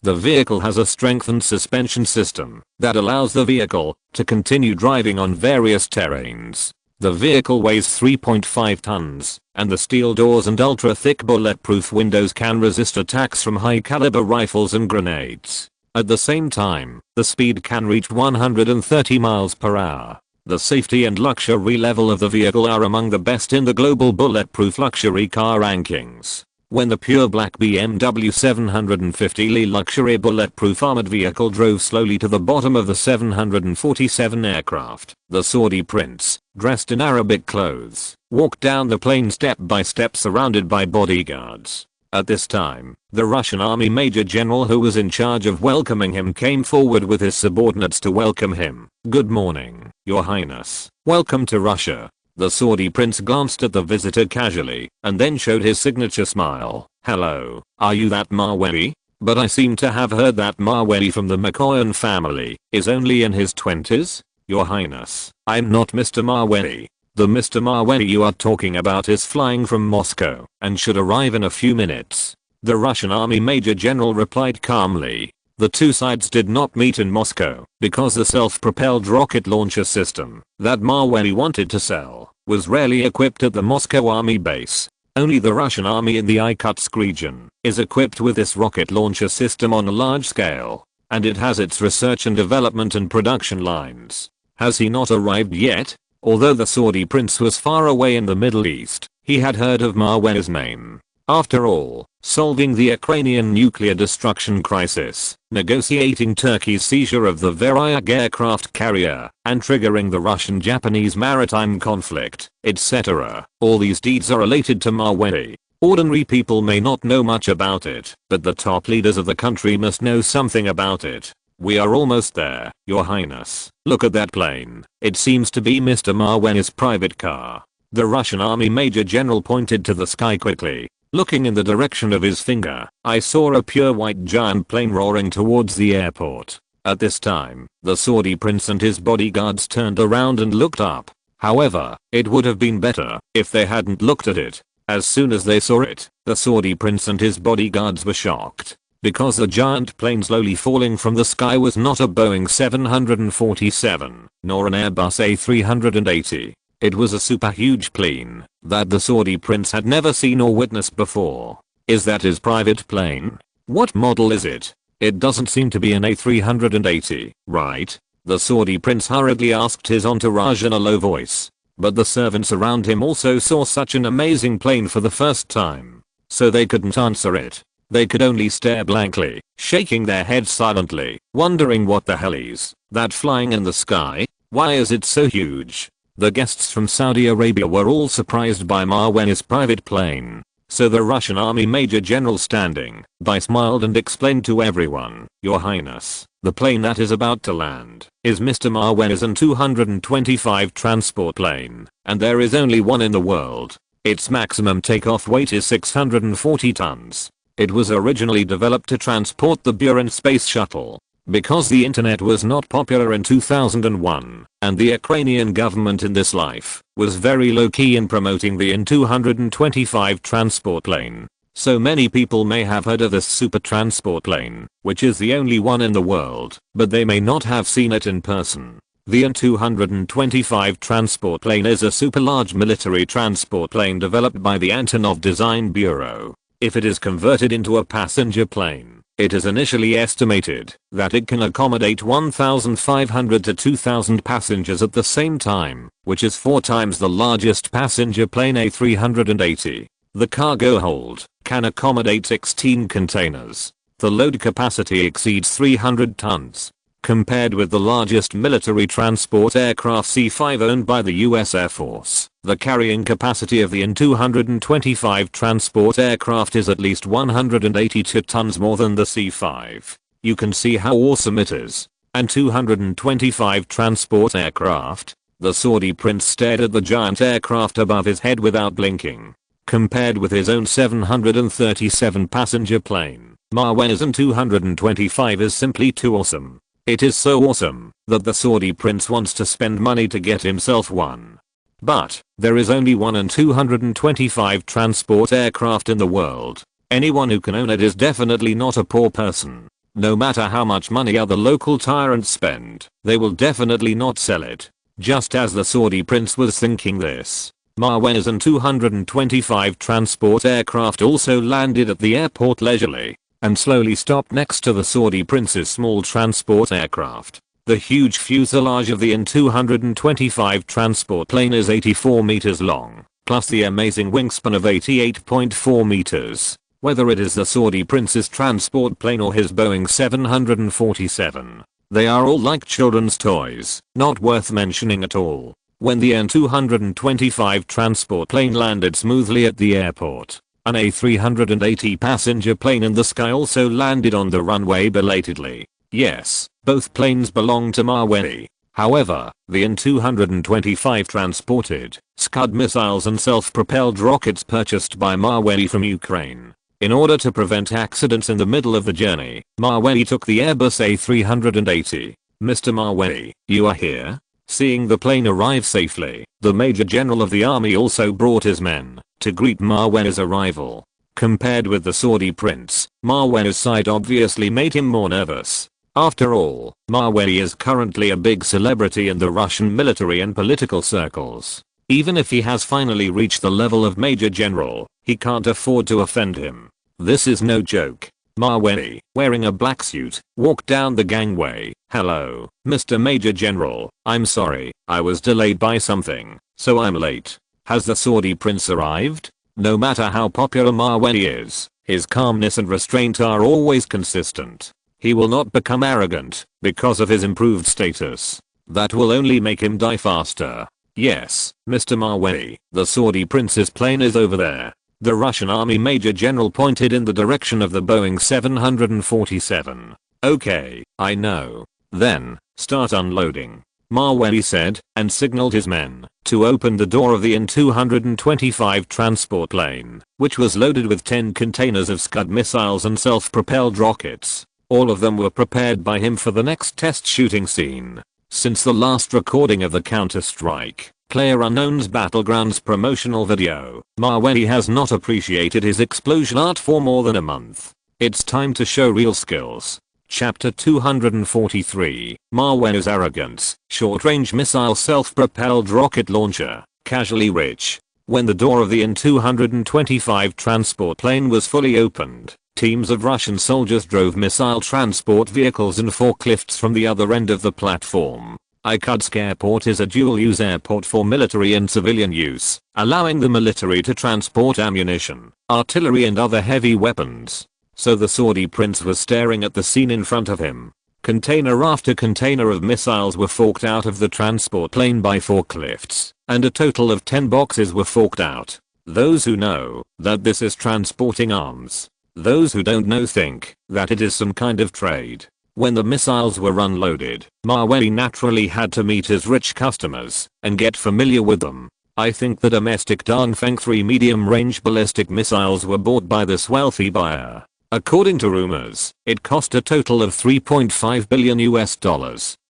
The vehicle has a strengthened suspension system that allows the vehicle to continue driving on various terrains. The vehicle weighs 3.5 tons, and the steel doors and ultra-thick bulletproof windows can resist attacks from high-caliber rifles and grenades. At the same time, the speed can reach 130 miles per hour. The safety and luxury level of the vehicle are among the best in the global bulletproof luxury car rankings. When the pure black BMW 750 luxury bulletproof armored vehicle drove slowly to the bottom of the 747 aircraft, the Saudi prince, dressed in Arabic clothes, walked down the plane step by step surrounded by bodyguards. At this time, the Russian army major general who was in charge of welcoming him came forward with his subordinates to welcome him. Good morning, Your Highness. Welcome to Russia. The Saudi prince glanced at the visitor casually and then showed his signature smile. Hello, are you that Mawey? But I seem to have heard that Mawey from the Mikoyan family is only in his 20s? Your Highness, I'm not Mr. Mawey. The Mr. Mawey you are talking about is flying from Moscow and should arrive in a few minutes. The Russian army major general replied calmly. The two sides did not meet in Moscow because the self-propelled rocket launcher system that Mawey wanted to sell was rarely equipped at the Moscow army base. Only the Russian army in the Irkutsk region is equipped with this rocket launcher system on a large scale, and it has its research and development and production lines. Has he not arrived yet? Although the Saudi prince was far away in the Middle East, he had heard of Mawey's name. After all, solving the Ukrainian nuclear destruction crisis, negotiating Turkey's seizure of the Veryag aircraft carrier, and triggering the Russian-Japanese maritime conflict, etc. All these deeds are related to Mawey. Ordinary people may not know much about it, but the top leaders of the country must know something about it. We are almost there, Your Highness. Look at that plane. It seems to be Mr. Mawey's private car. The Russian army major general pointed to the sky quickly. Looking in the direction of his finger, I saw a pure white giant plane roaring towards the airport. At this time, the Saudi prince and his bodyguards turned around and looked up. However, it would have been better if they hadn't looked at it. As soon as they saw it, the Saudi prince and his bodyguards were shocked. Because the giant plane slowly falling from the sky was not a Boeing 747, nor an Airbus A380. It was a super huge plane that the Saudi prince had never seen or witnessed before. Is that his private plane? What model is it? It doesn't seem to be an A380, right? The Saudi prince hurriedly asked his entourage in a low voice. But the servants around him also saw such an amazing plane for the first time. So they couldn't answer it. They could only stare blankly, shaking their heads silently, wondering what the hell is that flying in the sky? Why is it so huge? The guests from Saudi Arabia were all surprised by Mawey's private plane. So the Russian army major general standing by smiled and explained to everyone, "Your Highness, the plane that is about to land is Mr. Mawey's An-225 transport plane, and there is only one in the world. Its maximum takeoff weight is 640 tons. It was originally developed to transport the Buran space shuttle. Because the internet was not popular in 2001, and the Ukrainian government in this life was very low-key in promoting the An-225 transport plane. So many people may have heard of this super transport plane, which is the only one in the world, but they may not have seen it in person. The An-225 transport plane is a super large military transport plane developed by the Antonov Design Bureau. If it is converted into a passenger plane, it is initially estimated that it can accommodate 1,500 to 2,000 passengers at the same time, which is 4 times the largest passenger plane A380. The cargo hold can accommodate 16 containers. The load capacity exceeds 300 tons. Compared with the largest military transport aircraft C-5 owned by the US Air Force, the carrying capacity of the An-225 transport aircraft is at least 182 tons more than the C-5. You can see how awesome it is. An-225 transport aircraft. The Saudi prince stared at the giant aircraft above his head without blinking. Compared with his own 737 passenger plane, Mawey's An-225 is simply too awesome. It is so awesome that the Saudi prince wants to spend money to get himself one. But there is only one An-225 transport aircraft in the world. Anyone who can own it is definitely not a poor person. No matter how much money other local tyrants spend, they will definitely not sell it. Just as the Saudi prince was thinking this, Mawey's An-225 transport aircraft also landed at the airport leisurely and slowly stopped next to the Saudi prince's small transport aircraft. The huge fuselage of the An-225 transport plane is 84 meters long, plus the amazing wingspan of 88.4 meters. Whether it is the Saudi prince's transport plane or his Boeing 747, they are all like children's toys, not worth mentioning at all. When the An-225 transport plane landed smoothly at the airport, an A380 passenger plane in the sky also landed on the runway belatedly. Yes, both planes belong to Mawey. However, the An-225 transported Scud missiles and self-propelled rockets purchased by Mawey from Ukraine. In order to prevent accidents in the middle of the journey, Mawey took the Airbus A380. Mr. Mawey, you are here? Seeing the plane arrive safely, the Major General of the army also brought his men to greet Mawey's arrival. Compared with the Saudi prince, Mawey's sight obviously made him more nervous. After all, Mawey is currently a big celebrity in the Russian military and political circles. Even if he has finally reached the level of Major General, he can't afford to offend him. This is no joke. Mawey, wearing a black suit, walked down the gangway. "Hello, Mr. Major General, I'm sorry, I was delayed by something, so I'm late. Has the Saudi prince arrived?" No matter how popular Mawey is, his calmness and restraint are always consistent. He will not become arrogant because of his improved status. That will only make him die faster. "Yes, Mr. Mawey, the Saudi prince's plane is over there." The Russian army major general pointed in the direction of the Boeing 747. "Okay, I know. Then, start unloading," Mawey said, and signaled his men to open the door of the An-225 transport plane, which was loaded with 10 containers of Scud missiles and self-propelled rockets. All of them were prepared by him for the next test shooting scene. Since the last recording of the Counter-Strike PlayerUnknown's Battlegrounds promotional video, Mawey has not appreciated his explosion art for more than a month. It's time to show real skills. Chapter 243, Mawey's Arrogance, Short-Range Missile Self-Propelled Rocket Launcher, Casually Rich. When the door of the An-225 transport plane was fully opened, teams of Russian soldiers drove missile transport vehicles and forklifts from the other end of the platform. Irkutsk Airport is a dual-use airport for military and civilian use, allowing the military to transport ammunition, artillery and other heavy weapons. So the Saudi prince was staring at the scene in front of him. Container after container of missiles were forked out of the transport plane by forklifts, and a total of 10 boxes were forked out. Those who know that this is transporting arms. Those who don't know think that it is some kind of trade. When the missiles were unloaded, Mawei naturally had to meet his rich customers and get familiar with them. I think the domestic Dongfeng 3 medium-range ballistic missiles were bought by this wealthy buyer. According to rumors, it cost a total of $3.5 billion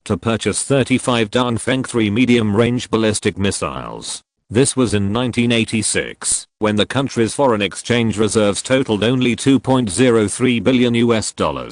to purchase 35 Dongfeng 3 medium-range ballistic missiles. This was in 1986, when the country's foreign exchange reserves totaled only $2.03 billion.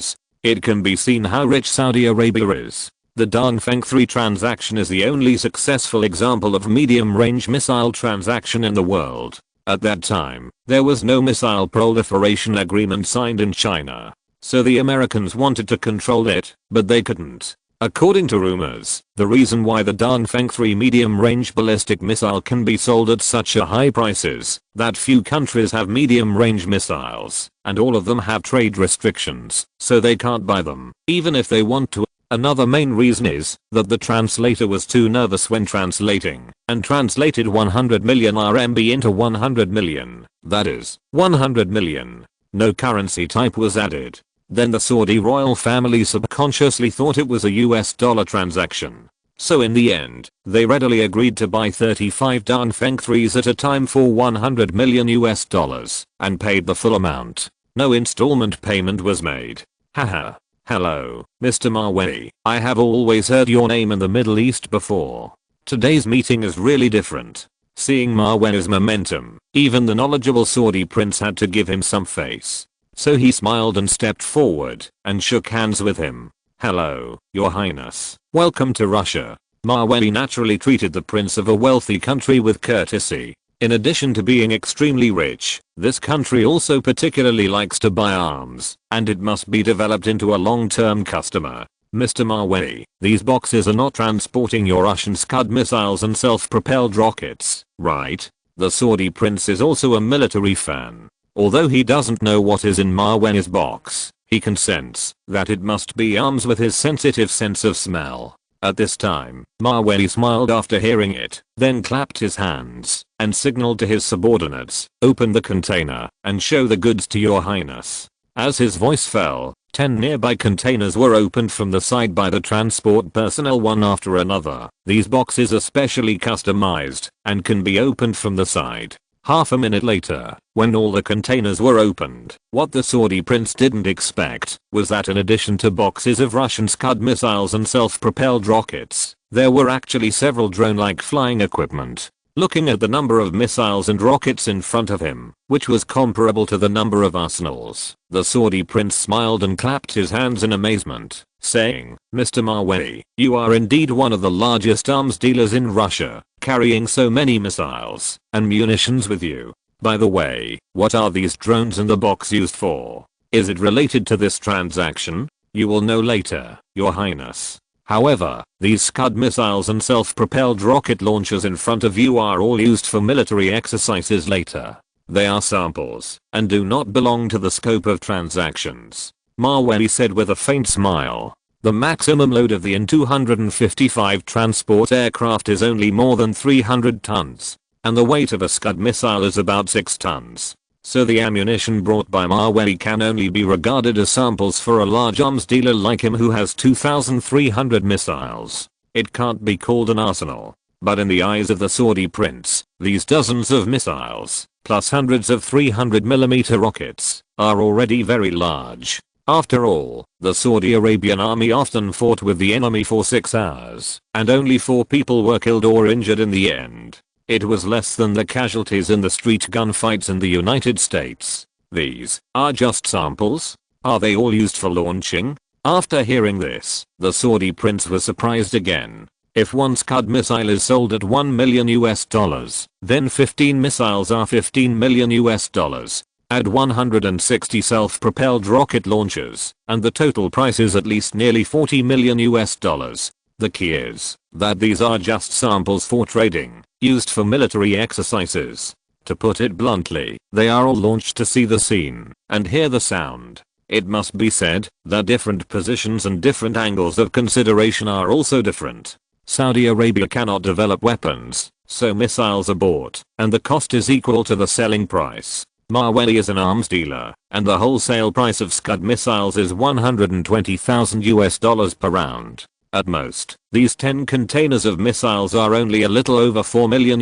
It can be seen how rich Saudi Arabia is. The Dongfeng 3 transaction is the only successful example of medium-range missile transaction in the world. At that time, there was no missile proliferation agreement signed in China. So the Americans wanted to control it, but they couldn't. According to rumors, the reason why the Dongfeng 3 medium-range ballistic missile can be sold at such a high price is that few countries have medium-range missiles, and all of them have trade restrictions, so they can't buy them, even if they want to. Another main reason is that the translator was too nervous when translating, and translated 100 million RMB into 100 million, that is, 100 million. No currency type was added. Then the Saudi royal family subconsciously thought it was a US dollar transaction. So in the end, they readily agreed to buy 35 Dongfeng 3s at a time for 100 million US dollars and paid the full amount. No installment payment was made. Haha. Hello, Mr. Mawei. I have always heard your name in the Middle East before. Today's meeting is really different. Seeing Mawei's momentum, even the knowledgeable Saudi prince had to give him some face. So he smiled and stepped forward and shook hands with him. Hello, Your Highness. Welcome to Russia. Mawei naturally treated the prince of a wealthy country with courtesy. In addition to being extremely rich, this country also particularly likes to buy arms, and it must be developed into a long-term customer. Mr. Mawei, these boxes are not transporting your Russian Scud missiles and self-propelled rockets, right? The Saudi prince is also a military fan. Although he doesn't know what is in Mawei's box, he can sense that it must be arms with his sensitive sense of smell. At this time, Mawei smiled after hearing it, then clapped his hands and signaled to his subordinates, open the container and show the goods to Your Highness. As his voice fell, 10 nearby containers were opened from the side by the transport personnel one after another. These boxes are specially customized and can be opened from the side. Half a minute later, when all the containers were opened, what the Saudi prince didn't expect was that in addition to boxes of Russian Scud missiles and self-propelled rockets, there were actually several drone-like flying equipment. Looking at the number of missiles and rockets in front of him, which was comparable to the number of arsenals, the Saudi prince smiled and clapped his hands in amazement, saying, Mr. Mawei, you are indeed one of the largest arms dealers in Russia, carrying so many missiles and munitions with you. By the way, what are these drones in the box used for? Is it related to this transaction? You will know later, Your Highness. However, these Scud missiles and self-propelled rocket launchers in front of you are all used for military exercises later. They are samples and do not belong to the scope of transactions. Mawei said with a faint smile. The maximum load of the An-255 transport aircraft is only more than 300 tons, and the weight of a Scud missile is about 6 tons. So the ammunition brought by Mawei can only be regarded as samples for a large arms dealer like him who has 2,300 missiles. It can't be called an arsenal. But in the eyes of the Saudi prince, these dozens of missiles, plus hundreds of 300mm rockets, are already very large. After all, the Saudi Arabian army often fought with the enemy for 6 hours, and only 4 people were killed or injured in the end. It was less than the casualties in the street gunfights in the United States. These are just samples? Are they all used for launching? After hearing this, the Saudi prince was surprised again. If one Scud missile is sold at $1 million, then 15 missiles are $15 million. Add 160 self-propelled rocket launchers, and the total price is at least nearly $40 million. The key is that these are just samples for trading, used for military exercises. To put it bluntly, they are all launched to see the scene and hear the sound. It must be said that different positions and different angles of consideration are also different. Saudi Arabia cannot develop weapons, so missiles are bought, and the cost is equal to the selling price. Maweli is an arms dealer, and the wholesale price of Scud missiles is $120,000 per round. At most, these 10 containers of missiles are only a little over $4 million.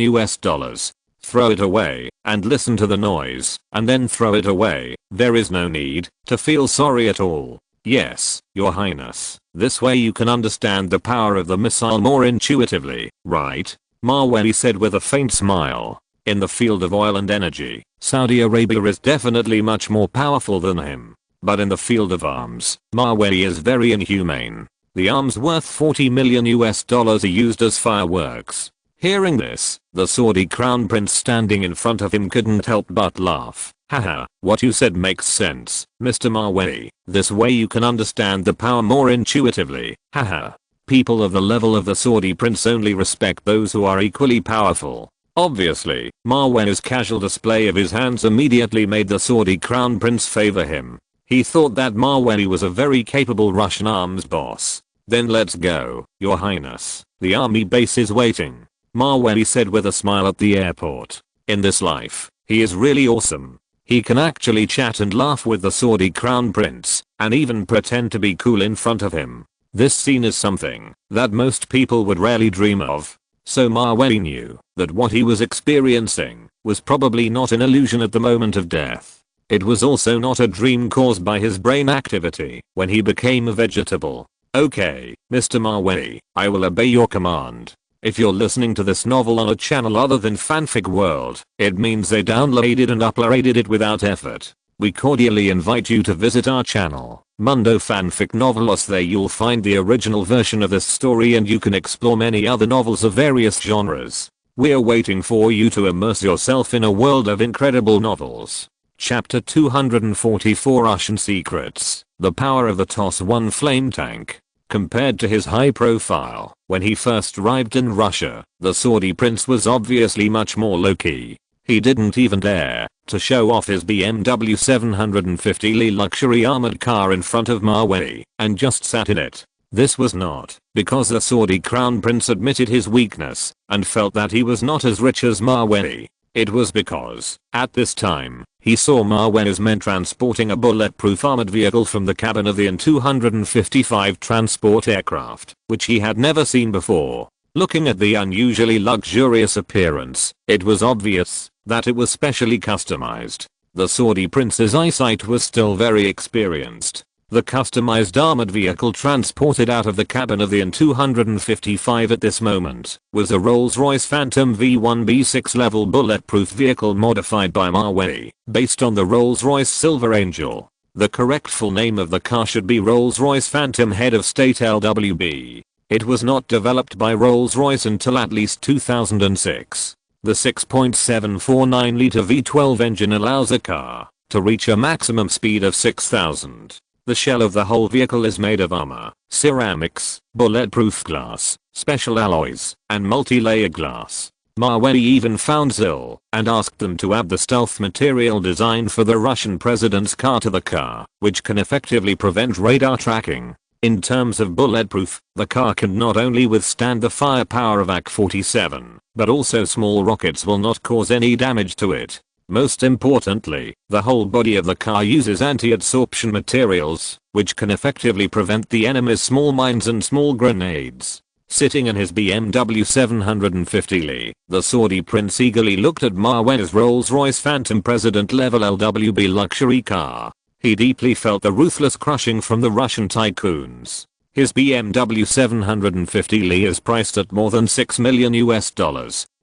Throw it away, and listen to the noise, and then throw it away. There is no need to feel sorry at all. Yes, Your Highness, this way you can understand the power of the missile more intuitively, right? Maweli said with a faint smile. In the field of oil and energy, Saudi Arabia is definitely much more powerful than him. But in the field of arms, Maweli is very inhumane. The arms worth $40 million are used as fireworks. Hearing this, the Saudi crown prince standing in front of him couldn't help but laugh. Haha, what you said makes sense, Mr. Maweli. This way you can understand the power more intuitively. Haha. People of the level of the Saudi prince only respect those who are equally powerful. Obviously, Maweli's casual display of his hands immediately made the Saudi crown prince favor him. He thought that Maweli was a very capable Russian arms boss. Then let's go, Your Highness. The army base is waiting. Maweli said with a smile at the airport. In this life, he is really awesome. He can actually chat and laugh with the Saudi crown prince, and even pretend to be cool in front of him. This scene is something that most people would rarely dream of. So Maweli knew that what he was experiencing was probably not an illusion at the moment of death. It was also not a dream caused by his brain activity when he became a vegetable. Okay, Mr. Maweli, I will obey your command. If you're listening to this novel on a channel other than Fanfic World, it means they downloaded and uploaded it without effort. We cordially invite you to visit our channel, Mundo Fanfic Novelos. There you'll find the original version of this story and you can explore many other novels of various genres. We're waiting for you to immerse yourself in a world of incredible novels. Chapter 244 Russian Secrets. The power of the TOS-1 flame tank. Compared to his high profile when he first arrived in Russia, the Saudi prince was obviously much more low-key. He didn't even dare to show off his BMW 750Li luxury armored car in front of Maweli, and just sat in it. This was not because the Saudi crown prince admitted his weakness and felt that he was not as rich as Maweli. It was because, at this time, he saw Maweli's men transporting a bulletproof armored vehicle from the cabin of the An-255 transport aircraft, which he had never seen before. Looking at the unusually luxurious appearance, it was obvious that it was specially customized. The Saudi prince's eyesight was still very experienced. The customized armored vehicle transported out of the cabin of the An-255 at this moment was a Rolls-Royce Phantom V1B6 level bulletproof vehicle modified by Maweli, based on the Rolls-Royce Silver Angel. The correct full name of the car should be Rolls-Royce Phantom Head of State LWB. It was not developed by Rolls-Royce until at least 2006. The 6.749 liter V12 engine allows a car to reach a maximum speed of 6,000. The shell of the whole vehicle is made of armor, ceramics, bulletproof glass, special alloys, and multi-layer glass. Maweli even found ZIL and asked them to add the stealth material designed for the Russian president's car to the car, which can effectively prevent radar tracking. In terms of bulletproof, the car can not only withstand the firepower of AK-47, but also small rockets will not cause any damage to it. Most importantly, the whole body of the car uses anti-adsorption materials, which can effectively prevent the enemy's small mines and small grenades. Sitting in his BMW 750Li, the Saudi prince eagerly looked at Maweli's Rolls-Royce Phantom President level LWB luxury car. He deeply felt the ruthless crushing from the Russian tycoons. His BMW 750Li is priced at more than $6 million.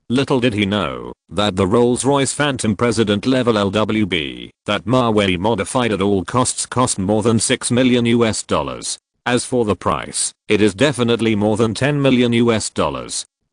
Little did he know that the Rolls-Royce Phantom President level LWB that Maweli modified at all costs cost more than $6 million. As for the price, it is definitely more than $10 million.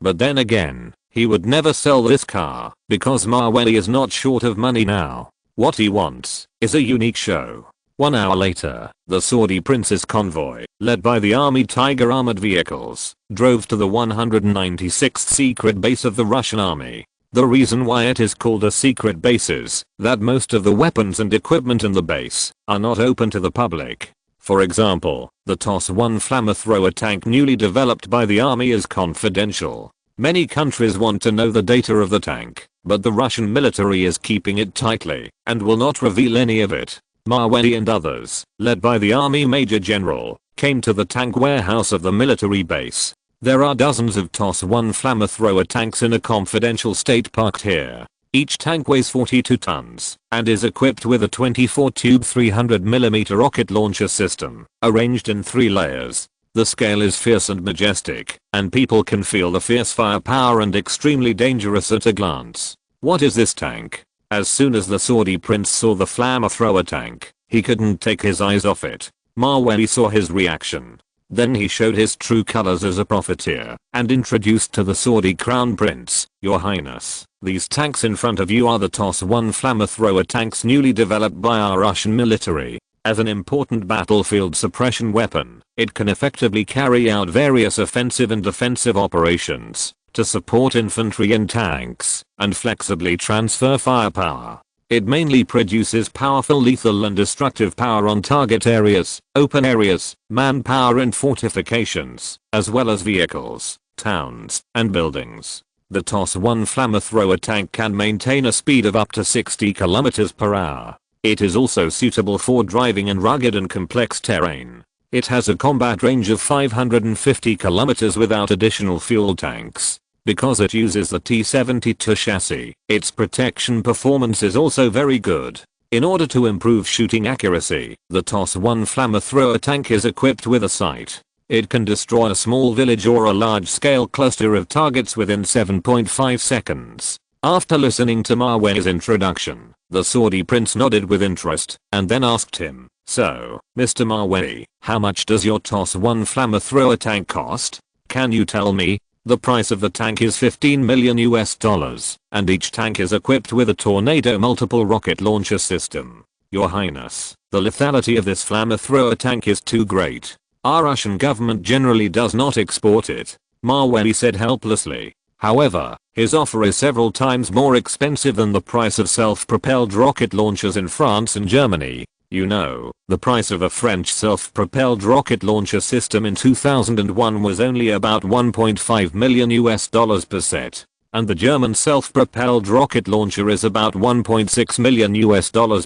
But then again, he would never sell this car because Maweli is not short of money now. What he wants is a unique show. 1 hour later, the Saudi prince's convoy, led by the Army Tiger armored vehicles, drove to the 196th secret base of the Russian army. The reason why it is called a secret base is that most of the weapons and equipment in the base are not open to the public. For example, the TOS-1 flamethrower tank newly developed by the army is confidential. Many countries want to know the data of the tank, but the Russian military is keeping it tightly and will not reveal any of it. Mavey and others, led by the army major general, came to the tank warehouse of the military base. There are dozens of TOS-1 flamethrower tanks in a confidential state parked here. Each tank weighs 42 tons and is equipped with a 24-tube 300mm rocket launcher system, arranged in 3 layers. The scale is fierce and majestic, and people can feel the fierce firepower and extremely dangerous at a glance. What is this tank? As soon as the Saudi prince saw the flamethrower tank, he couldn't take his eyes off it. Mavey saw his reaction. Then he showed his true colors as a profiteer and introduced to the Saudi crown prince, "Your Highness, these tanks in front of you are the TOS-1 flamethrower tanks newly developed by our Russian military. As an important battlefield suppression weapon, it can effectively carry out various offensive and defensive operations to support infantry and tanks, and flexibly transfer firepower. It mainly produces powerful lethal and destructive power on target areas, open areas, manpower and fortifications, as well as vehicles, towns, and buildings. The TOS-1 flamethrower tank can maintain a speed of up to 60 km per hour. It is also suitable for driving in rugged and complex terrain. It has a combat range of 550 km without additional fuel tanks. Because it uses the T-72 chassis, its protection performance is also very good. In order to improve shooting accuracy, the TOS-1 flamethrower tank is equipped with a sight. It can destroy a small village or a large-scale cluster of targets within 7.5 seconds. After listening to Mavey's introduction, the Saudi prince nodded with interest and then asked him, "So, Mr. Mavey, how much does your TOS-1 flamethrower tank cost? Can you tell me?" The price of the tank is $15 million, and each tank is equipped with a Tornado multiple rocket launcher system. "Your Highness, the lethality of this flamethrower tank is too great. Our Russian government generally does not export it," Mavey said helplessly. However, his offer is several times more expensive than the price of self-propelled rocket launchers in France and Germany. You know, the price of a French self-propelled rocket launcher system in 2001 was only about $1.5 million per set, and the German self-propelled rocket launcher is about $1.6 million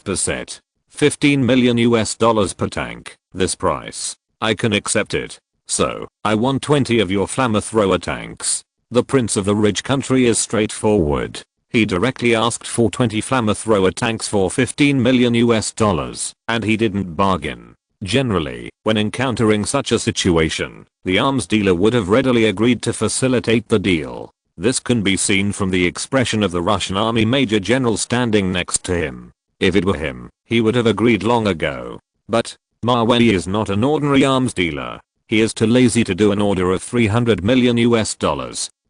per set. $15 million per tank. This price, I can accept it. So, I want 20 of your flamethrower tanks. The prince of the rich country is straightforward. He directly asked for 20 flamethrower tanks for $15 million, and he didn't bargain. Generally, when encountering such a situation, the arms dealer would have readily agreed to facilitate the deal. This can be seen from the expression of the Russian army major general standing next to him. If it were him, he would have agreed long ago. But Mavey is not an ordinary arms dealer. He is too lazy to do an order of $300 million.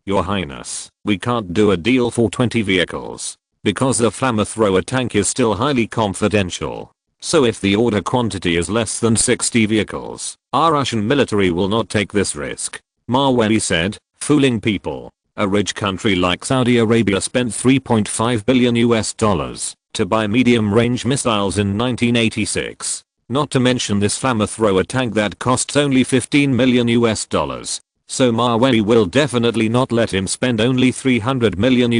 "Your Highness, we can't do a deal for 20 vehicles, because the flamethrower tank is still highly confidential. So if the order quantity is less than 60 vehicles, our Russian military will not take this risk," Mavey said, fooling people. A rich country like Saudi Arabia spent $3.5 billion to buy medium-range missiles in 1986. Not to mention this flamethrower tank that costs only $15 million. So Mavey will definitely not let him spend only $300 million.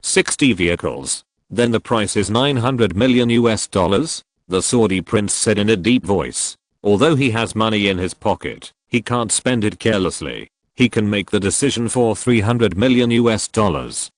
60 vehicles. Then the price is $900 million. The Saudi prince said in a deep voice. Although he has money in his pocket, he can't spend it carelessly. He can make the decision for $300 million,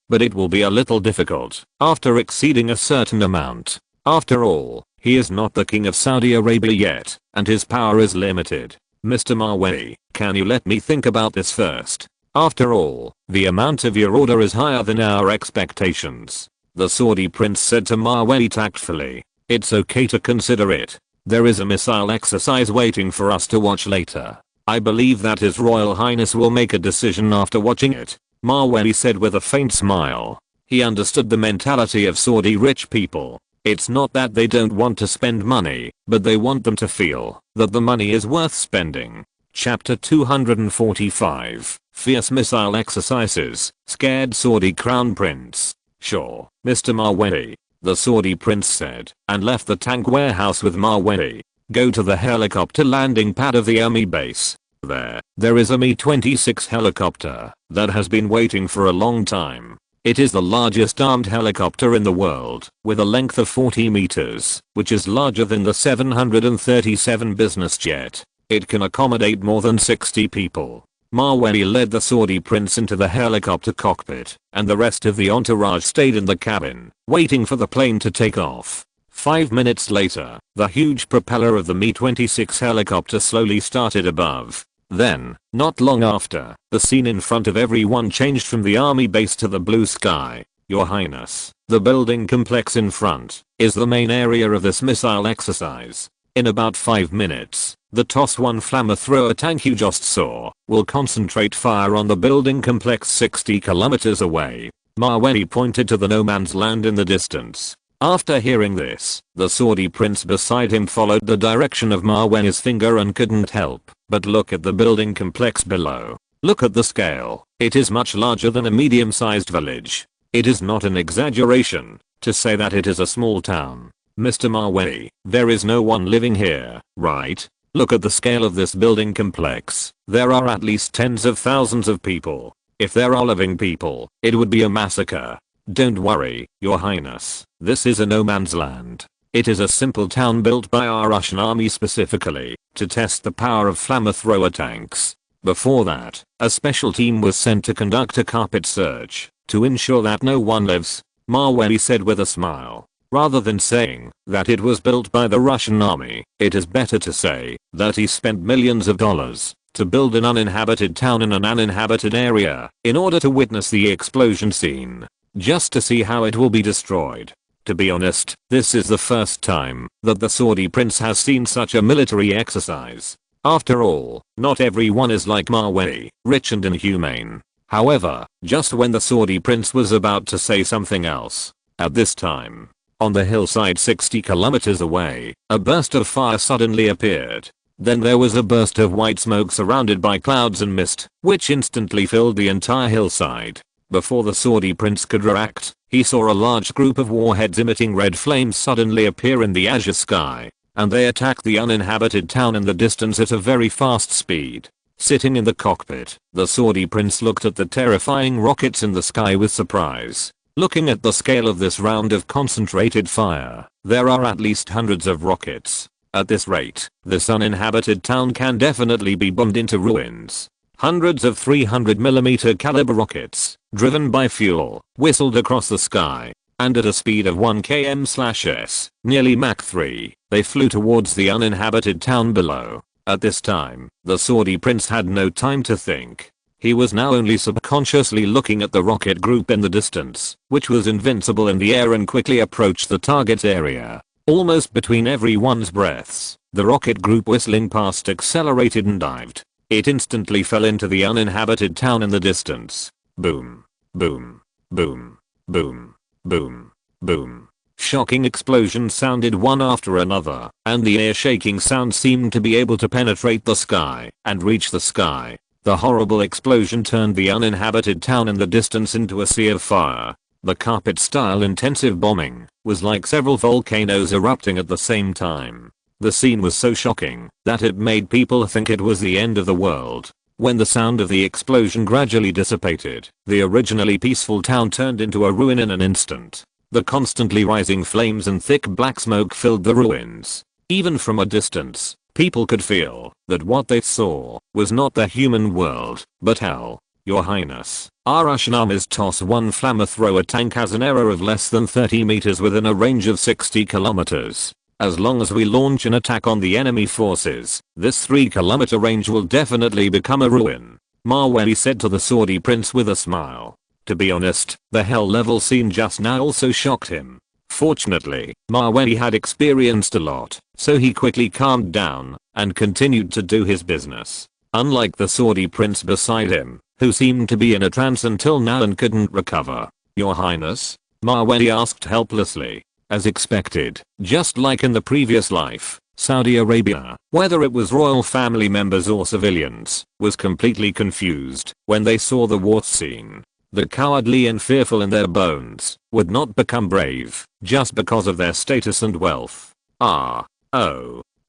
but it will be a little difficult after exceeding a certain amount. After all, he is not the king of Saudi Arabia yet, and his power is limited. "Mr. Mavey, can you let me think about this first? After all, the amount of your order is higher than our expectations," the Saudi prince said to Mavey tactfully. "It's okay to consider it. There is a missile exercise waiting for us to watch later. I believe that His Royal Highness will make a decision after watching it," Mavey said with a faint smile. He understood the mentality of Saudi rich people. It's not that they don't want to spend money, but they want them to feel that the money is worth spending. Chapter 245, Fierce Missile Exercises, Scared Saudi Crown Prince. "Sure, Mr. Mavey," the Saudi prince said, and left the tank warehouse with Mavey. Go to the helicopter landing pad of the army base. There is a Mi-26 helicopter that has been waiting for a long time. It is the largest armed helicopter in the world, with a length of 40 meters, which is larger than the 737 business jet. It can accommodate more than 60 people. Maweli led the Saudi prince into the helicopter cockpit, and the rest of the entourage stayed in the cabin, waiting for the plane to take off. 5 minutes later, the huge propeller of the Mi-26 helicopter slowly started above. Then, not long after, the scene in front of everyone changed from the army base to the blue sky. Your Highness, the building complex in front is the main area of this missile exercise. In about 5 minutes, the TOS-1 flamethrower tank you just saw will concentrate fire on the building complex 60 kilometers away. Maweli pointed to the no man's land in the distance. After hearing this, the Saudi prince beside him followed the direction of Maweli's finger and couldn't help but look at the building complex below. Look at the scale. It is much larger than a medium-sized village. It is not an exaggeration to say that it is a small town. Mr. Maweli, there is no one living here, right? Look at the scale of this building complex. There are at least tens of thousands of people. If there are living people, it would be a massacre. Don't worry, Your Highness. This is a no man's land. It is a simple town built by our Russian army specifically to test the power of flamethrower tanks. Before that, a special team was sent to conduct a carpet search to ensure that no one lives, Maweli said with a smile. Rather than saying that it was built by the Russian army, it is better to say that he spent millions of dollars to build an uninhabited town in an uninhabited area in order to witness the explosion scene, just to see how it will be destroyed. To be honest, this is the first time that the Saudi prince has seen such a military exercise. After all, not everyone is like Maweli, rich and inhumane. However, just when the Saudi prince was about to say something else, at this time, on the hillside 60 kilometers away, a burst of fire suddenly appeared. Then there was a burst of white smoke surrounded by clouds and mist, which instantly filled the entire hillside. Before the Saudi prince could react, he saw a large group of warheads emitting red flames suddenly appear in the azure sky, and they attacked the uninhabited town in the distance at a very fast speed. Sitting in the cockpit, the Saudi prince looked at the terrifying rockets in the sky with surprise. Looking at the scale of this round of concentrated fire, there are at least hundreds of rockets. At this rate, this uninhabited town can definitely be bombed into ruins. Hundreds of 300mm caliber rockets, driven by fuel, whistled across the sky, and at a speed of 1 km/s, nearly Mach 3, they flew towards the uninhabited town below. At this time, the Saudi prince had no time to think. He was now only subconsciously looking at the rocket group in the distance, which was invincible in the air and quickly approached the target area. Almost between everyone's breaths, the rocket group whistling past accelerated and dived. It instantly fell into the uninhabited town in the distance. Boom. Boom. Boom. Boom. Boom. Boom. Shocking explosions sounded one after another, and the air-shaking sound seemed to be able to penetrate the sky and reach the sky. The horrible explosion turned the uninhabited town in the distance into a sea of fire. The carpet-style intensive bombing was like several volcanoes erupting at the same time. The scene was so shocking that it made people think it was the end of the world. When the sound of the explosion gradually dissipated, the originally peaceful town turned into a ruin in an instant. The constantly rising flames and thick black smoke filled the ruins. Even from a distance, people could feel that what they saw was not the human world, but hell. Your Highness, our Russian army's TOS-1 flamethrower tank has an error of less than 30 meters within a range of 60 kilometers. As long as we launch an attack on the enemy forces, this 3-kilometer range will definitely become a ruin, Maweli said to the Saudi prince with a smile. To be honest, the hell level seen just now also shocked him. Fortunately, Maweli had experienced a lot, so he quickly calmed down and continued to do his business. Unlike the Saudi prince beside him, who seemed to be in a trance until now and couldn't recover. Your Highness? Maweli asked helplessly. As expected, just like in the previous life, Saudi Arabia, whether it was royal family members or civilians, was completely confused when they saw the war scene. The cowardly and fearful in their bones would not become brave just because of their status and wealth.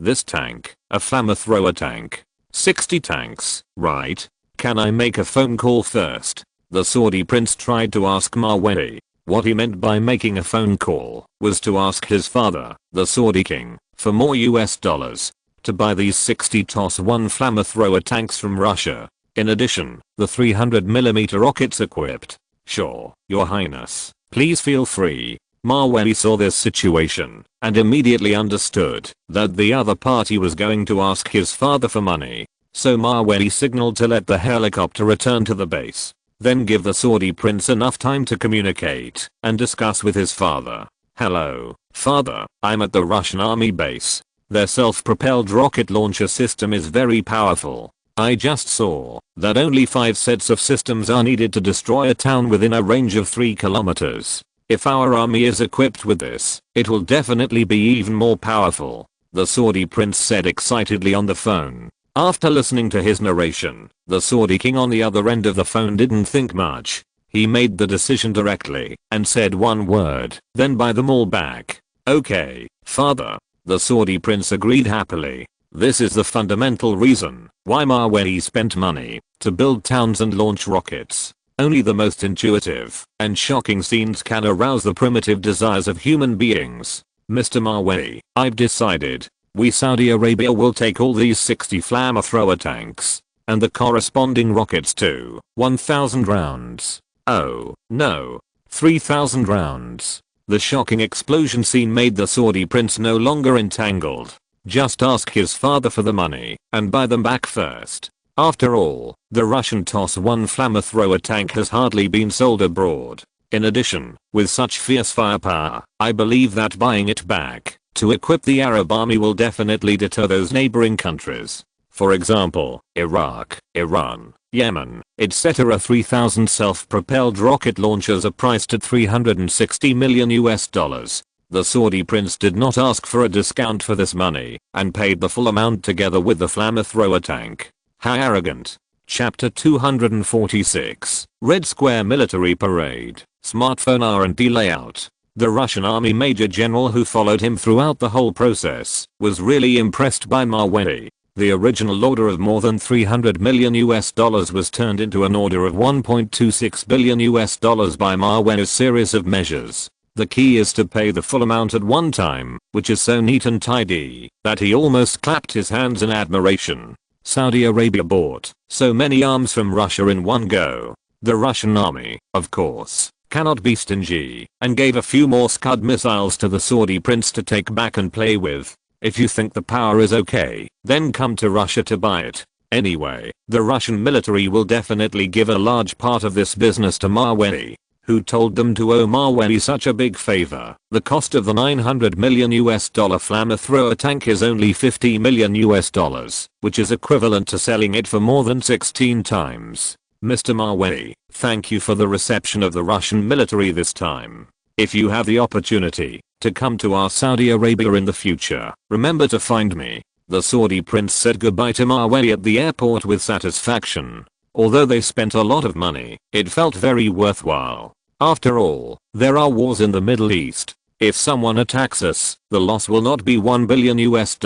This tank, a flamethrower tank. 60 tanks, right? Can I make a phone call first? The Saudi prince tried to ask Maweli. What he meant by making a phone call was to ask his father, the Saudi king, for more US dollars to buy these 60 TOS-1 flamethrower tanks from Russia. In addition, the 300mm rockets equipped. Sure, your highness, please feel free. Maweli saw this situation and immediately understood that the other party was going to ask his father for money. So Maweli signaled to let the helicopter return to the base, then give the Saudi prince enough time to communicate and discuss with his father. Hello, father, I'm at the Russian army base. Their self-propelled rocket launcher system is very powerful. I just saw that only 5 sets of systems are needed to destroy a town within a range of 3 kilometers. If our army is equipped with this, it will definitely be even more powerful, the Saudi prince said excitedly on the phone. After listening to his narration, the Saudi king on the other end of the phone didn't think much. He made the decision directly and said one word, then buy them all back. Okay, father. The Saudi prince agreed happily. This is the fundamental reason why Maweli spent money to build towns and launch rockets. Only the most intuitive and shocking scenes can arouse the primitive desires of human beings. Mr. Maweli, I've decided. We Saudi Arabia will take all these 60 flamethrower tanks and the corresponding rockets too. 1,000 rounds. Oh, no. 3,000 rounds. The shocking explosion scene made the Saudi prince no longer entangled. Just ask his father for the money and buy them back first. After all, the Russian TOS-1 flamethrower tank has hardly been sold abroad. In addition, with such fierce firepower, I believe that buying it back to equip the Arab army will definitely deter those neighboring countries. For example, Iraq, Iran, Yemen, etc. 3,000 self-propelled rocket launchers are priced at $360 million US. The Saudi prince did not ask for a discount for this money and paid the full amount together with the flamethrower tank. How arrogant. Chapter 246. Red Square Military Parade. Smartphone R&D layout. The Russian army major general who followed him throughout the whole process was really impressed by Maweli. The original order of more than $300 million US was turned into an order of $1.26 billion US by Maweli's series of measures. The key is to pay the full amount at one time, which is so neat and tidy that he almost clapped his hands in admiration. Saudi Arabia bought so many arms from Russia in one go. The Russian army, of course, cannot be stingy and gave a few more Scud missiles to the Saudi prince to take back and play with. If you think the power is okay, then come to Russia to buy it. Anyway, the Russian military will definitely give a large part of this business to Maweli, who told them to owe Maweli such a big favor. The cost of the $900 million US flamethrower tank is only $50 million US, which is equivalent to selling it for more than 16 times. Mr. Maweli, thank you for the reception of the Russian military this time. If you have the opportunity to come to our Saudi Arabia in the future, remember to find me. The Saudi prince said goodbye to Maweli at the airport with satisfaction. Although they spent a lot of money, it felt very worthwhile. After all, there are wars in the Middle East. If someone attacks us, the loss will not be $1 billion US,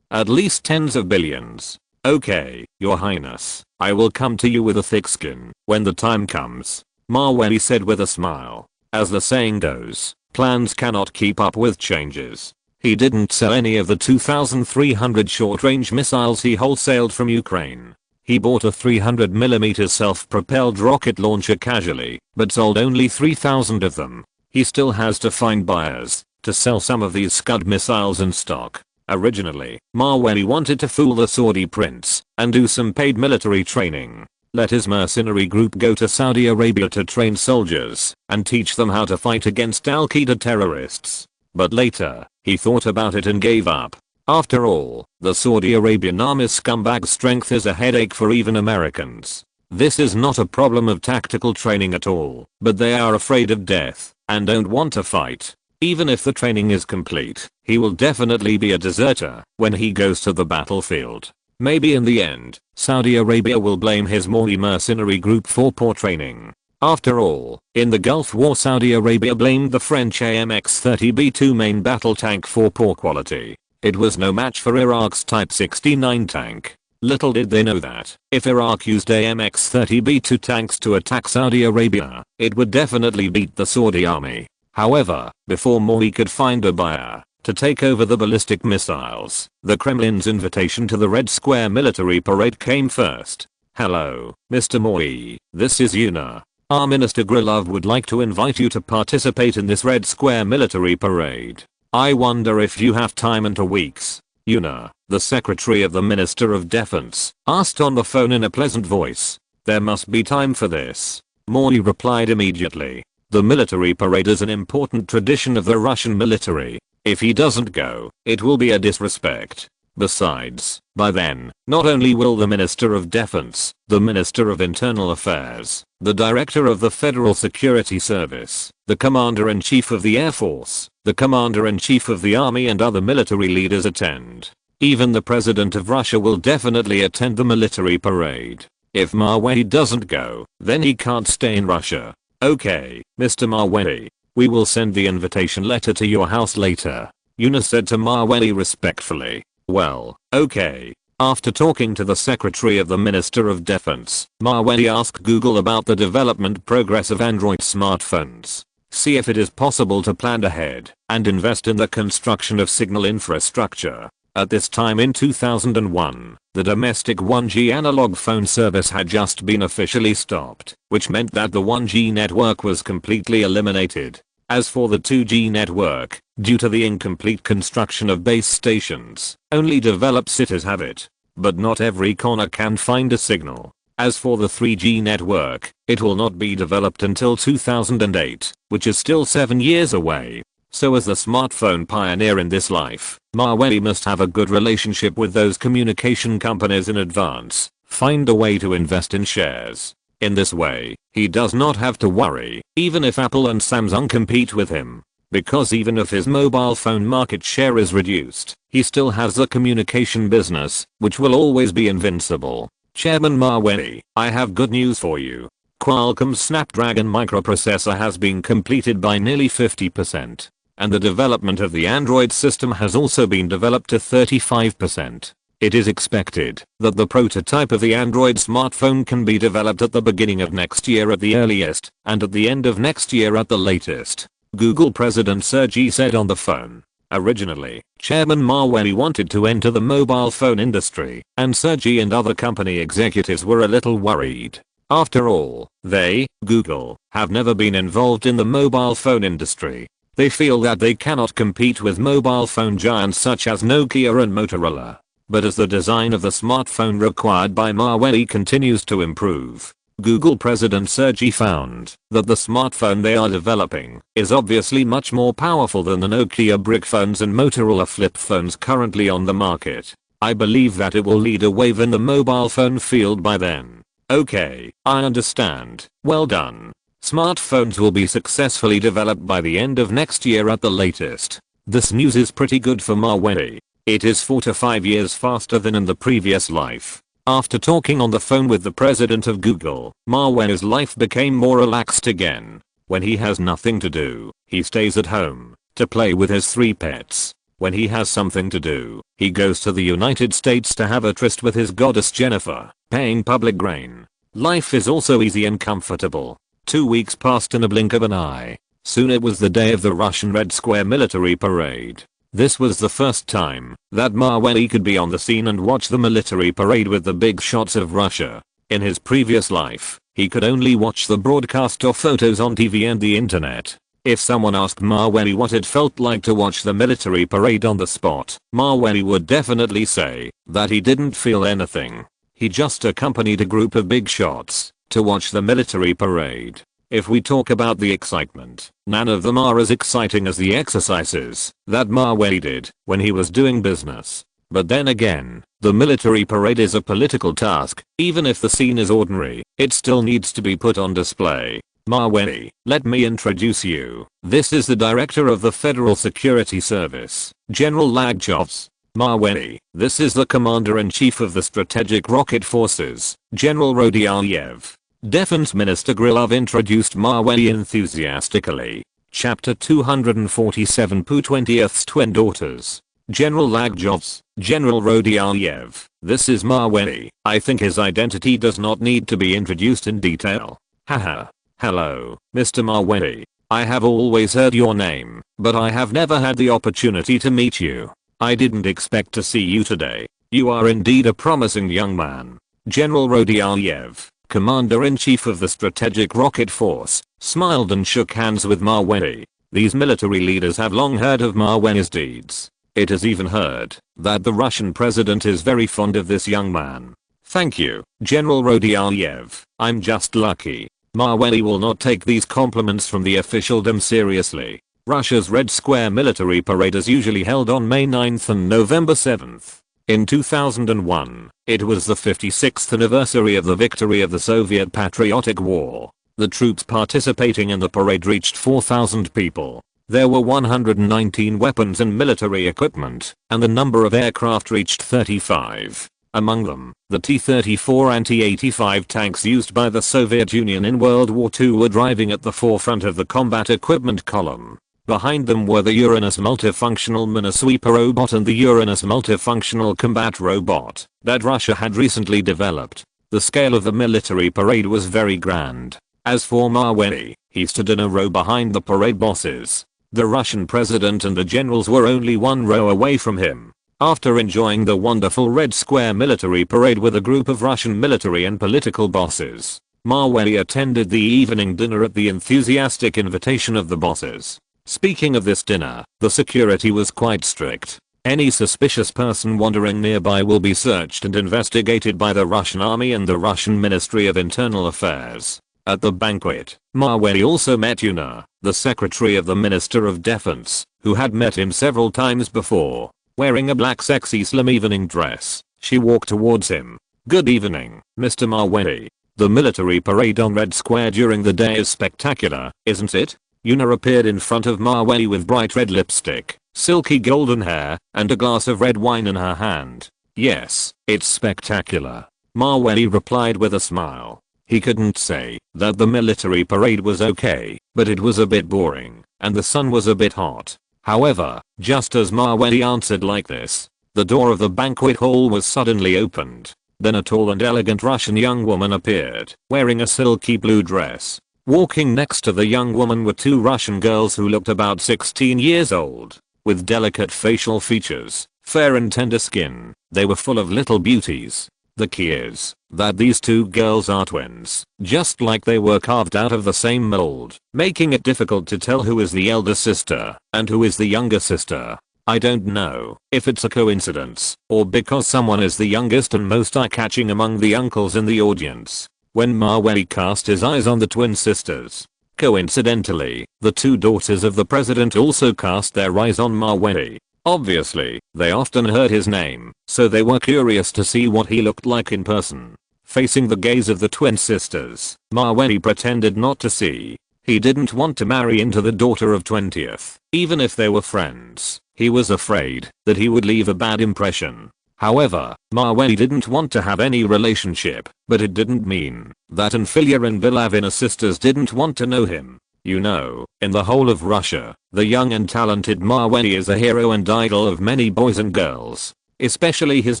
at least tens of billions. Okay, your highness, I will come to you with a thick skin when the time comes, Maweli said with a smile. As the saying goes, plans cannot keep up with changes. He didn't sell any of the 2,300 short-range missiles he wholesaled from Ukraine. He bought a 300mm self-propelled rocket launcher casually, but sold only 3,000 of them. He still has to find buyers to sell some of these Scud missiles in stock. Originally, Maweli wanted to fool the Saudi prince and do some paid military training. Let his mercenary group go to Saudi Arabia to train soldiers and teach them how to fight against Al-Qaeda terrorists. But later, he thought about it and gave up. After all, the Saudi Arabian army's scumbag strength is a headache for even Americans. This is not a problem of tactical training at all, but they are afraid of death and don't want to fight. Even if the training is complete, he will definitely be a deserter when he goes to the battlefield. Maybe in the end, Saudi Arabia will blame his Maui mercenary group for poor training. After all, in the Gulf War Saudi Arabia blamed the French AMX-30B2 main battle tank for poor quality. It was no match for Iraq's Type 69 tank. Little did they know that, if Iraq used AMX-30B2 tanks to attack Saudi Arabia, it would definitely beat the Saudi army. However, before Mawey could find a buyer to take over the ballistic missiles, the Kremlin's invitation to the Red Square military parade came first. "Hello, Mr. Mawey, this is Una. Our Minister Grilov would like to invite you to participate in this Red Square military parade. I wonder if you have time in 2 weeks." Una, the secretary of the Minister of Defense, asked on the phone in a pleasant voice. "There must be time for this." Mawey replied immediately. "The military parade is an important tradition of the Russian military. If he doesn't go, it will be a disrespect. Besides, by then, not only will the Minister of Defense, the Minister of Internal Affairs, the Director of the Federal Security Service, the Commander-in-Chief of the Air Force, the Commander-in-Chief of the Army and other military leaders attend. Even the President of Russia will definitely attend the military parade. If Mawey doesn't go, then he can't stay in Russia. Okay, Mr. Mawey. We will send the invitation letter to your house later," Una said to Mawey respectfully. "Well, okay." After talking to the Secretary of the Minister of Defense, Mawey asked Google about the development progress of Android smartphones. See if it is possible to plan ahead and invest in the construction of signal infrastructure. At this time in 2001, the domestic 1G analog phone service had just been officially stopped, which meant that the 1G network was completely eliminated. As for the 2G network, due to the incomplete construction of base stations, only developed cities have it. But not every corner can find a signal. As for the 3G network, it will not be developed until 2008, which is still 7 years away. So as the smartphone pioneer in this life, Mawey must have a good relationship with those communication companies in advance, find a way to invest in shares. In this way, he does not have to worry, even if Apple and Samsung compete with him. Because even if his mobile phone market share is reduced, he still has the communication business, which will always be invincible. Chairman Mawey, I have good news for you. Qualcomm's Snapdragon microprocessor has been completed by nearly 50%. And the development of the Android system has also been developed to 35%. It is expected that the prototype of the Android smartphone can be developed at the beginning of next year at the earliest, and at the end of next year at the latest, Google President Sergey said on the phone. Originally, Chairman Mawey wanted to enter the mobile phone industry, and Sergey and other company executives were a little worried. After all, they, Google, have never been involved in the mobile phone industry. They feel that they cannot compete with mobile phone giants such as Nokia and Motorola. But as the design of the smartphone required by Mawey continues to improve, Google President Sergey found that the smartphone they are developing is obviously much more powerful than the Nokia brick phones and Motorola flip phones currently on the market. I believe that it will lead a wave in the mobile phone field by then. Okay, I understand. Well done. Smartphones will be successfully developed by the end of next year at the latest. This news is pretty good for Mawey. It is 4 to 5 years faster than in the previous life. After talking on the phone with the president of Google, Mawey's life became more relaxed again. When he has nothing to do, he stays at home to play with his 3 pets. When he has something to do, he goes to the United States to have a tryst with his goddess Jennifer, paying public grain. Life is also easy and comfortable. 2 weeks passed in a blink of an eye. Soon it was the day of the Russian Red Square military parade. This was the first time that Mawey could be on the scene and watch the military parade with the big shots of Russia. In his previous life, he could only watch the broadcast or photos on TV and the internet. If someone asked Mawey what it felt like to watch the military parade on the spot, Mawey would definitely say that he didn't feel anything. He just accompanied a group of big shots to watch the military parade. If we talk about the excitement, none of them are as exciting as the exercises that Mawey did when he was doing business. But then again, the military parade is a political task. Even if the scene is ordinary, it still needs to be put on display. Mawey, let me introduce you. This is the Director of the Federal Security Service, General Lagchovs. Mawey, this is the Commander-in-Chief of the Strategic Rocket Forces, General Rodyayev. Defense Minister Grilov introduced Mawey enthusiastically. Chapter 247 Poo 20th's Twin Daughters. General Lagjovs, General Rodyayev, this is Maweli. I think his identity does not need to be introduced in detail. Haha. Hello, Mr. Maweli. I have always heard your name, but I have never had the opportunity to meet you. I didn't expect to see you today. You are indeed a promising young man. General Rodyayev, Commander-in-Chief of the Strategic Rocket Force, smiled and shook hands with Maweli. These military leaders have long heard of Maweli's deeds. It is even heard that the Russian president is very fond of this young man. Thank you, General Rodyayev. I'm just lucky. Maweli will not take these compliments from the officialdom seriously. Russia's Red Square military parade is usually held on May 9th and November 7th. In 2001, it was the 56th anniversary of the victory of the Soviet Patriotic War. The troops participating in the parade reached 4,000 people. There were 119 weapons and military equipment, and the number of aircraft reached 35. Among them, the T-34 anti-85 tanks used by the Soviet Union in World War II were driving at the forefront of the combat equipment column. Behind them were the Uranus multifunctional minesweeper robot and the Uranus multifunctional combat robot that Russia had recently developed. The scale of the military parade was very grand. As for Maweli, he stood in a row behind the parade bosses. The Russian president and the generals were only one row away from him. After enjoying the wonderful Red Square military parade with a group of Russian military and political bosses, Maweli attended the evening dinner at the enthusiastic invitation of the bosses. Speaking of this dinner, the security was quite strict. Any suspicious person wandering nearby will be searched and investigated by the Russian army and the Russian Ministry of Internal Affairs. At the banquet, Maweli also met Yuna, the secretary of the Minister of Defense, who had met him several times before. Wearing a black sexy slim evening dress, she walked towards him. Good evening, Mr. Maweli. The military parade on Red Square during the day is spectacular, isn't it? Yuna appeared in front of Maweli with bright red lipstick, silky golden hair, and a glass of red wine in her hand. Yes, it's spectacular. Maweli replied with a smile. He couldn't say that the military parade was okay, but it was a bit boring, and the sun was a bit hot. However, just as Maweli answered like this, the door of the banquet hall was suddenly opened. Then a tall and elegant Russian young woman appeared, wearing a silky blue dress. Walking next to the young woman were two Russian girls who looked about 16 years old, with delicate facial features, fair and tender skin. They were full of little beauties. The key is that these two girls are twins, just like they were carved out of the same mold, making it difficult to tell who is the elder sister and who is the younger sister. I don't know if it's a coincidence or because someone is the youngest and most eye-catching among the uncles in the audience. When Maweli cast his eyes on the twin sisters, coincidentally, the two daughters of the president also cast their eyes on Maweli. Obviously, they often heard his name, so they were curious to see what he looked like in person. Facing the gaze of the twin sisters, Maweli pretended not to see. He didn't want to marry into the daughter of 20th, even if they were friends. He was afraid that he would leave a bad impression. However, Maweli didn't want to have any relationship, but it didn't mean that Anfilia and Vilavina's sisters didn't want to know him. You know, in the whole of Russia, the young and talented Maweli is a hero and idol of many boys and girls, especially his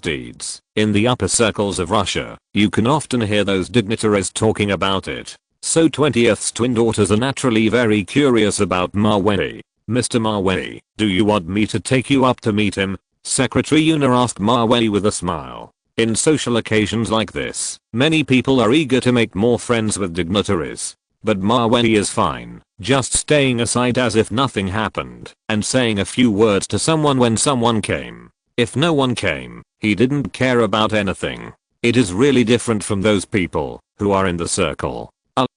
deeds. In the upper circles of Russia, you can often hear those dignitaries talking about it. So 20th's twin daughters are naturally very curious about Maweli. Mr. Maweli, do you want me to take you up to meet him? Secretary Yuna asked Maweli with a smile. In social occasions like this, many people are eager to make more friends with dignitaries. But Maweli is fine, just staying aside as if nothing happened, and saying a few words to someone when someone came. If no one came, he didn't care about anything. It is really different from those people who are in the circle.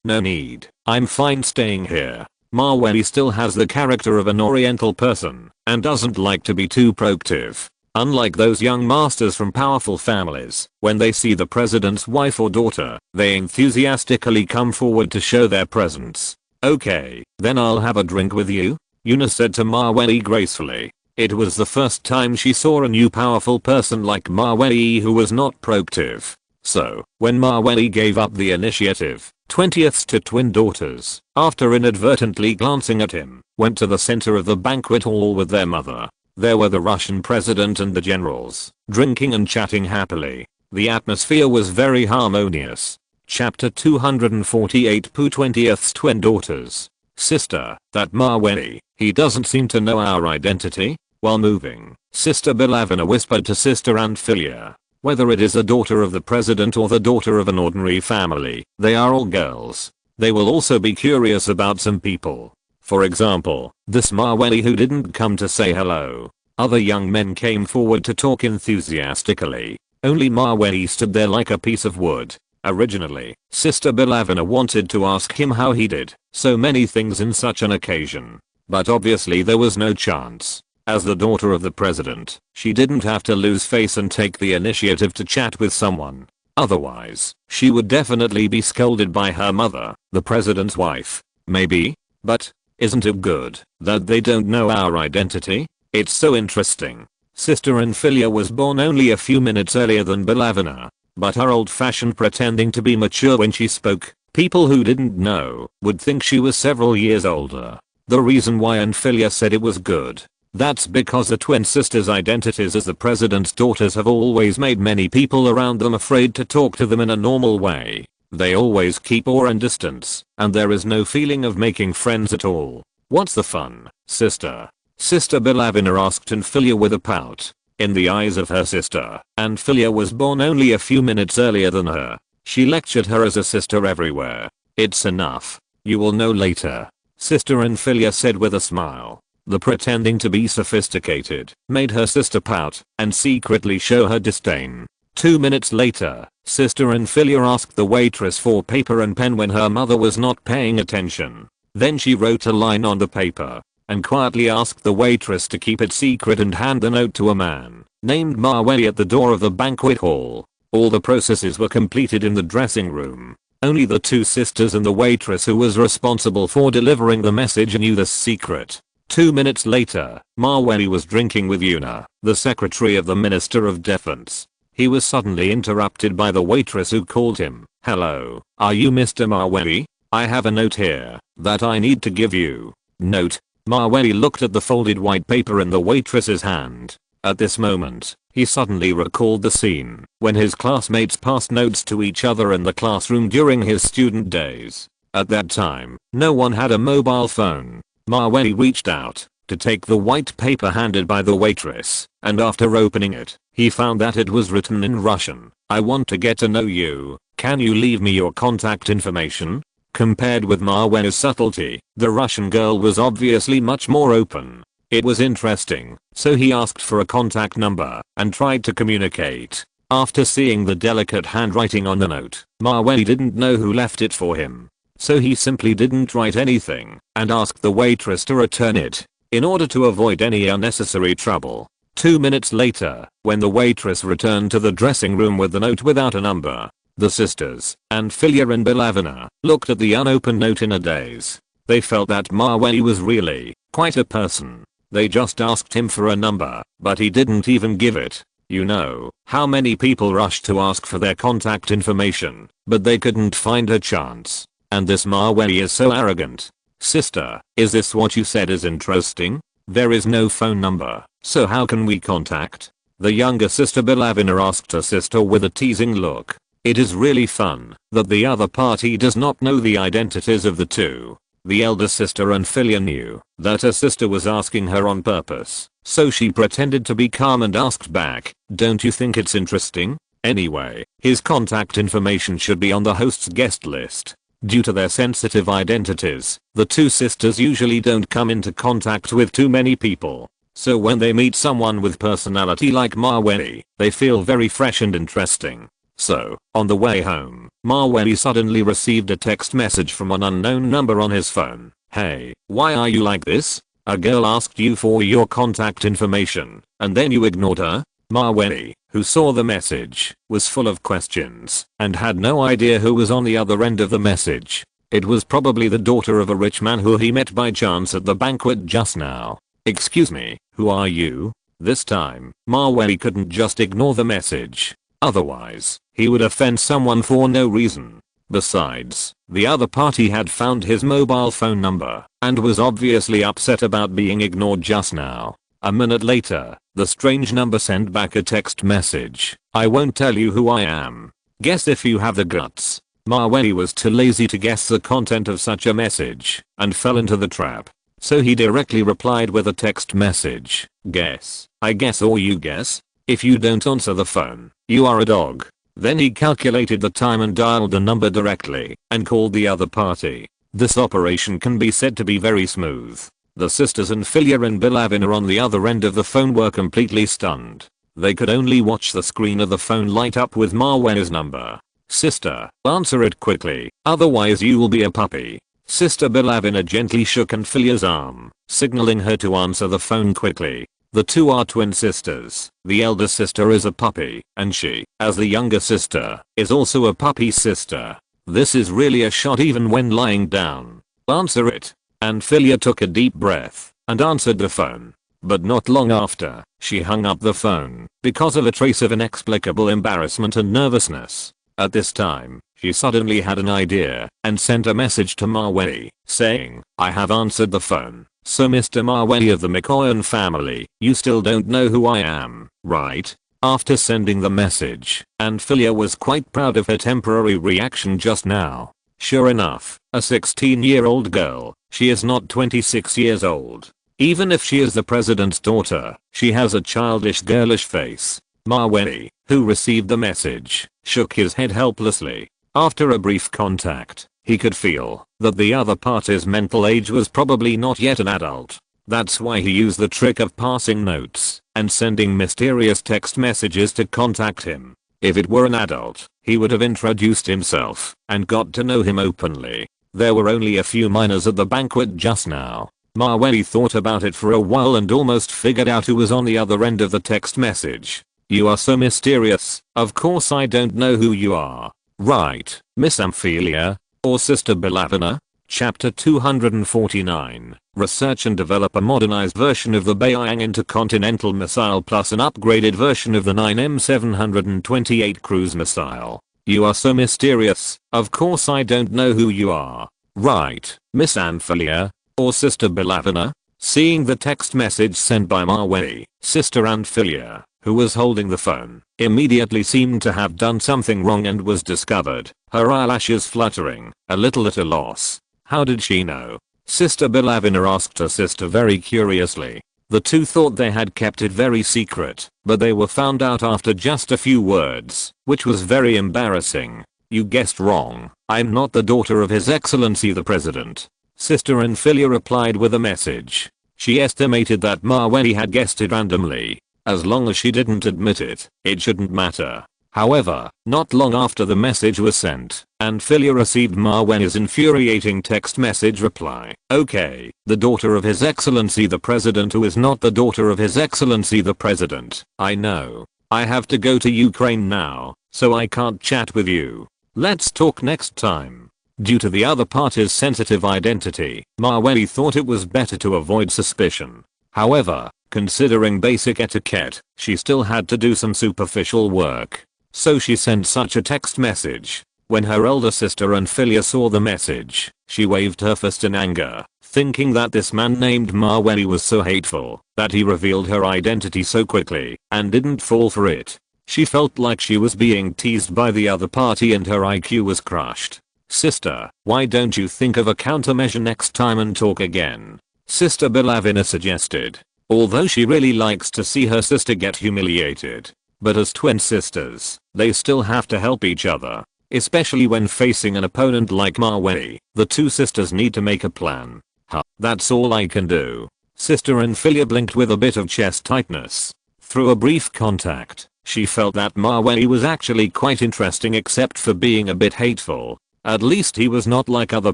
No need, I'm fine staying here. Maweli still has the character of an oriental person, and doesn't like to be too proactive. Unlike those young masters from powerful families, when they see the president's wife or daughter, they enthusiastically come forward to show their presence. Okay, then I'll have a drink with you, Yuna said to Maweli gracefully. It was the first time she saw a new powerful person like Maweli who was not proactive. So, when Maweli gave up the initiative, 20th's two twin daughters, after inadvertently glancing at him, went to the center of the banquet hall with their mother. There were the Russian president and the generals, drinking and chatting happily. The atmosphere was very harmonious. Chapter 248 Poo 20th's twin daughters. Sister, that Maweli, he doesn't seem to know our identity. While moving, Sister Bilavina whispered to Sister Antfilia. Whether it is a daughter of the president or the daughter of an ordinary family, they are all girls. They will also be curious about some people. For example, this Maweli who didn't come to say hello. Other young men came forward to talk enthusiastically. Only Maweli stood there like a piece of wood. Originally, Sister Bilavina wanted to ask him how he did so many things in such an occasion. But obviously there was no chance. As the daughter of the president, she didn't have to lose face and take the initiative to chat with someone. Otherwise, she would definitely be scolded by her mother, the president's wife. Maybe? But, isn't it good that they don't know our identity? It's so interesting. Sister Antfilia was born only a few minutes earlier than Bilavina. But her old-fashioned pretending to be mature when she spoke, people who didn't know would think she was several years older. The reason why Antfilia said it was good. That's because the twin sisters' identities as the president's daughters have always made many people around them afraid to talk to them in a normal way. They always keep awe and distance, and there is no feeling of making friends at all. What's the fun, sister? Sister Bilavina asked Antfilia with a pout. In the eyes of her sister, Antfilia was born only a few minutes earlier than her. She lectured her as a sister everywhere. It's enough. You will know later. Sister Antfilia said with a smile. The pretending to be sophisticated made her sister pout and secretly show her disdain. 2 minutes later, Sister Antfilia asked the waitress for paper and pen when her mother was not paying attention. Then she wrote a line on the paper and quietly asked the waitress to keep it secret and hand the note to a man named Maweli at the door of the banquet hall. All the processes were completed in the dressing room. Only the two sisters and the waitress who was responsible for delivering the message knew this secret. 2 minutes later, Maweli was drinking with Una, the secretary of the Minister of Defense. He was suddenly interrupted by the waitress who called him. Hello, are you Mr. Maweli? I have a note here that I need to give you. Note. Maweli looked at the folded white paper in the waitress's hand. At this moment, he suddenly recalled the scene when his classmates passed notes to each other in the classroom during his student days. At that time, no one had a mobile phone. Maweli reached out to take the white paper handed by the waitress, and after opening it, he found that it was written in Russian. I want to get to know you. Can you leave me your contact information? Compared with Maweli's subtlety, the Russian girl was obviously much more open. It was interesting, so he asked for a contact number and tried to communicate. After seeing the delicate handwriting on the note, Maweli didn't know who left it for him. So he simply didn't write anything and asked the waitress to return it in order to avoid any unnecessary trouble. 2 minutes later, when the waitress returned to the dressing room with the note without a number, the sisters, Antfilia and Bilavina, looked at the unopened note in a daze. They felt that Maweli was really quite a person. They just asked him for a number, but he didn't even give it. You know how many people rushed to ask for their contact information, but they couldn't find a chance. And this Maweli is so arrogant. Sister, is this what you said is interesting? There is no phone number, so how can we contact? The younger sister Bilavina asked her sister with a teasing look. It is really fun that the other party does not know the identities of the two. The elder sister Antfilia knew that her sister was asking her on purpose, so she pretended to be calm and asked back, don't you think it's interesting? Anyway, his contact information should be on the host's guest list. Due to their sensitive identities, the two sisters usually don't come into contact with too many people. So when they meet someone with personality like Maweli, they feel very fresh and interesting. So, on the way home, Maweli suddenly received a text message from an unknown number on his phone. Hey, why are you like this? A girl asked you for your contact information, and then you ignored her? Maweli, who saw the message, was full of questions and had no idea who was on the other end of the message. It was probably the daughter of a rich man who he met by chance at the banquet just now. Excuse me, who are you? This time, Maweli couldn't just ignore the message. Otherwise, he would offend someone for no reason. Besides, the other party had found his mobile phone number and was obviously upset about being ignored just now. A minute later, the strange number sent back a text message. I won't tell you who I am. Guess if you have the guts. Mawei was too lazy to guess the content of such a message and fell into the trap. So he directly replied with a text message. Guess. I guess or you guess. If you don't answer the phone, you are a dog. Then he calculated the time and dialed the number directly and called the other party. This operation can be said to be very smooth. The sisters Anfilia and Bilavina on the other end of the phone were completely stunned. They could only watch the screen of the phone light up with Mawei's number. Sister, answer it quickly, otherwise you will be a puppy. Sister Bilavina gently shook Anfilia's arm, signaling her to answer the phone quickly. The two are twin sisters. The elder sister is a puppy, and she, as the younger sister, is also a puppy sister. This is really a shot even when lying down. Answer it. Anfilia took a deep breath and answered the phone. But not long after, she hung up the phone because of a trace of inexplicable embarrassment and nervousness. At this time, she suddenly had an idea and sent a message to Mawei, saying, I have answered the phone. So Mr. Mawei of the Mikoyan family, you still don't know who I am, right? After sending the message, Anfilia was quite proud of her temporary reaction just now. Sure enough, a 16-year-old girl, she is not 26 years old. Even if she is the president's daughter, she has a childish girlish face. Mawei, who received the message, shook his head helplessly. After a brief contact, he could feel that the other party's mental age was probably not yet an adult. That's why he used the trick of passing notes and sending mysterious text messages to contact him. If it were an adult, he would have introduced himself and got to know him openly. There were only a few minors at the banquet just now. Mawei thought about it for a while and almost figured out who was on the other end of the text message. You are so mysterious. Of course I don't know who you are. Right, Miss Amphilia? Or Sister Bilavina? Chapter 249. Research and develop a modernized version of the Beiyang intercontinental missile plus an upgraded version of the 9M728 cruise missile. You are so mysterious. Of course I don't know who you are. Right, Miss Amphilia? Or Sister Bilavina? Seeing the text message sent by Mawei, Sister Amphilia, who was holding the phone, immediately seemed to have done something wrong and was discovered, her eyelashes fluttering, a little at a loss. How did she know? Sister Bilavina asked her sister very curiously. The two thought they had kept it very secret, but they were found out after just a few words, which was very embarrassing. You guessed wrong. I'm not the daughter of His Excellency the President. Sister Anfilia replied with a message. She estimated that Mawei had guessed it randomly. As long as she didn't admit it, it shouldn't matter. However, not long after the message was sent, Anfilia received Mawei's infuriating text message reply. Okay, the daughter of His Excellency the President who is not the daughter of His Excellency the President. I know. I have to go to Ukraine now, so I can't chat with you. Let's talk next time. Due to the other party's sensitive identity, Mawei thought it was better to avoid suspicion. However, considering basic etiquette, she still had to do some superficial work. So she sent such a text message. When her elder sister Anfilia saw the message, she waved her fist in anger, thinking that this man named Mawei was so hateful that he revealed her identity so quickly and didn't fall for it. She felt like she was being teased by the other party and her IQ was crushed. Sister, why don't you think of a countermeasure next time and talk again? Sister Bilavina suggested. Although she really likes to see her sister get humiliated. But as twin sisters, they still have to help each other. Especially when facing an opponent like Mawei, the two sisters need to make a plan. Huh, that's all I can do. Sister Anfilia blinked with a bit of chest tightness. Through a brief contact, she felt that Mawei was actually quite interesting except for being a bit hateful. At least he was not like other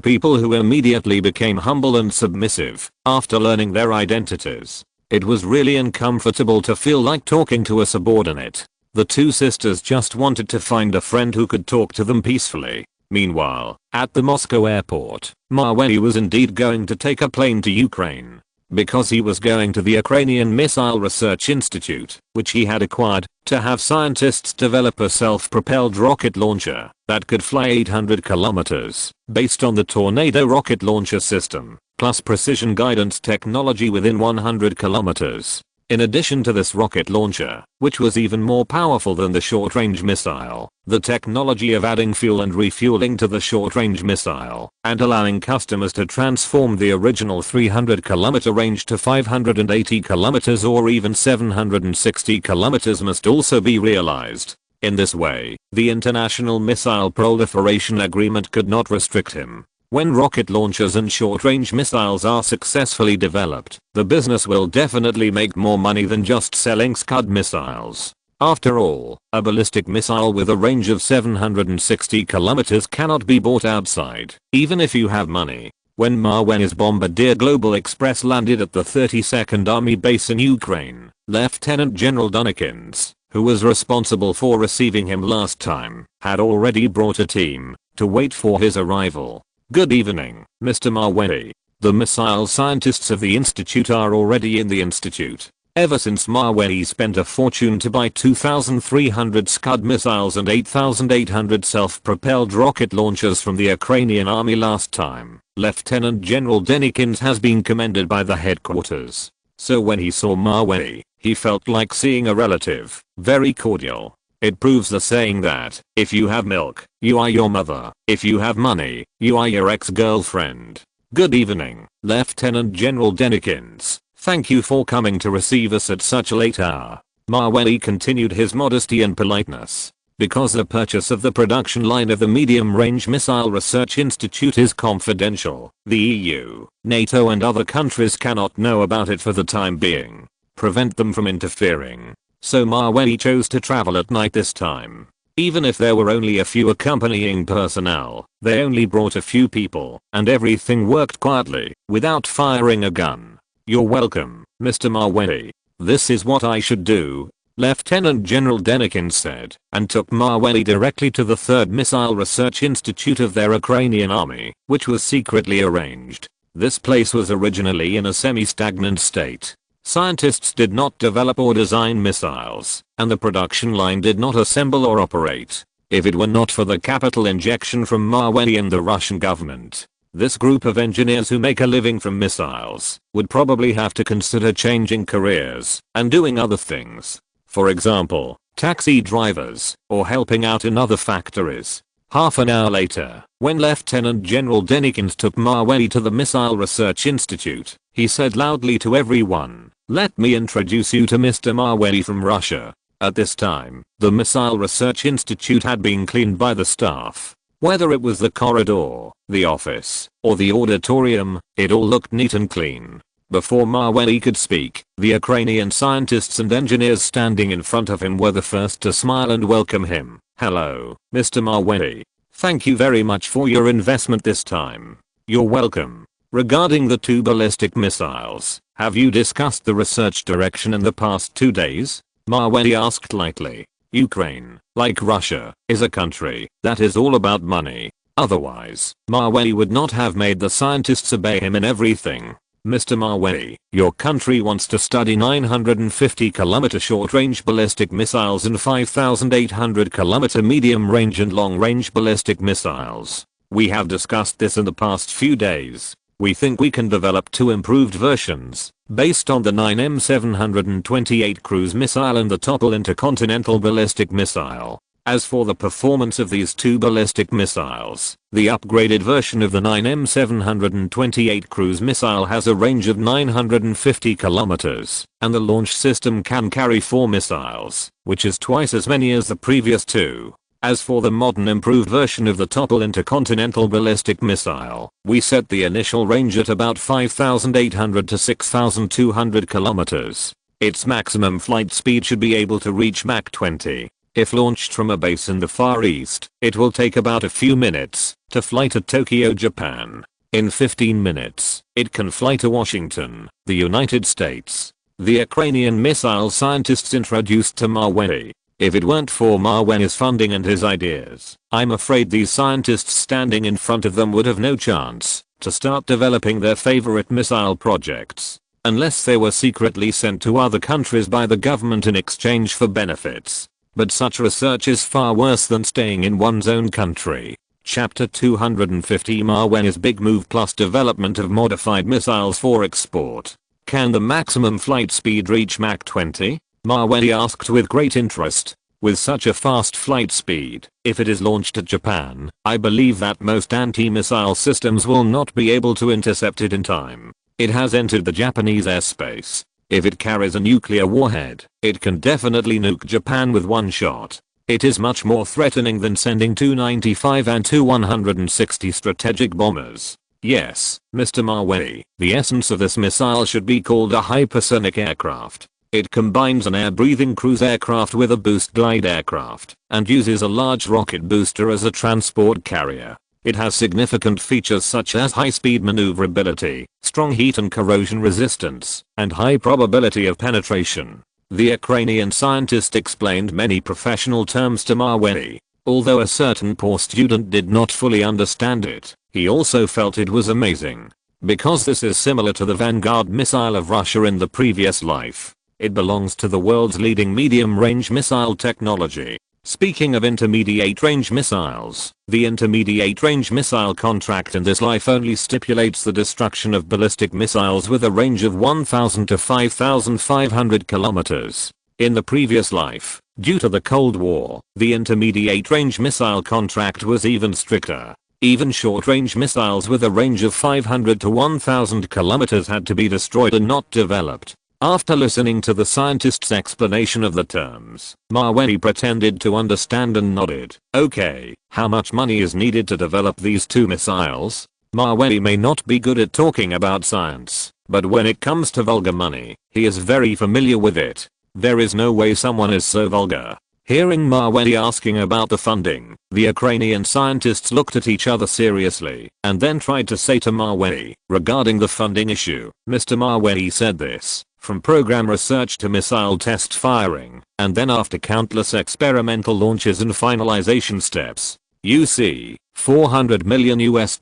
people who immediately became humble and submissive after learning their identities. It was really uncomfortable to feel like talking to a subordinate. The two sisters just wanted to find a friend who could talk to them peacefully. Meanwhile, at the Moscow airport, Mawei was indeed going to take a plane to Ukraine. Because he was going to the Ukrainian Missile Research Institute, which he had acquired, to have scientists develop a self-propelled rocket launcher that could fly 800 kilometers, based on the Tornado rocket launcher system, plus precision guidance technology within 100 kilometers. In addition to this rocket launcher, which was even more powerful than the short-range missile, the technology of adding fuel and refueling to the short-range missile, and allowing customers to transform the original 300-kilometer range to 580 kilometers or even 760 kilometers must also be realized. In this way, the International Missile Proliferation Agreement could not restrict him. When rocket launchers and short-range missiles are successfully developed, the business will definitely make more money than just selling Scud missiles. After all, a ballistic missile with a range of 760 kilometers cannot be bought outside, even if you have money. When Mawey's Bombardier Global Express landed at the 32nd Army Base in Ukraine, Lieutenant General Dunikins, who was responsible for receiving him last time, had already brought a team to wait for his arrival. Good evening, Mr. Mawey. The missile scientists of the institute are already in the institute. Ever since Mawey spent a fortune to buy 2,300 Scud missiles and 8,800 self-propelled rocket launchers from the Ukrainian army last time, Lieutenant General Denikins has been commended by the headquarters. So when he saw Mawey, he felt like seeing a relative, very cordial. It proves the saying that, if you have milk, you are your mother. If you have money, you are your ex-girlfriend. Good evening, Lieutenant General Denikins. Thank you for coming to receive us at such a late hour. Mawey continued his modesty and politeness. Because the purchase of the production line of the Medium Range Missile Research Institute is confidential, the EU, NATO and other countries cannot know about it for the time being. Prevent them from interfering. So Mawey chose to travel at night this time. Even if there were only a few accompanying personnel, they only brought a few people, and everything worked quietly, without firing a gun. You're welcome, Mr. Mawey. This is what I should do, Lieutenant General Denikins said, and took Mawey directly to the 3rd Missile Research Institute of their Ukrainian army, which was secretly arranged. This place was originally in a semi-stagnant state. Scientists did not develop or design missiles, and the production line did not assemble or operate. If it were not for the capital injection from Mawey and the Russian government, this group of engineers who make a living from missiles would probably have to consider changing careers and doing other things. For example, taxi drivers or helping out in other factories. Half an hour later, when Lieutenant General Denikins took Mawey to the Missile Research Institute, he said loudly to everyone, "Let me introduce you to Mr. Mawey from Russia." At this time, the Missile Research Institute had been cleaned by the staff. Whether it was the corridor, the office, or the auditorium, it all looked neat and clean. Before Mawey could speak, the Ukrainian scientists and engineers standing in front of him were the first to smile and welcome him. "Hello, Mr. Mawey. Thank you very much for your investment this time." "You're welcome. Regarding the 2 ballistic missiles, have you discussed the research direction in the past 2 days?" Mawey asked lightly. Ukraine, like Russia, is a country that is all about money. Otherwise, Mawey would not have made the scientists obey him in everything. "Mr. Mawey, your country wants to study 950-kilometer short-range ballistic missiles and 5,800-kilometer medium-range and long-range ballistic missiles. We have discussed this in the past few days. We think we can develop 2 improved versions, based on the 9M728 cruise missile and the Topol intercontinental ballistic missile. As for the performance of these 2 ballistic missiles, the upgraded version of the 9M728 cruise missile has a range of 950 kilometers, and the launch system can carry 4 missiles, which is twice as many as the previous 2. As for the modern improved version of the Topol intercontinental ballistic missile, we set the initial range at about 5,800 to 6,200 kilometers. Its maximum flight speed should be able to reach Mach 20. If launched from a base in the Far East, it will take about a few minutes to fly to Tokyo, Japan. In 15 minutes, it can fly to Washington, the United States. The Ukrainian missile scientists introduced to Mawey. If it weren't for Mawey's funding and his ideas, I'm afraid these scientists standing in front of them would have no chance to start developing their favorite missile projects, unless they were secretly sent to other countries by the government in exchange for benefits. But such research is far worse than staying in one's own country. Chapter 250 Mawey's Big Move plus Development of Modified Missiles for Export. Can the maximum flight speed reach Mach 20? Mawei asked with great interest. With such a fast flight speed, if it is launched at Japan, I believe that most anti-missile systems will not be able to intercept it in time. It has entered the Japanese airspace. If it carries a nuclear warhead, it can definitely nuke Japan with one shot. It is much more threatening than sending 295 and 160 strategic bombers. Yes, Mr. Mawei, the essence of this missile should be called a hypersonic aircraft. It combines an air-breathing cruise aircraft with a boost glide aircraft, and uses a large rocket booster as a transport carrier. It has significant features such as high-speed maneuverability, strong heat and corrosion resistance, and high probability of penetration. The Ukrainian scientist explained many professional terms to Mawei. Although a certain poor student did not fully understand it, he also felt it was amazing. Because this is similar to the Vanguard missile of Russia in the previous life. It belongs to the world's leading medium-range missile technology. Speaking of intermediate-range missiles, the intermediate-range missile contract in this life only stipulates the destruction of ballistic missiles with a range of 1,000 to 5,500 kilometers. In the previous life, due to the Cold War, the intermediate-range missile contract was even stricter. Even short-range missiles with a range of 500 to 1,000 kilometers had to be destroyed and not developed. After listening to the scientist's explanation of the terms, Mawei pretended to understand and nodded. Okay, how much money is needed to develop these two missiles? Mawei may not be good at talking about science, but when it comes to vulgar money, he is very familiar with it. There is no way someone is so vulgar. Hearing Mawei asking about the funding, the Ukrainian scientists looked at each other seriously and then tried to say to Mawei, regarding the funding issue, Mr. Mawei said this. From program research to missile test firing, and then after countless experimental launches and finalization steps. You see, $400 million US.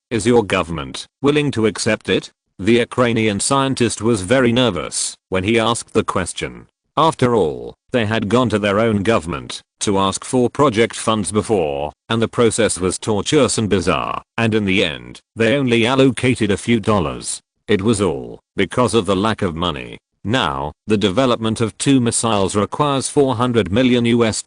Is your government willing to accept it? The Ukrainian scientist was very nervous when he asked the question. After all, they had gone to their own government to ask for project funds before, and the process was tortuous and bizarre, and in the end, they only allocated a few dollars. It was all because of the lack of money. Now, the development of two missiles requires $400 million US.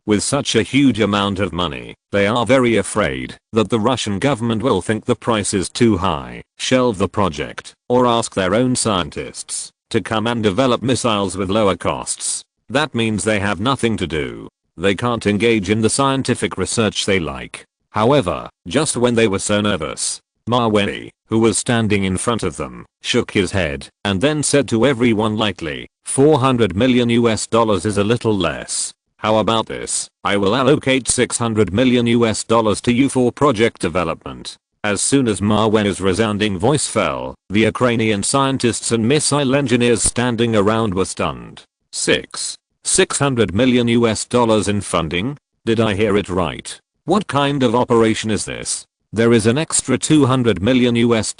With such a huge amount of money, they are very afraid that the Russian government will think the price is too high, shelve the project, or ask their own scientists to come and develop missiles with lower costs. That means they have nothing to do. They can't engage in the scientific research they like. However, just when they were so nervous, Mawei, who was standing in front of them, shook his head and then said to everyone lightly, $400 million US is a little less. How about this? I will allocate $600 million US to you for project development. As soon as Mawei's resounding voice fell, the Ukrainian scientists and missile engineers standing around were stunned. $600 million US in funding? Did I hear it right? What kind of operation is this? There is an extra $200 million US?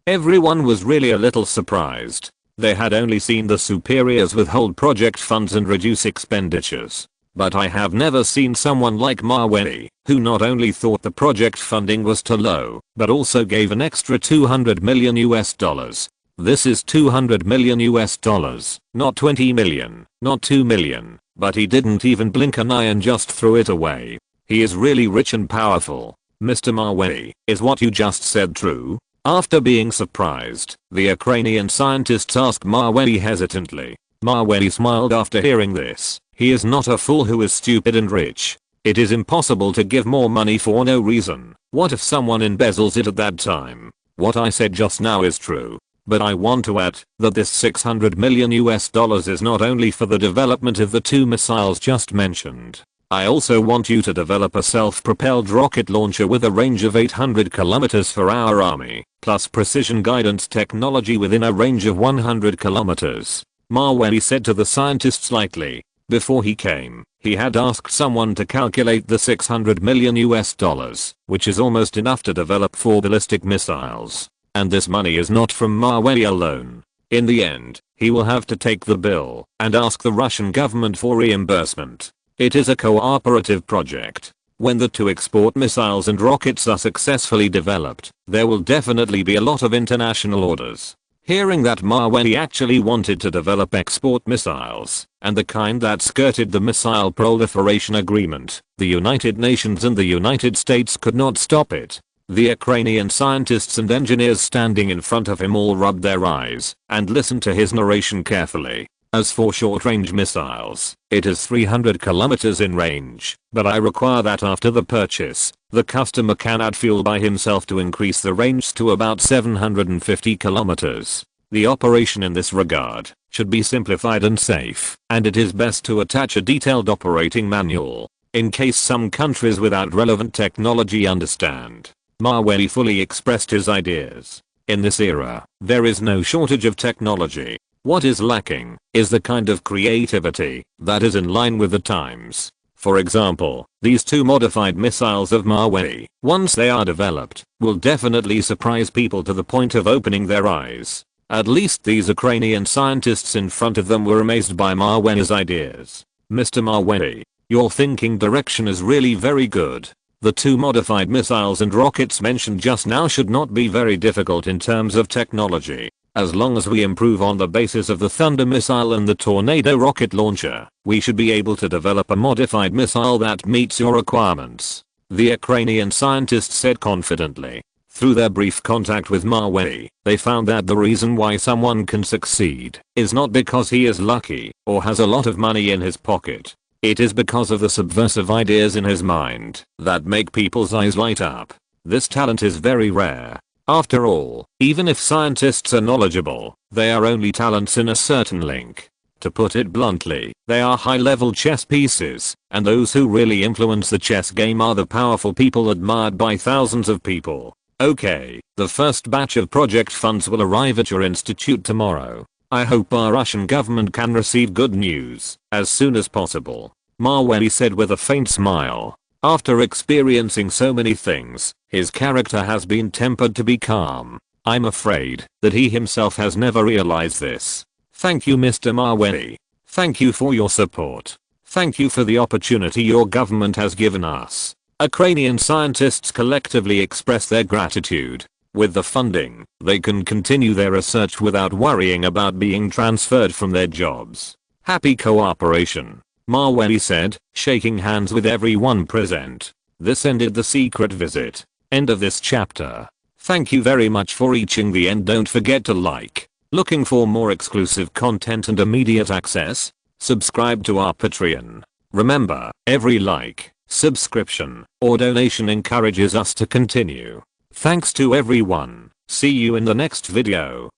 Everyone was really a little surprised. They had only seen the superiors withhold project funds and reduce expenditures. But I have never seen someone like Mawei, who not only thought the project funding was too low, but also gave an extra $200 million US. This is $200 million US, not 20 million, not 2 million, but he didn't even blink an eye and just threw it away. He is really rich and powerful. Mr. Mawei, is what you just said true? After being surprised, the Ukrainian scientists asked Mawei hesitantly. Mawei smiled after hearing this. He is not a fool who is stupid and rich. It is impossible to give more money for no reason. What if someone embezzles it at that time? What I said just now is true. But I want to add that this $600 million US is not only for the development of the two missiles just mentioned. I also want you to develop a self-propelled rocket launcher with a range of 800 kilometers for our army, plus precision guidance technology within a range of 100 kilometers. Mawei said to the scientists lightly. Before he came, he had asked someone to calculate the $600 million US, which is almost enough to develop 4 ballistic missiles. And this money is not from Mawei alone. In the end, he will have to take the bill and ask the Russian government for reimbursement. It is a cooperative project. When the two export missiles and rockets are successfully developed, there will definitely be a lot of international orders. Hearing that Mawei actually wanted to develop export missiles, and the kind that skirted the Missile Proliferation Agreement, the United Nations and the United States could not stop it. The Ukrainian scientists and engineers standing in front of him all rubbed their eyes and listened to his narration carefully. As for short-range missiles, it is 300 kilometers in range, but I require that after the purchase, the customer can add fuel by himself to increase the range to about 750 kilometers. The operation in this regard should be simplified and safe, and it is best to attach a detailed operating manual, in case some countries without relevant technology understand. Mawei fully expressed his ideas. In this era, there is no shortage of technology. What is lacking is the kind of creativity that is in line with the times. For example, these two modified missiles of Mawei, once they are developed, will definitely surprise people to the point of opening their eyes. At least these Ukrainian scientists in front of them were amazed by Mawei's ideas. Mr. Mawei, your thinking direction is really very good. The two modified missiles and rockets mentioned just now should not be very difficult in terms of technology. As long as we improve on the basis of the Thunder missile and the Tornado rocket launcher, we should be able to develop a modified missile that meets your requirements. The Ukrainian scientists said confidently. Through their brief contact with Mawei, they found that the reason why someone can succeed is not because he is lucky or has a lot of money in his pocket. It is because of the subversive ideas in his mind that make people's eyes light up. This talent is very rare. After all, even if scientists are knowledgeable, they are only talents in a certain link. To put it bluntly, they are high-level chess pieces, and those who really influence the chess game are the powerful people admired by thousands of people. Okay, the first batch of project funds will arrive at your institute tomorrow. I hope our Russian government can receive good news as soon as possible. Mawei said with a faint smile. After experiencing so many things, his character has been tempered to be calm. I'm afraid that he himself has never realized this. Thank you, Mr. Mawei. Thank you for your support. Thank you for the opportunity your government has given us. Ukrainian scientists collectively express their gratitude. With the funding, they can continue their research without worrying about being transferred from their jobs. Happy cooperation, Mawei said, shaking hands with everyone present. This ended the secret visit. End of this chapter. Thank you very much for reaching the end. Don't forget to like. Looking for more exclusive content and immediate access? Subscribe to our Patreon. Remember, every like, subscription, or donation encourages us to continue. Thanks to everyone. See you in the next video.